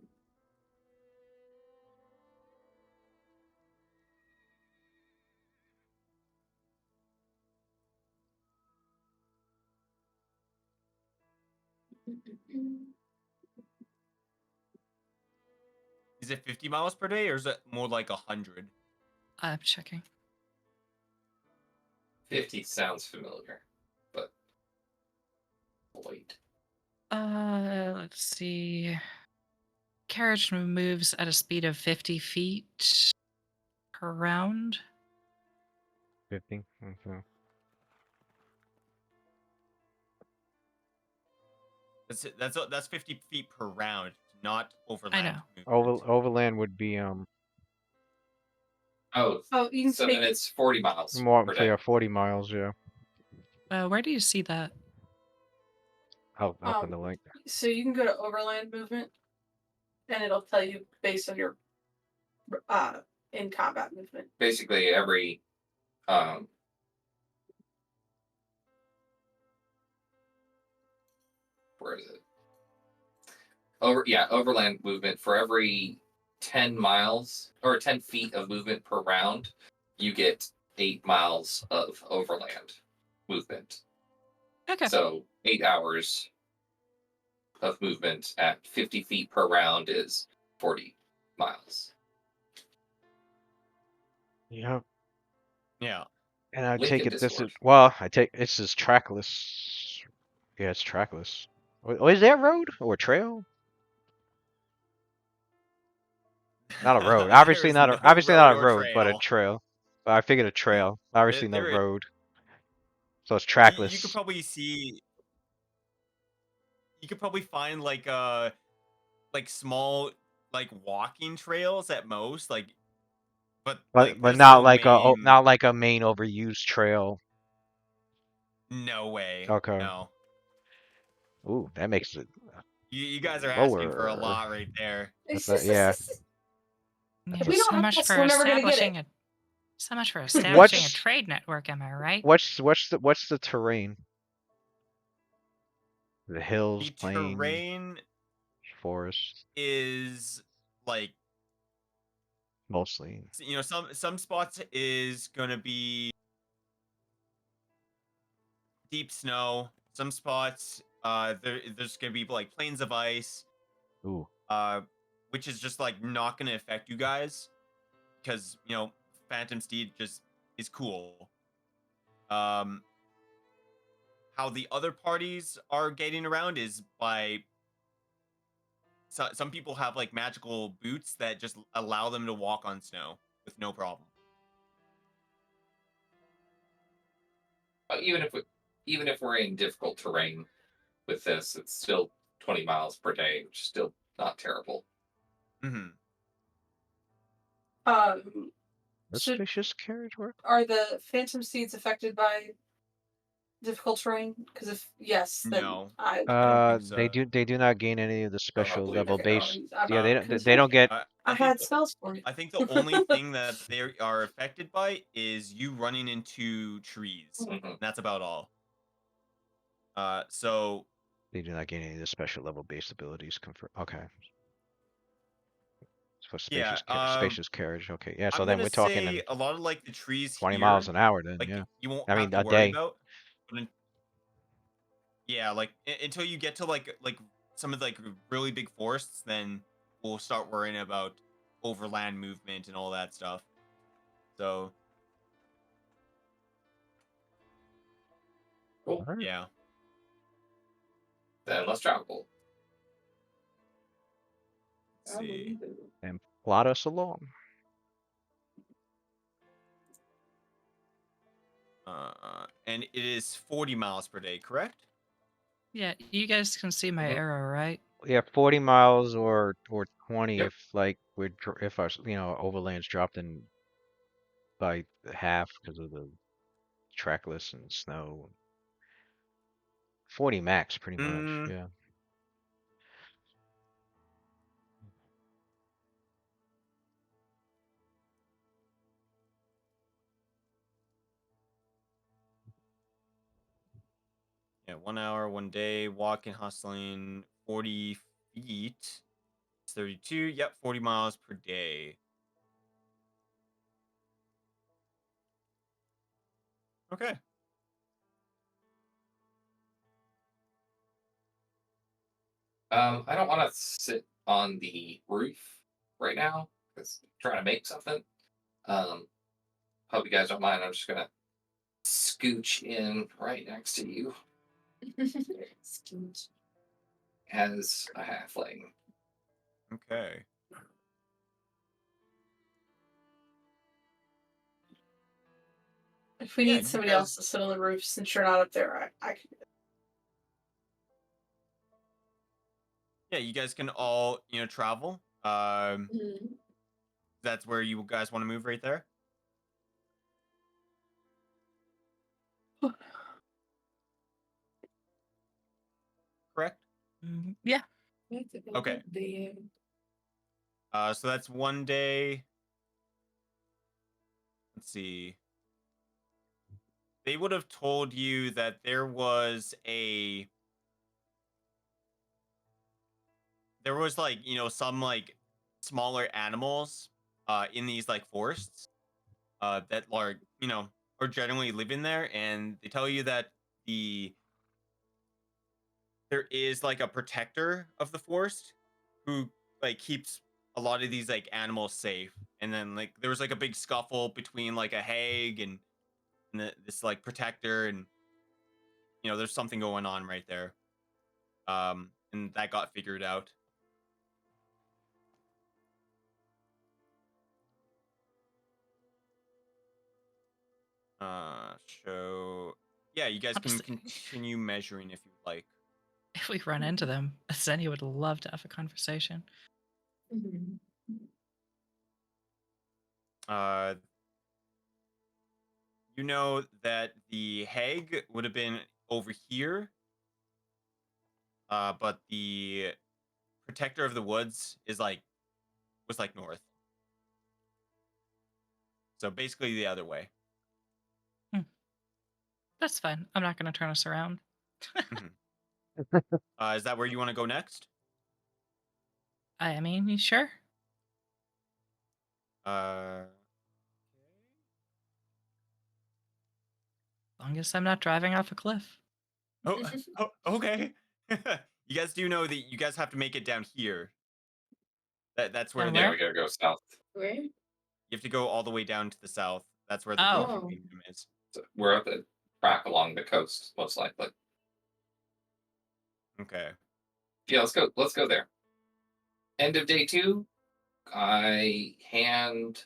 Is it 50 miles per day, or is it more like 100? I'm checking. 50 sounds familiar, but wait. Let's see. Carriage moves at a speed of 50 feet per round. 50. Okay. That's 50 feet per round, not overland. know. movement. Overland would be Oh, Oh, you can so take then it's 40 miles more per for day. yeah, 40 miles. Yeah, Where do you see that? up in the link. So you can go to overland movement, and it'll tell you based on your in combat movement. Basically, every where is it? Overland movement. For every 10 miles or 10 feet of movement per round, you get 8 miles of overland movement. Okay. So 8 hours of movement at 50 feet per round is 40 miles. Yep. Yeah. And I Link take in it this is Discord. this is trackless. Yeah, it's trackless. Oh, is there a road or a trail? Not a road. There Obviously is not no a or road, but a trail. trail. But I figured a trail. Obviously no There is- road. So it's You trackless. could probably see. You could probably find like small like walking trails at most, like, but But there's not no like main. not like a main overused trail. No way. Okay. No. Ooh, that makes it You guys are asking for a lower. lot right there. That's yeah. Yeah, If we don't so have much this, for we're never gonna get establishing it. so much for establishing a What's trade network, am I right? what's the terrain? The hills, The plains, terrain forest, is like, mostly. you know, some spots is gonna be deep snow. Some spots there's gonna be like plains of ice, Ooh. which is just like not gonna affect you guys. because Phantom Steed just is cool. How the other parties are getting around is by some people have like magical boots that just allow them to walk on snow with no problem. But even if we're in difficult terrain with this, it's still 20 miles per day, which is still not terrible. Hmm. Does Should- spacious carriage work? Are the Phantom Steeds affected by difficult terrain? Because if yes, then No. I don't think so. They do not gain any of the special believe level it. base. I'm Yeah, not they don't get. I I think had the- spells for it. I think the only thing that they are affected by is you running into trees. Mhm. That's about all. So They do not gain any of the special level base abilities. Confer. Okay. So Yeah, spacious carriage. Okay, yeah. So I'm then gonna we're talking say in a lot of like the trees 20 here, miles an hour. Then like yeah. you won't I have mean, to a worry day. about. Yeah, like until you get to like some of the, like really big forests, then we'll start worrying about overland movement and all that stuff. So Cool. Alright. yeah. Then let's travel. Let's see. And plot us along. And it is 40 miles per day, correct? Yeah, you guys can see my Mhm. arrow, right? Yeah, 40 miles or 20 Yep. if like if our overland's dropped in by half because of the trackless and snow. 40 max, pretty much. Mm. Yeah. Yeah, 1 hour, 1 day, walking, hustling, 40 feet. It's 32. Yep, 40 miles per day. Okay. I don't want to sit on the roof right now because I'm trying to make something. Hope you guys don't mind. I'm just gonna scooch in right next to you Scooch. as a halfling. Okay. If we Yeah, need you somebody guys- else to sit on the roof since you're not up there, I can. Yeah, you guys can all, travel. Mhm. That's where you guys want to move right there? Correct? Yeah. That's a Okay. good day. So that's 1 day. Let's see. They would have told you that there was like, some like smaller animals in these like forests that are, are generally living there, and they tell you that there is like a protector of the forest who like keeps a lot of these like animals safe. And then like there was like a big scuffle between like a hag and this like protector, and there's something going on right there. And that got figured out. So yeah, you guys can Honestly- continue measuring if you'd like. If we run into them, Zenny would love to have a conversation. Mhm. You know that the hag would have been over here, but the protector of the woods was like north. So basically the other way. That's fine. I'm not going to turn us around. Is that where you want to go next? I mean, you sure? Uh, As long as I'm not driving off a cliff. okay. You guys do know that you guys have to make it down here. That's where Down they Yeah, where? we gotta go south. Where? You have to go all the way down to the south. That's where the Oh. Deku Oh. Kingdom is. So we're at the track along the coast, most likely. Okay. Yeah, let's go. Let's go there. End of day 2. I hand.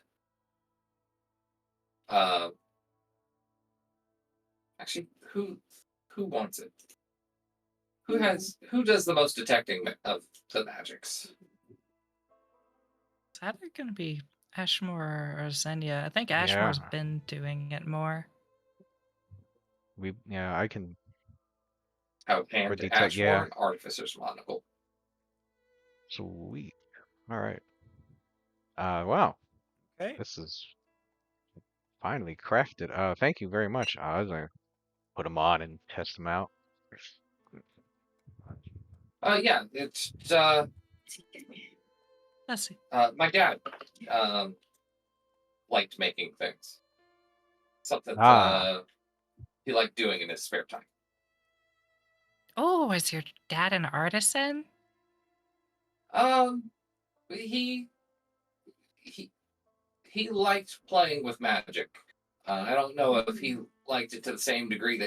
Actually, who wants it? Who does the most detecting of the magics? Is either going to be Ashmore or Xenia? I think Yeah. Ashmore's been doing it more. I can. I would hand Or to detect, Ashmore yeah. an artificer's monocle. Sweet. All right. Wow. Okay. This is finally crafted. Thank you very much. I was gonna put them on and test them out. Yeah, it's Let's see. my dad liked making things. Something Ah. he liked doing in his spare time. Oh, is your dad an artisan? He he liked playing with magic. I don't know if he liked it to the same degree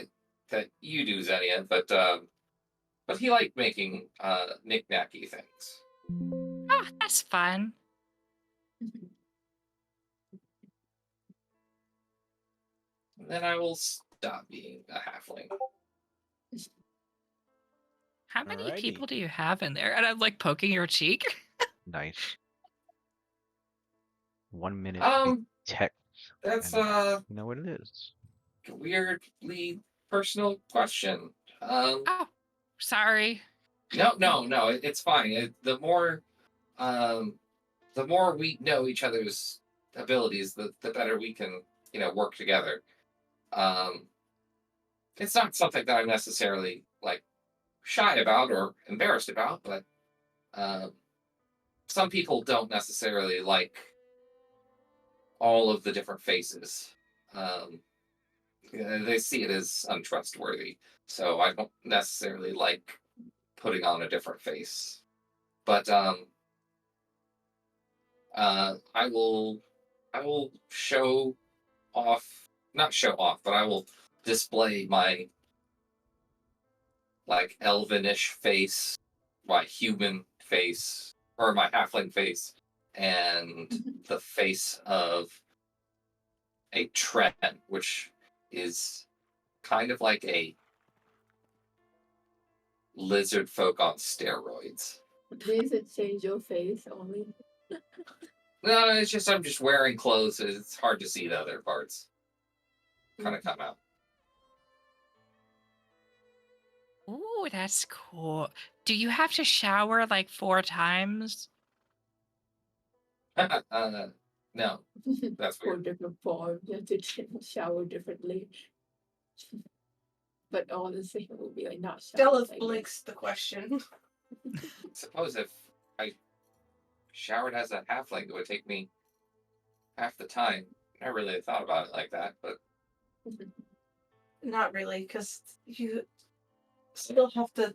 that you do, Xenia, but he liked making knick-knacky things. Oh, that's fun. Then I will stop being a halfling. How many Alrighty. people do you have in there? And I'm like poking your cheek. Nice. 1 minute detect. That's and you know what it is. a weirdly personal question. Oh, sorry. No, it's fine. The more we know each other's abilities, the better we can, work together. It's not something that I'm necessarily like shy about or embarrassed about, but some people don't necessarily like all of the different faces. They see it as untrustworthy, so I don't necessarily like putting on a different face. But I will show off, not show off, but I will display my like elvenish face, my human face, or my halfling face, and the face of a Tren, which is kind of like a lizard folk on steroids. Does it change your face only? No, it's just I'm just wearing clothes. It's hard to see the other parts kind of come out. Ooh, that's cool. Do you have to shower like 4 times? No, that's For weird. different forms, you have to shower differently. But all the same will be like not shower. Delith blinks the question. Suppose if I showered as a halfling, it would take me half the time. I really thought about it like that, but Not really, because you still have the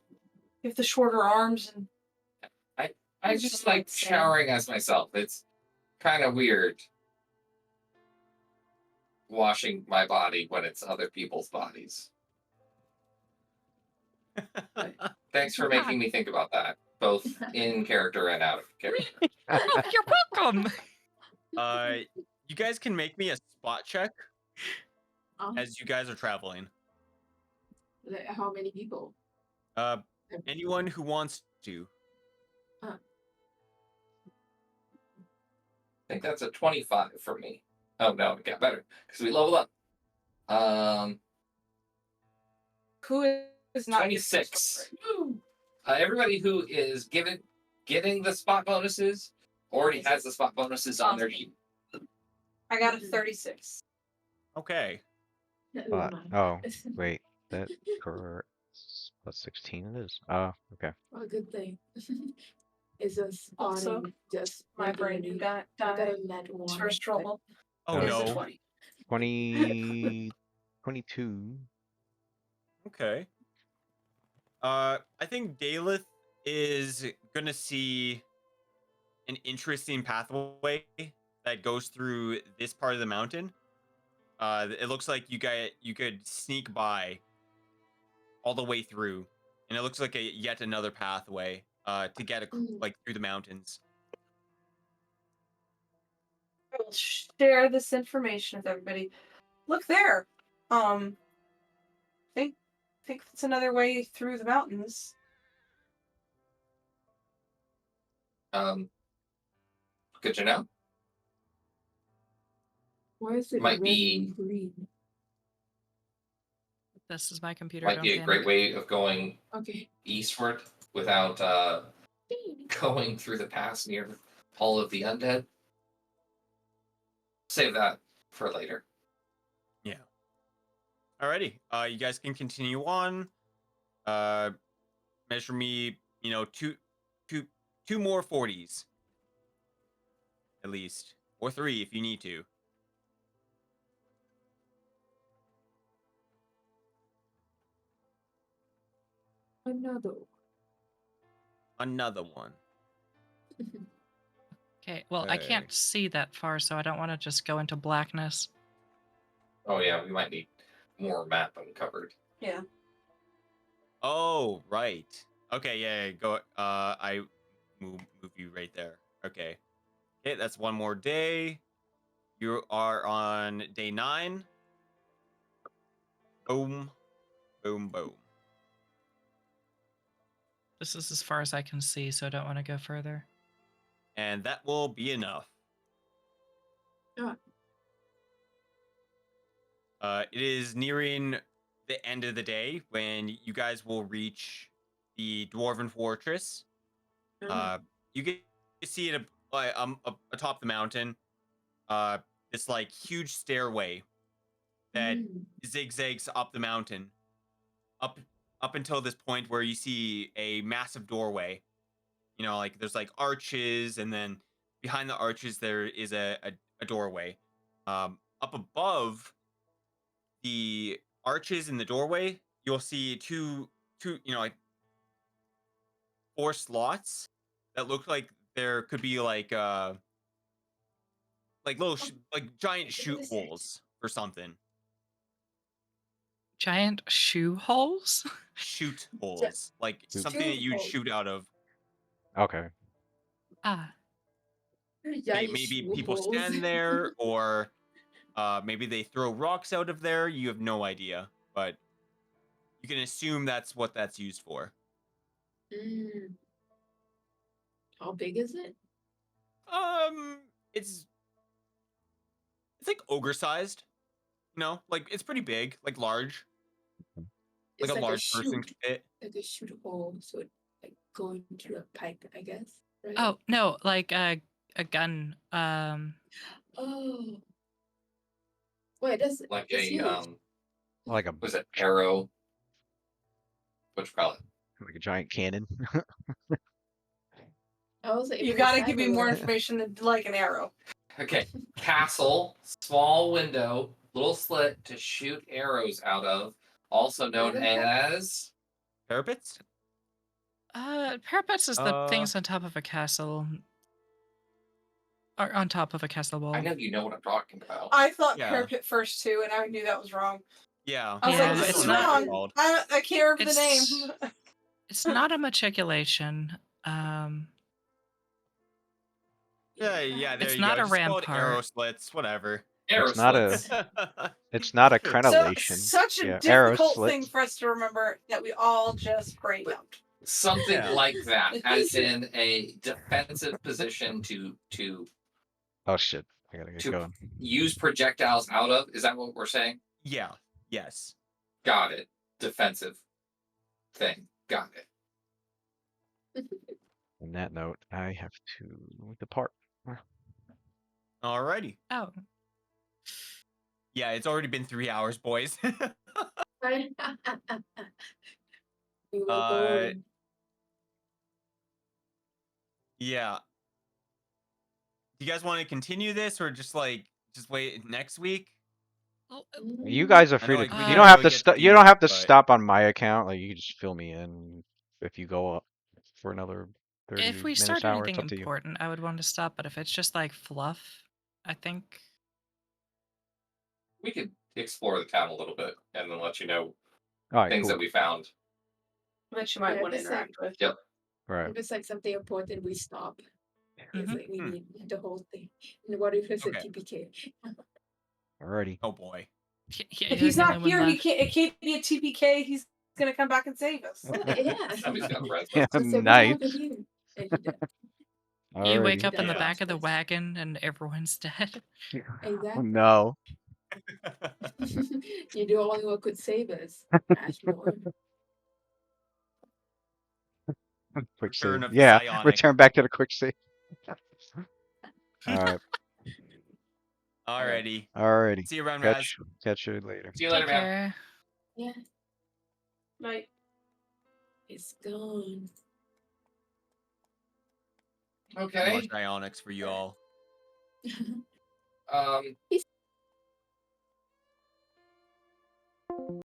shorter arms and I just like showering as myself. It's kind of weird washing my body when it's other people's bodies. Thanks for making me think about that, both in character and out of character. Oh, you're welcome. You guys can make me a spot check Um, as you guys are traveling. like, how many people? Anyone who wants to. I think that's a 25 for me. Oh no, it got better because we leveled up. who is not 26. Everybody who is getting the spot bonuses already has the spot bonuses on their sheet. I got a 36. Okay. Oh, wait. That correct. Plus 16 it is. Okay. A good thing. It's just Also, spawning just My brain regularly. got I got died. a net one. First roll Oh is no. a no. 20. 22. Okay. I think Daleth is gonna see an interesting pathway that goes through this part of the mountain. It looks like you could sneak by all the way through, and it looks like yet another pathway to get like through the mountains. I will share this information with everybody. Look there. Think it's another way through the mountains. Good to know. Why is it Might red be- and green? This is my computer. Might don't be a panic. great way of going Okay. eastward without going through the pass near Hall of the Undead. Save that for later. Yeah. Alrighty. You guys can continue on. Measure me, two more 40s. At least. Or 3 if you need to. Another one. Okay, well, I Okay. can't see that far, so I don't want to just go into blackness. Oh yeah, we might need more map uncovered. Yeah. Oh, right. Okay, yeah, go. I move you right there. Okay. Okay, that's one more day. You are on day 9. Boom. Boom, boom. This is as far as I can see, so I don't want to go further. And that will be enough. Yeah. It is nearing the end of the day when you guys will reach the Dwarven Fortress. You can see it atop the mountain. This like huge stairway that zigzags up the mountain, up until this point where you see a massive doorway. Like there's like arches, and then behind the arches there is a doorway. Up above the arches in the doorway, you'll see two like 4 slots that look like there could be like little like giant shoot holes or something. Giant shoe holes? Shoot holes, like something that you'd shoot out of. Okay. Ah, Maybe people stand there, or maybe they throw rocks out of there. You have no idea, but you can assume that's what that's used for. How big is it? It's like ogre sized. Like it's pretty big, like large, It's like a large person shoot, could fit. like a shoot hole, so it like go into a pipe, I guess. Right? oh no, like a gun. Oh. Wait, that's Like it's a huge. Like a was it arrow? What you call it? like a giant cannon. I was like, You if gotta it's give me more like information than like an arrow. Okay, castle, small window, little slit to shoot arrows out of, also known What is that? as Parapets? Parapets is the things on top of a castle. Or on top of a castle wall. I know you know what I'm talking about. I thought Yeah. parapet first too, and I knew that was wrong. Yeah. I was Yeah, like, this it's is not- wrong. I can't remember the It's- name. It's not a matriculation. Yeah. There It's you not go. a Just call it arrow rampart. slits, whatever. Arrow It's not a- slits. It's not a Sure. crenellation. Such a Yeah, arrow difficult thing slits. for us to remember that we all just brain dumped. Something Yeah. like that, as in a defensive position to Oh shit! I gotta get To- going. use projectiles out of. Is that what we're saying? Yeah. Yes. Got it. Defensive thing. Got it. On that note, I have to depart. Alrighty. Oh, Yeah, it's already been 3 hours, boys. we will Uh, go. Yeah. Do you guys want to continue this, or just wait next week? well, You guys are I free know, to. like, we You didn't don't have really to. get to You do don't it, have to but- stop on my account. Like you can just fill me in if you go up for another 30 if we minutes, start hour. It's anything up to you. important, I would want to stop. But if it's just like fluff, I think. We could explore the town a little bit and then let you know All right, things cool. that we found. That you might Yeah, want to just like- interact with. Yep. Right. If it's like something important, we stop. It's Mhm. like we Hmm. need the whole thing. And what if it's Okay. a TPK? Alrighty. Oh boy. Yeah, If you're he's the not only one here, he left. can't. It can't be a TPK. He's gonna come back and save us. Oh, yeah. Somebody's got friends. Yeah, So we nice. have him. And he does. You wake Alrighty. up in the Yeah. back of the wagon and everyone's dead. Oh, Exactly. no. You're the only one who could save us. Ashmore. Quick Return save. of the Yeah. Psionic. Return back to the quick save. All right. Alrighty. Alrighty. See you around, Raz. Catch you later. See you later, Take man. care. Yeah, Like, it's gone. Okay. Much Ionics for you all. Um, He's